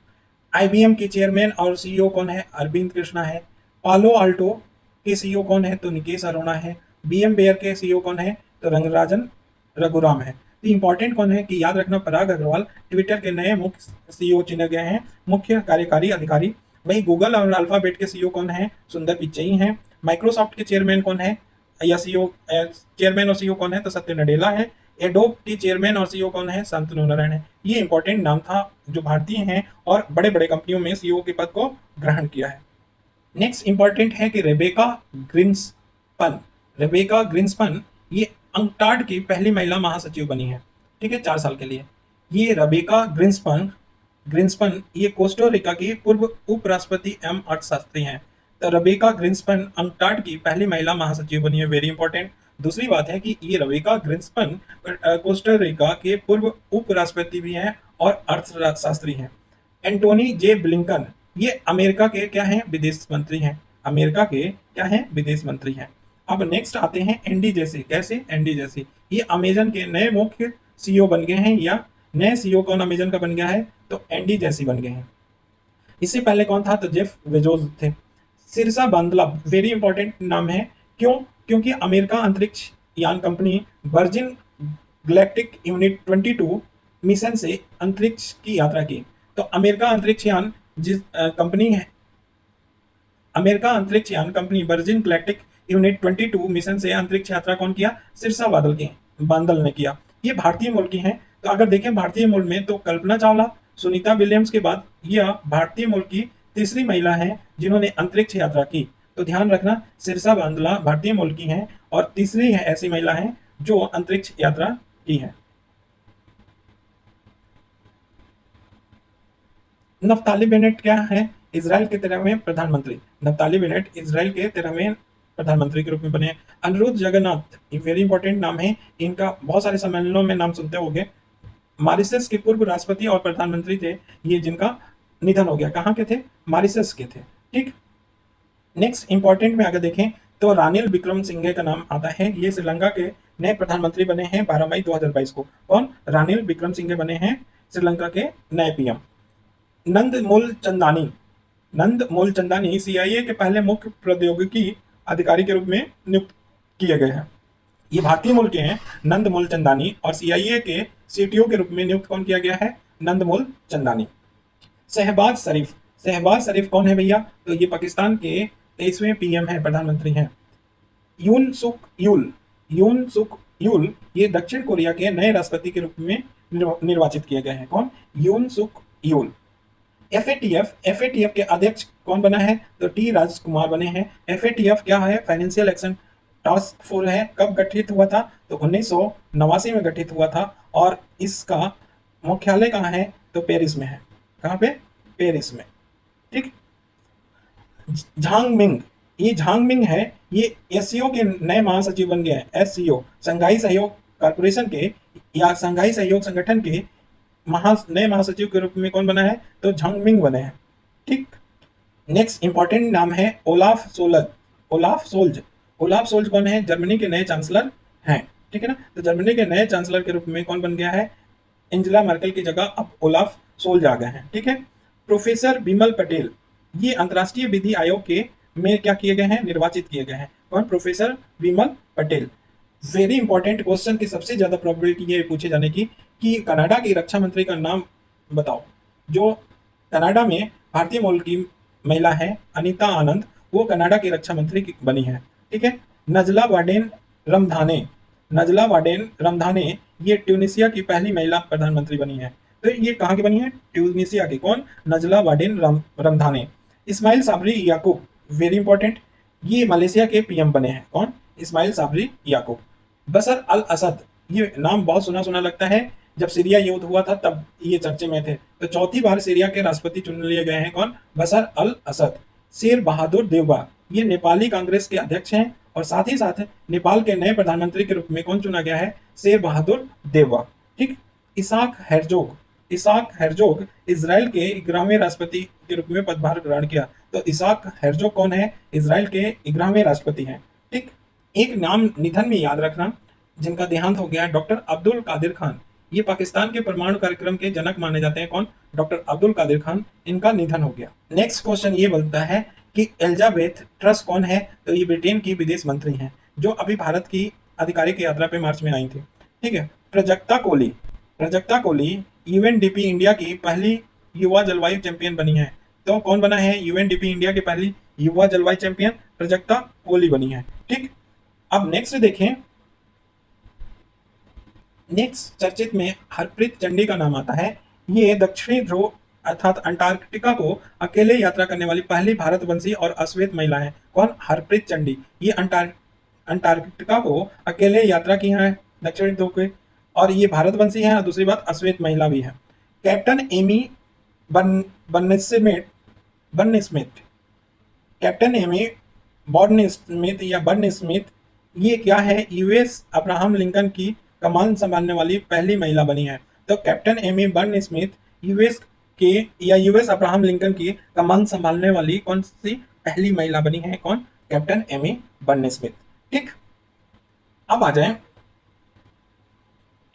IBM के चेयरमैन और CEO कौन है? अरविंद कृष्णा है। पालो आल्टो के CEO कौन है? तो निकेश अरोड़ा है। BM बेयर के CEO कौन है? तो रंगराजन रघुराम है। तो इंपॉर्टेंट कौन है कि याद रखना, पराग अग्रवाल ट्विटर के नए मुख्य CEO चुने गए हैं, मुख्य कार्यकारी अधिकारी। वहीं गूगल और अल्फाबेट के CEO कौन है? सुंदर पिचई हैं। माइक्रोसॉफ्ट के चेयरमैन कौन है या चेयरमैन और CEO कौन है? तो सत्य नडेला है। एडोब के चेयरमैन और CEO कौन है? शांतनु नारायण है। ये इंपॉर्टेंट नाम था जो भारतीय हैं और बड़े बड़े कंपनियों में CEO के पद को ग्रहण किया है। नेक्स्ट इंपॉर्टेंट है कि रेबेका ग्रिंसपन ये अंकटाड की पहली महिला महासचिव बनी है। ठीक है, 4 साल के लिए। ये रेबेका ग्रिंसपन ये कोस्टारिका की पूर्व उपराष्ट्रपति एवं अर्थशास्त्री हैं। तो रेबेका ग्रिंसपन अंकटाड की पहली महिला महासचिव बनी है, वेरी इंपॉर्टेंट। दूसरी बात है कि ये रेबेका ग्रिंसपन कोस्टारिका के पूर्व उपराष्ट्रपति भी हैं और अर्थशास्त्री हैं। एंटोनी जे ब्लिंकन ये अमेरिका के क्या हैं? विदेश मंत्री हैं। अमेरिका के क्या हैं? विदेश मंत्री हैं। अब नेक्स्ट आते हैं एंडी जेसी। कैसे? एंडी जेसी ये अमेजन के नए मुख्य CEO बन गए हैं, या नए CEO कौन अमेजन का बन गया है? तो एंडी जेसी बन गए हैं। इससे पहले कौन था? तो जेफ बेजोस थे। सिरसा बांदला, वेरी इंपॉर्टेंट नाम है। क्यों? क्योंकि अमेरिका अंतरिक्ष यान company virgin galactic unit 22 mission से अंतरिक्ष की यात्रा की। तो अमेरिका अंतरिक्ष यान company virgin galactic unit 22 mission से अंतरिक्ष यात्रा कौन किया? सिरसा बांदल ने किया। ये भारतीय मूल की हैं। तो अगर देखें भारतीय मूल में तो कल्पना चावला, सुनीता विलियम्स के बाद यह भारतीय मूल की तीसरी महिला है जिन्होंने अंतरिक्ष यात्रा की। तो ध्यान रखना, सिरसा बांदला भारतीय मूल की हैं और तीसरी है ऐसी महिला है जो अंतरिक्ष यात्रा की है। नफ्ताली बेनेट क्या है? इजराइल के 13वें प्रधानमंत्री। नफ्ताली बेनेट इजराइल के 13वें प्रधानमंत्री के रूप में बने हैं। अनिरुद्ध जगन्नाथ, ये वेरी इंपॉर्टेंट नाम है, इनका बहुत सारे सम्मेलनों में नाम सुनते होंगे। मॉरिशस के पूर्व राष्ट्रपति और प्रधानमंत्री थे ये, जिनका निधन हो गया। कहाँ के थे? मॉरिशस के थे। ठीक, नेक्स्ट इंपॉर्टेंट में अगर देखें तो रानिल विक्रमसिंघे का नाम आता है। ये श्रीलंका के नए प्रधानमंत्री बने हैं 12 मई 2022 को। कौन? रानिल विक्रमसिंघे बने हैं श्रीलंका के नए पीएम। नंद मूलचंदानी, नंद मूलचंदानी सीआईए के पहले मुख्य प्रौद्योगिकी अधिकारी के रूप में नियुक्त किए गए हैं। ये भारतीय मूल के हैं नंद मूलचंदानी, और सीआईए के सीटीओ के रूप में नियुक्त कौन किया गया है? नंद मूलचंदानी। शहबाज शरीफ, शहबाज शरीफ कौन है भैया? तो ये पाकिस्तान के 23वें पीएम है, प्रधानमंत्री हैं। यून सुक यूल, यून सुक यूल ये दक्षिण कोरिया के नए राष्ट्रपति के रूप में निर्वाचित किए गए हैं। कौन? यून सुक यूल। एफएटीएफ, एफएटीएफ के अध्यक्ष कौन बना है? तो टी राजकुमार बने हैं। एफएटीएफ क्या है? फाइनेंशियल एक्शन टास्क फोर्स है। कब गठित हुआ था? तो 1989 में गठित हुआ था, और इसका मुख्यालय कहाँ है? तो पेरिस में है। कहाँ पे? पेरिस में। ठीक, झांग मिंग, ये झांग मिंग है, ये एससीओ के नए महासचिव बन गए हैं। एससीओ, संघाई सहयोग कॉर्पोरेशन के या संघाई सहयोग संगठन के नए महासचिव के रूप में कौन बना है? तो झांग मिंग बने हैं। ठीक, नेक्स्ट इंपॉर्टेंट नाम है Olaf Scholz, Olaf Scholz. Olaf Scholz कौन है? जर्मनी के नए चांसलर हैं। ठीक है ना, तो जर्मनी के नए चांसलर के रूप में कौन बन गया है? एंजेला मर्केल की जगह अब ओलाफ सोल्ज आ गए हैं। ठीक है, प्रोफेसर बिमल पटेल, ये अंतर्राष्ट्रीय विधि आयोग के में क्या किए गए हैं? निर्वाचित किए गए हैं। कौन? Professor Bimal Patel. Very important question की सबसे ज्यादा प्रोबेबिलिटी है पूछे जाने की कि कनाडा की रक्षा मंत्री का नाम बताओ। जो कनाडा में भारतीय मूल की महिला है अनीता आनंद, वो कनाडा की रक्षा मंत्री बनी है। ठीक है, नजला वाडेन रमधाने, नजला वाडेन रमधाने ये ट्यूनिसिया की पहली महिला प्रधानमंत्री बनी है। तो ये कहाँ की बनी है? ट्यूनिसिया की। कौन? नजला वाडेन रमधाने। इस्माइल साबरी याकूब, वेरी इंपॉर्टेंट, ये मलेशिया के पीएम बने हैं। कौन? इस्माइल साबरी याकूब। बशर अल असद, ये नाम बहुत सुना सुना लगता है, जब सीरिया युद्ध हुआ था तब ये चर्चे में थे। तो चौथी बार सीरिया के राष्ट्रपति चुन लिए गए हैं। कौन? बशर अल असद। शेर बहादुर देवबा, ये नेपाली कांग्रेस के अध्यक्ष हैं, और साथ ही साथ नेपाल के नए प्रधानमंत्री के रूप में कौन चुना गया है? शेर बहादुर देवबा। ठीक, इसाक हेरजोग, इसाक हेरजोग इजराइल के 11वें राष्ट्रपति के रूप में पदभार ग्रहण किया। तो इसाक हेरजोग कौन है? इजराइल के 11वें राष्ट्रपति हैं। ठीक, एक नाम निधन में याद रखना जिनका देहांत हो गया है, डॉक्टर अब्दुल कादिर खान। ये पाकिस्तान के परमाणु कार्यक्रम के जनक माने जाते हैं। कौन? डॉक्टर अब्दुल कादिर खान, इनका निधन हो गया। नेक्स्ट क्वेश्चन ये बनता है कि एलिजाबेथ ट्रस कौन है? तो ये ब्रिटेन की विदेश मंत्री हैं, जो अभी भारत की आधिकारिक यात्रा पे मार्च में आई थी। ठीक है, प्राजक्ता कोली, प्राजक्ता कोली यूएनडीपी इंडिया की पहली युवा जलवायु चैंपियन बनी है। तो कौन बना है यूएनडीपी इंडिया की पहली युवा जलवायु चैंपियन? प्राजक्ता कोली बनी है। ठीक, अब नेक्स्ट देखें, नेक्स्ट चर्चित में हरप्रीत चंडी का नाम आता है। ये दक्षिणी ध्रुव अर्थात अंटार्कटिका को अकेले यात्रा करने वाली पहली भारतवंशी और अश्वेत महिला है। कौन? हरप्रीत चंडी। ये अंटार्कटिका को अकेले यात्रा की है दक्षिणी ध्रुव के, और ये भारतवंशी है, और दूसरी बात अश्वेत महिला भी है। कैप्टन एमी बर्नस्मिथ, कैप्टन एमी बर्नस्मिथ या बर्नस्मिथ, ये क्या है? यूएस अब्राहम लिंकन की कमान संभालने वाली पहली महिला बनी है। तो कैप्टन एमी बर्नस्मिथ यूएस के या यूएस अब्राहम लिंकन की कमान संभालने वाली कौन सी पहली महिला बनी है? कौन? Captain Amy Bauernschmidt. ठीक, अब आ जाए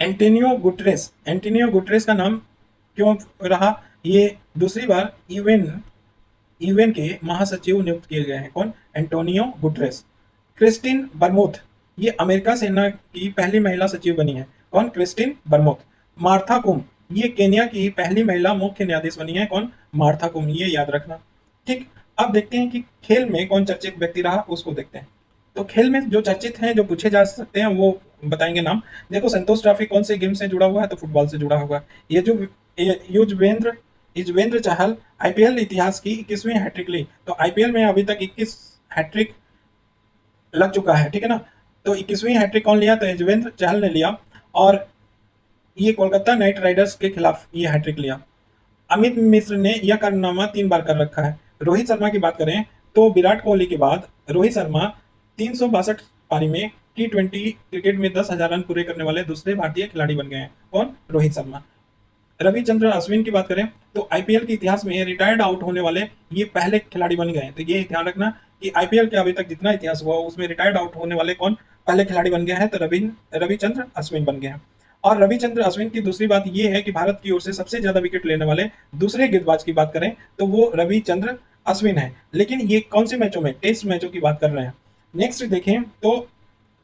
एंटोनियो गुटरेस। एंटोनियो गुटरेस का नाम क्यों रहा? ये दूसरी बार यूएन के महासचिव नियुक्त किए गए हैं। कौन? Antonio Guterres. क्रिस्टिन बरमुथ, ये अमेरिका सेना की पहली महिला सचिव बनी है। कौन? क्रिस्टिन बरमुथ। मार्था कुम, ये केन्या की पहली महिला मुख्य न्यायाधीश बनी है। कौन? मार्था कुम, ये याद रखना। ठीक, अब देखते हैं कि खेल में कौन चर्चित व्यक्ति रहा, उसको देखते हैं। तो खेल में जो चर्चित हैं, जो पूछे जा सकते हैं, वो बताएंगे नाम। देखो, संतोष ट्रॉफी कौन से गेम से जुड़ा हुआ है? तो फुटबॉल से जुड़ा हुआ है। ये जो युजवेंद्र चहल आईपीएल इतिहास की 21वीं हैट्रिक ली। तो आईपीएल में अभी तक 21 हैट्रिक लग चुका है। ठीक है ना, तो 21वीं हैट्रिक कौन लिया? तो युजवेंद्र चहल ने लिया, और ये कोलकाता नाइट राइडर्स के खिलाफ ये हैट्रिक लिया। अमित मिश्र ने यह कारनामा 3 बार कर रखा है। रोहित शर्मा की बात करें तो विराट कोहली के बाद रोहित शर्मा 362 पारी में T20 क्रिकेट में 10,000 रन पूरे करने वाले दूसरे भारतीय खिलाड़ी बन गए हैं। कौन? रोहित शर्मा। रविचंद्र अश्विन की बात करें तो आईपीएल के इतिहास में रिटायर्ड आउट होने वाले ये पहले खिलाड़ी बन गए हैं। तो ये ध्यान रखना कि आईपीएल के अभी तक जितना इतिहास हुआ उसमें रिटायर्ड आउट होने वाले कौन पहले खिलाड़ी बन गया है, तो रविचंद्र अश्विन बन गए हैं। और रविचंद्र अश्विन की दूसरी बात यह है कि भारत की ओर से सबसे ज्यादा विकेट लेने वाले दूसरे गेंदबाज की बात करें तो वो रविचंद्र अश्विन है। लेकिन ये कौन से मैचों में? टेस्ट मैचों की बात कर रहे हैं। नेक्स्ट देखें तो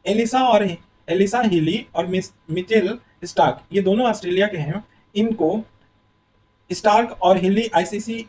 एलिसा हीली और मिचेल स्टार्क ये दोनों ऑस्ट्रेलिया के हैं। इनको स्टार्क और हिली आईसीसी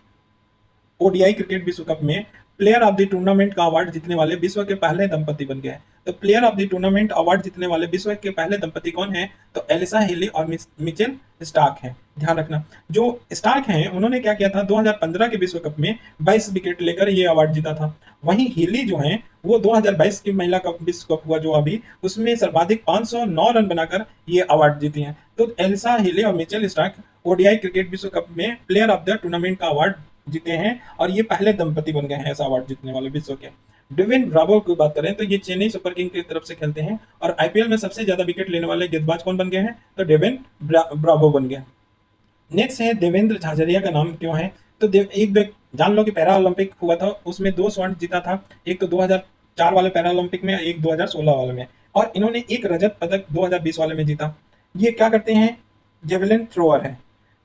ओडीआई क्रिकेट विश्व कप में प्लेयर ऑफ द टूर्नामेंट का अवार्ड जीतने वाले विश्व के पहले दंपति बन गए हैं। तो player of the tournament award जीतने वाले विश्व के पहले दंपति कौन है? तो एलिसा हिली और मिचेल स्टार्क हैं। ध्यान रखना, जो स्टार्क हैं उन्होंने क्या किया था, 2015 के विश्व कप में 22 विकेट लेकर ये अवार्ड जीता था। वहीं हिली जो है वो 2022 की महिला कप विश्व कप हुआ जो अभी, उसमें सर्वाधिक 509 रन बनाकर ये अवार्ड जीती हैं। तो एलिसा हिली और मिचेल स्टार्क ओडीआई क्रिकेट विश्व कप में प्लेयर ऑफ द टूर्नामेंट का अवार्ड जीते हैं और ये पहले दंपति बन गए हैं ऐसा अवार्ड जीतने वाले विश्व के। डेविन ब्रावो की बात करें तो ये चेन्नई सुपर किंग की तरफ से खेलते हैं और आईपीएल में सबसे ज्यादा विकेट लेने वाले गेंदबाज कौन बन गए हैं? तो डेविन ब्रावो बन गए। नेक्स्ट है देवेंद्र झाझरिया का नाम क्यों है? तो जान लो कि पैरा ओलंपिक हुआ था, उसमें 2 स्वर्ण जीता था, एक तो 2004 वाले पैरा ओलंपिक में, एक 2016 वाले में, और इन्होंने एक रजत पदक 2020 वाले में जीता। ये क्या करते हैं? जेवलिन थ्रोअर है।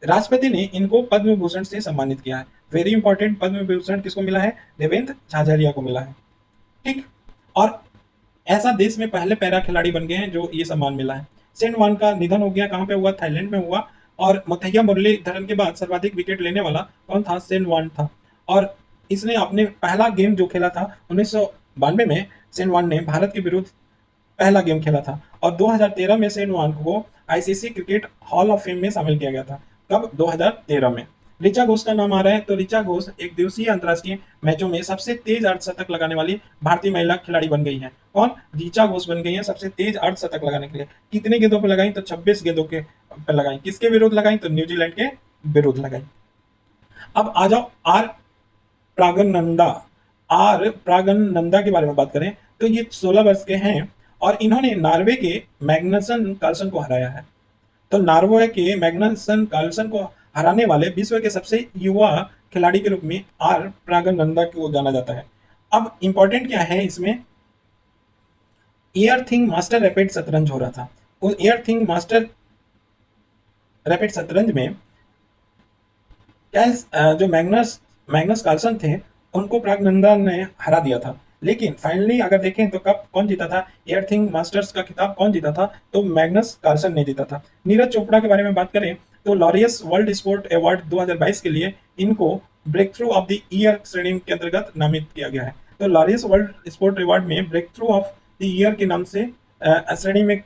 राष्ट्रपति ने इनको पद्म भूषण से सम्मानित किया है। वेरी इंपॉर्टेंट, पद्म भूषण किसको मिला है? देवेंद्र झाझरिया को मिला है। ठीक, और ऐसा देश में पहले पैरा खिलाड़ी बन गए हैं जो ये सम्मान मिला है। सेन वान का निधन हो गया, कहाँ पे हुआ? थाईलैंड में हुआ। और मुथैया मुरलीधरन के बाद सर्वाधिक विकेट लेने वाला कौन था? सेन वान था। और इसने अपने पहला गेम जो खेला था 1992 में, सेन वान ने भारत के विरुद्ध पहला गेम खेला था। और 2013 में सेन वान को ICC cricket hall of fame में शामिल किया गया था। कब? 2013 में। ऋचा घोष का नाम आ रहा है, तो ऋचा घोष एक दिवसीय अंतर्राष्ट्रीय मैचों में सबसे तेज अर्धशतक लगाने वाली भारतीय महिला खिलाड़ी बन गई है। कौन? ऋचा घोष बन गई है सबसे तेज अर्धशतक लगाने के लिए। कितने गेंदों पर लगाई? तो 26 गेंदों के पर लगाई। किसके विरुद्ध लगाई? तो न्यूजीलैंड के विरुद्ध लगाई। अब आ जाओ आर प्रागनंदा के बारे में बात करें तो ये 16 वर्ष के हैं और इन्होंने नॉर्वे के मैग्नसन कार्लसन को हराया है। तो नॉर्वे के मैग्नसन कार्लसन को हराने वाले विश्व के सबसे युवा खिलाड़ी के रूप में आर प्रागनंदा को जाना जाता है। अब इंपॉर्टेंट क्या है इसमें? एयर थिंग मास्टर रैपिड शतरंज हो रहा था। उस एयर थिंग मास्टर रैपिड शतरंज में जो मैग्नस कार्लसन थे उनको प्रागनंदा ने हरा दिया था। लेकिन फाइनली अगर देखें तो कब कौन जीता था? एयर थिंग मास्टर्स का खिताब कौन जीता था? तो मैग्नस कार्लसन ने जीता था। नीरज चोपड़ा के बारे में बात करें तो लॉरियस वर्ल्ड स्पोर्ट अवार्ड 2022 के लिए इनको breakthrough of the year श्रेणी के अंतर्गत नामित किया गया है। तो लॉरियस वर्ल्ड स्पोर्ट अवार्ड में breakthrough of the year के नाम से श्रेणी में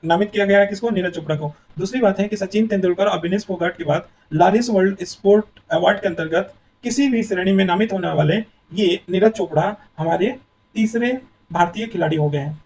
नामित किया गया है। किसको? नीरज चोपड़ा को। दूसरी बात है कि सचिन तेंदुलकर और विनेश फोगाट के बाद लॉरियस वर्ल्ड स्पोर्ट अवार्ड के अंतर्गत किसी भी श्रेणी में नामित होने वाले ये नीरज चोपड़ा हमारे तीसरे भारतीय खिलाड़ी हो गए हैं।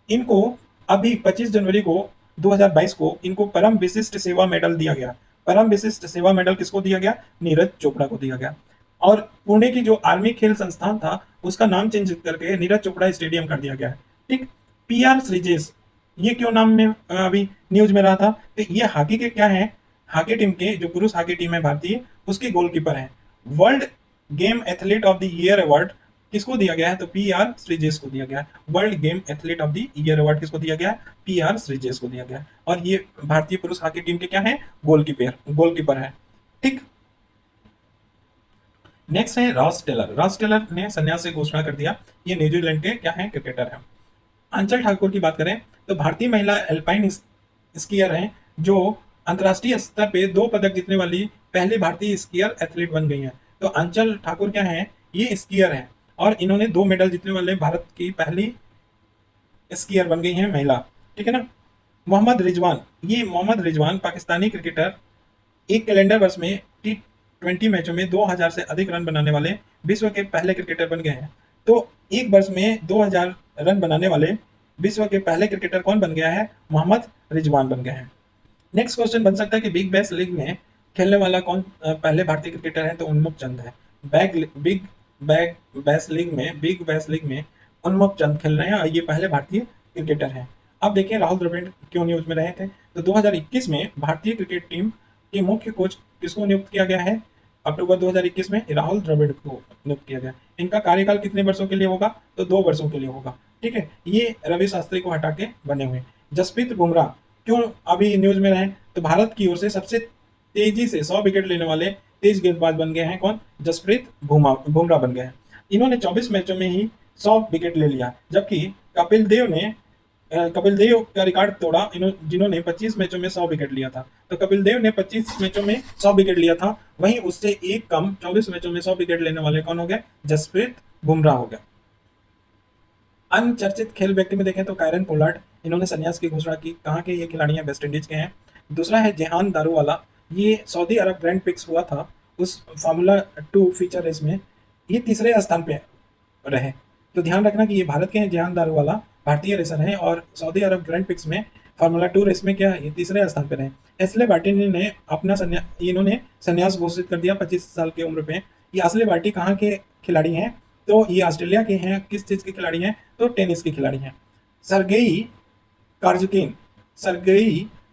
इनको अभी 25 जनवरी को 2022 को इनको परम विशिष्ट सेवा मेडल दिया गया। परम विशिष्ट सेवा मेडल किसको दिया गया? नीरज चोपड़ा को दिया गया। और पुणे की जो आर्मी खेल संस्थान था उसका नाम चेंज करके नीरज चोपड़ा स्टेडियम कर दिया गया है। ठीक, पीआर श्रीजेश ये क्यों नाम में अभी न्यूज में रहा था? तो ये हॉकी के क्या है? हॉकी टीम के जो पुरुष हॉकी टीम है भारतीय उसके गोलकीपर हैं। World game athlete of the year award किसको दिया गया है? तो पीआर श्रीजेश को दिया गया है। World game athlete of the year award किसको दिया गया है? पीआर श्रीजेश को दिया गया है। और ये भारतीय पुरुष हॉकी टीम के क्या है? गोलकीपर है। ठीक, नेक्स्ट है रॉस टेलर। रॉस टेलर ने संन्यास से घोषणा कर दिया। ये न्यूजीलैंड के क्या है? क्रिकेटर हैं। अंचल ठाकुर की बात करें तो भारतीय महिला एल्पाइन स्कीयर हैं जो अंतर्राष्ट्रीय स्तर पे 2 पदक जीतने वाली पहली भारतीय स्कीयर एथलीट बन गई हैं। तो अंचल ठाकुर क्या है? ये स्कीयर है और इन्होंने 2 मेडल जीतने वाले भारत की पहली स्कीयर बन गई हैं महिला। ठीक है ना। मोहम्मद रिजवान पाकिस्तानी क्रिकेटर एक कैलेंडर वर्ष में T20 मैचों में 2000 से अधिक रन बनाने वाले विश्व के पहले क्रिकेटर बन गए हैं। तो एक वर्ष में 2000 रन बनाने वाले विश्व के पहले क्रिकेटर कौन बन गया है? मोहम्मद रिजवान बन गए हैं। नेक्स्ट क्वेश्चन बन सकता है कि बिग बैश लीग में खेलने वाला कौन पहले भारतीय क्रिकेटर है? तो उन्मुक्त चंद है। बिग बैश लीग में उन्मुक्त चंद खेल रहे हैं और ये पहले भारतीय क्रिकेटर हैं। अब देखिए राहुल द्रविड़ क्यों न्यूज में रहे थे। तो 2021 में भारतीय क्रिकेट टीम के मुख्य कोच किसको नियुक्त किया गया है? अक्टूबर 2021 में राहुल द्रविड़ को नियुक्त किया गया। इनका कार्यकाल कितने वर्षों के लिए होगा? तो 2 वर्षों के लिए होगा। ठीक है, ये रवि शास्त्री को हटा के बने हुए। जसप्रीत बुमराह क्यों अभी न्यूज में रहे? तो भारत की ओर से सबसे तेजी से 100 विकेट लेने वाले तेज गेंदबाज बन गए हैं। कौन? जसप्रीत बुमराह बन गए हैं। इन्होंने 24 मैचों में ही 100 विकेट ले लिया, जबकि कपिल देव का रिकॉर्ड तोड़ा जिन्होंने 25 मैचों में 100 विकेट लिया था। तो कपिल देव ने 25 मैचों में 100 विकेट लिया था, वहीं उससे एक कम 24 मैचों में 100 विकेट लेने वाले कौन हो गए? जसप्रीत बुमराह हो गया। अनचर्चित खेल व्यक्ति में देखें तो कायरन पोलार्ड, इन्होंने संन्यास की घोषणा की। कहाँ के ये खिलाड़ी हैं? वेस्ट इंडीज के हैं। दूसरा है जेहान दारूवाला, ये सऊदी अरब ग्रैंड प्रिक्स हुआ था उस फार्मूला 2 फीचर रेस में, ये तीसरे स्थान पे रहे। तो ध्यान रखना कि ये भारत के हैं जेहान दारूवाला, भारतीय रेसर हैं और सऊदी अरब ग्रैंड प्रिक्स में फार्मूला 2 रेस में क्या ये तीसरे स्थान पे रहे। एस्ले बार्टी ने अपना इन्होंने संन्यास घोषित कर दिया 25 साल की उम्र पे। ये एस्ले बार्टी कहाँ के खिलाड़ी हैं? तो ये ऑस्ट्रेलिया के हैं। किस चीज के खिलाड़ी हैं? तो टेनिस के खिलाड़ी हैं। सरगेई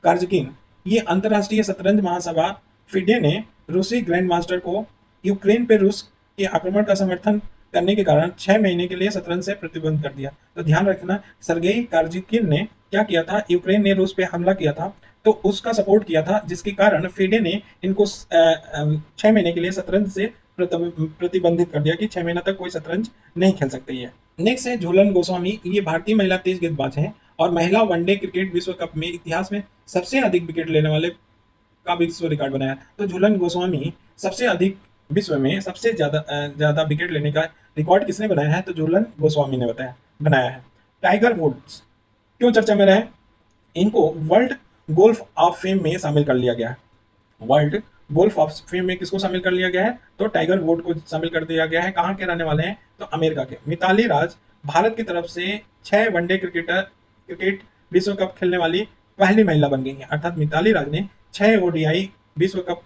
कार्जकिन, ये अंतर्राष्ट्रीय शतरंज महासभा फिडे ने रूसी ग्रैंड मास्टर को यूक्रेन पे रूस के आक्रमण का समर्थन करने के कारण 6 महीने के लिए शतरंज से प्रतिबंध कर दिया। तो ध्यान रखना, सरगेई कार्जकिन ने क्या किया था? यूक्रेन ने रूस पे हमला किया था तो उसका सपोर्ट किया था, जिसके कारण फिडे ने इनको 6 महीने के लिए शतरंज से प्रतिबंधित कर दिया कि 6 महीना तक कोई शतरंज नहीं खेल सकती है। नेक्स्ट है झूलन गोस्वामी, ये भारतीय महिला तेज गेंदबाज हैं और महिला वनडे क्रिकेट विश्व कप में इतिहास में सबसे अधिक विकेट लेने वाले का विश्व रिकॉर्ड बनाया। तो झूलन गोस्वामी सबसे अधिक विश्व में सबसे ज्यादा विकेट लेने का रिकॉर्ड किसने बनाया है? तो झूलन गोस्वामी ने बनाया है। टाइगर वुड्स क्यों चर्चा में रहे? इनको वर्ल्ड गोल्फ ऑफ फेम में शामिल कर लिया गया है। वर्ल्ड गोल्फ ऑफ फेम में किसको शामिल कर लिया गया है? तो टाइगर वुड को शामिल कर दिया गया है। कहाँ के रहने वाले हैं? तो अमेरिका के। मिताली राज भारत की तरफ से 6 वनडे क्रिकेट विश्व कप खेलने वाली पहली महिला बन गई है। अर्थात मिताली राज ने 6 ओडीआई विश्व कप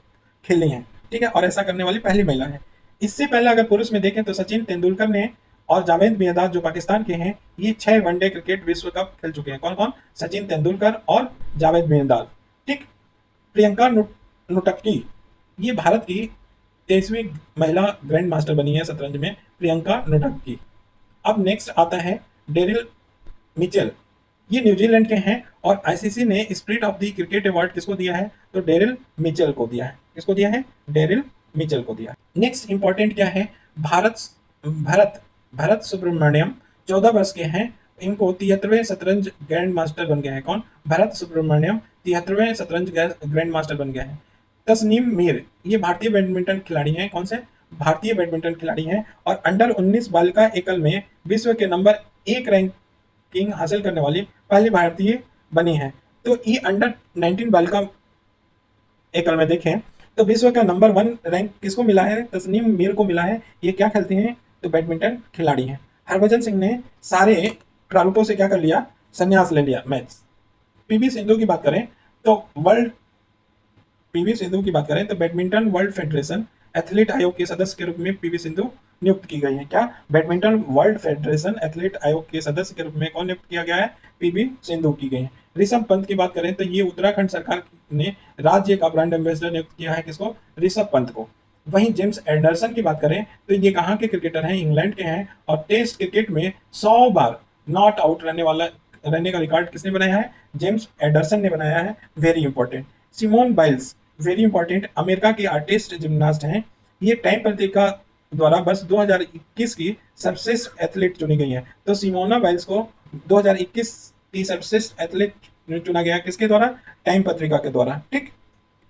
खेली हैं। ठीक है, और ऐसा करने वाली पहली महिला है। इससे पहले अगर पुरुष में देखें तो सचिन तेंदुलकर ने और जावेद मियांदाद जो पाकिस्तान के हैं, ये 6 वनडे क्रिकेट विश्व कप खेल चुके हैं। कौन कौन? सचिन तेंदुलकर और जावेद मियांदाद। ठीक। प्रियंका नुटक्की, ये भारत की 23वीं महिला ग्रैंड मास्टर बनी है शतरंज में, प्रियंका नुटक्की। अब नेक्स्ट आता है डेरिल मिचेल, ये न्यूजीलैंड के हैं और आईसीसी ने spirit of the cricket award किसको दिया है? तो डेरिल मिचेल को दिया है। किसको दिया है? डेरिल मिचेल को दिया। नेक्स्ट इंपॉर्टेंट क्या है? भरत सुब्रमण्यम 14 वर्ष के हैं, इनको 73वें शतरंज ग्रैंड मास्टर बन गए हैं। कौन? भरत सुब्रमण्यम 73वें शतरंज ग्रैंड मास्टर बन गए हैं। तस्नीम मीर, ये भारतीय बैडमिंटन खिलाड़ी हैं। कौन से? भारतीय बैडमिंटन खिलाड़ी हैं और अंडर 19 बालिका एकल में विश्व के नंबर 1 रैंकिंग हासिल करने वाली पहली भारतीय बनी है। तो ये अंडर 19 बालिका एकल में देखें तो विश्व का नंबर 1 रैंक किसको मिला है? तस्नीम मीर को मिला है। ये क्या खेलते हैं? तो बैडमिंटन खिलाड़ी हैं। हरभजन सिंह ने सारे प्रारूपों से क्या कर लिया? संन्यास ले लिया मैच। पीवी सिंधु की बात करें तो बैडमिंटन वर्ल्ड फेडरेशन एथलीट आयोग के सदस्य के रूप में पीवी सिंधु नियुक्त की गई है। क्या? बैडमिंटन वर्ल्ड फेडरेशन एथलीट आयोग के सदस्य के रूप में कौन नियुक्त किया गया है? पीवी सिंधु की गई है। ऋषभ पंत की बात करें तो ये उत्तराखंड सरकार ने राज्य का ब्रांड एम्बेसडर नियुक्त किया है। किसको? ऋषभ पंत को। वहीं जेम्स एंडरसन की बात करें तो ये कहाँ के क्रिकेटर हैं? इंग्लैंड के हैं और टेस्ट क्रिकेट में 100 बार नॉट आउट रहने का रिकॉर्ड किसने बनाया है? जेम्स एंडरसन ने बनाया है। Very important. Simone Biles, very important, America की आर्टिस्ट जिम्नास्ट हैं। ये टाइम पत्रिका द्वारा वर्ष 2021 की सर्वश्रेष्ठ एथलीट चुनी गई है। तो सिमोना बाइल्स को 2021 की सर्वश्रेष्ठ एथलीट चुना गया किसके द्वारा? टाइम पत्रिका के द्वारा। ठीक।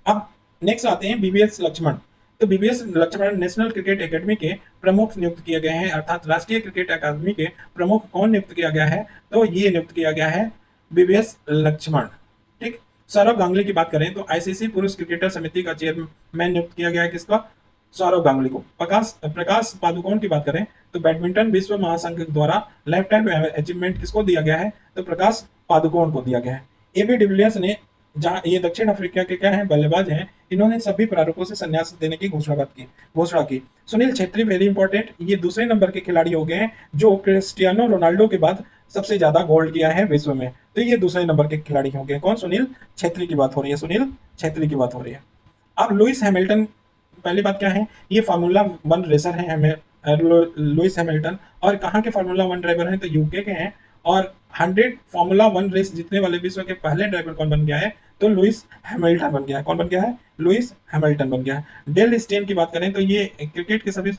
अब नेक्स्ट आते हैं बीवीएस लक्ष्मण। तो BVS Laxman national cricket academy के प्रमुख नियुक्त किए गए हैं। अर्थात राष्ट्रीय क्रिकेट अकादमी के प्रमुख कौन नियुक्त किया गया है? तो ये नियुक्त किया गया है बीवीएस लक्ष्मण। ठीक। सौरव गांगुली की बात करें तो आईसीसी पुरुष क्रिकेटर समिति का चेयरमैन नियुक्त किया गया है। किसका? सौरव गांगुली को। प्रकाश पादुकोण की बात करें तो बैडमिंटन विश्व महासंघ द्वारा लाइफ टाइम अचीवमेंट किसको दिया गया है? तो प्रकाश पादुकोण को दिया गया है। एबी डिविलियर्स ने जहाँ ये दक्षिण अफ्रीका के क्या हैं, बल्लेबाज हैं, इन्होंने सभी प्रारूपों से संन्यास देने की घोषणा की। सुनील छेत्री वेरी इंपॉर्टेंट, ये दूसरे नंबर के खिलाड़ी हो गए हैं जो क्रिस्टियानो रोनाल्डो के बाद सबसे ज्यादा गोल्ड किया है विश्व में। तो ये दूसरे नंबर के खिलाड़ी हो गए। कौन? सुनील छेत्री की बात हो रही है, सुनील छेत्री की बात हो रही है। अब लुइस हैमिल्टन, पहली बात क्या है, ये फार्मूला वन रेसर है लुइस हैमिल्टन। और कहाँ के फार्मूला वन ड्राइवर हैं? तो यूके के हैं। और 100 फार्मूला वन रेस जीतने वाले विश्व के पहले ड्राइवर कौन बन गया है? तो लुइस हैमिल्टन बन गया है। कौन बन गया है? लुइस हैमिल्टन बन गया है। डेल स्टेन की बात करें तो ये क्रिकेट के सभी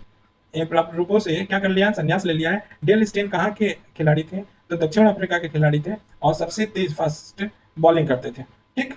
रूपों से क्या कर लिया? संन्यास ले लिया है। डेल स्टेन कहाँ के खिलाड़ी थे? तो दक्षिण अफ्रीका के खिलाड़ी थे और सबसे तेज फास्ट बॉलिंग करते थे। ठीक,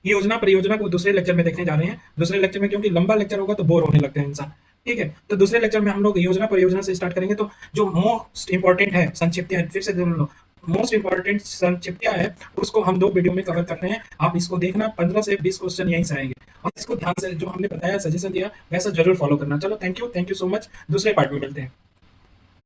योजना परियोजना को दूसरे लेक्चर में देखने जा रहे हैं। दूसरे लेक्चर में, क्योंकि लंबा लेक्चर होगा तो बोर होने लगते हैं इंसान। ठीक है, तो दूसरे लेक्चर में हम लोग योजना परियोजना से स्टार्ट करेंगे। तो जो मोस्ट इंपॉर्टेंट है संक्षिप्तियां, फिर से सुन लो, मोस्ट इंपॉर्टेंट संक्षिप्तियां है उसको हम 2 वीडियो में कवर कर रहे हैं। आप इसको देखना, 15 से 20 क्वेश्चन यहीं से आएंगे और इसको ध्यान से जो हमने बताया, सजेशन दिया, वैसा जरूर फॉलो करना। चलो, थैंक यू सो मच। दूसरे पार्ट में मिलते हैं।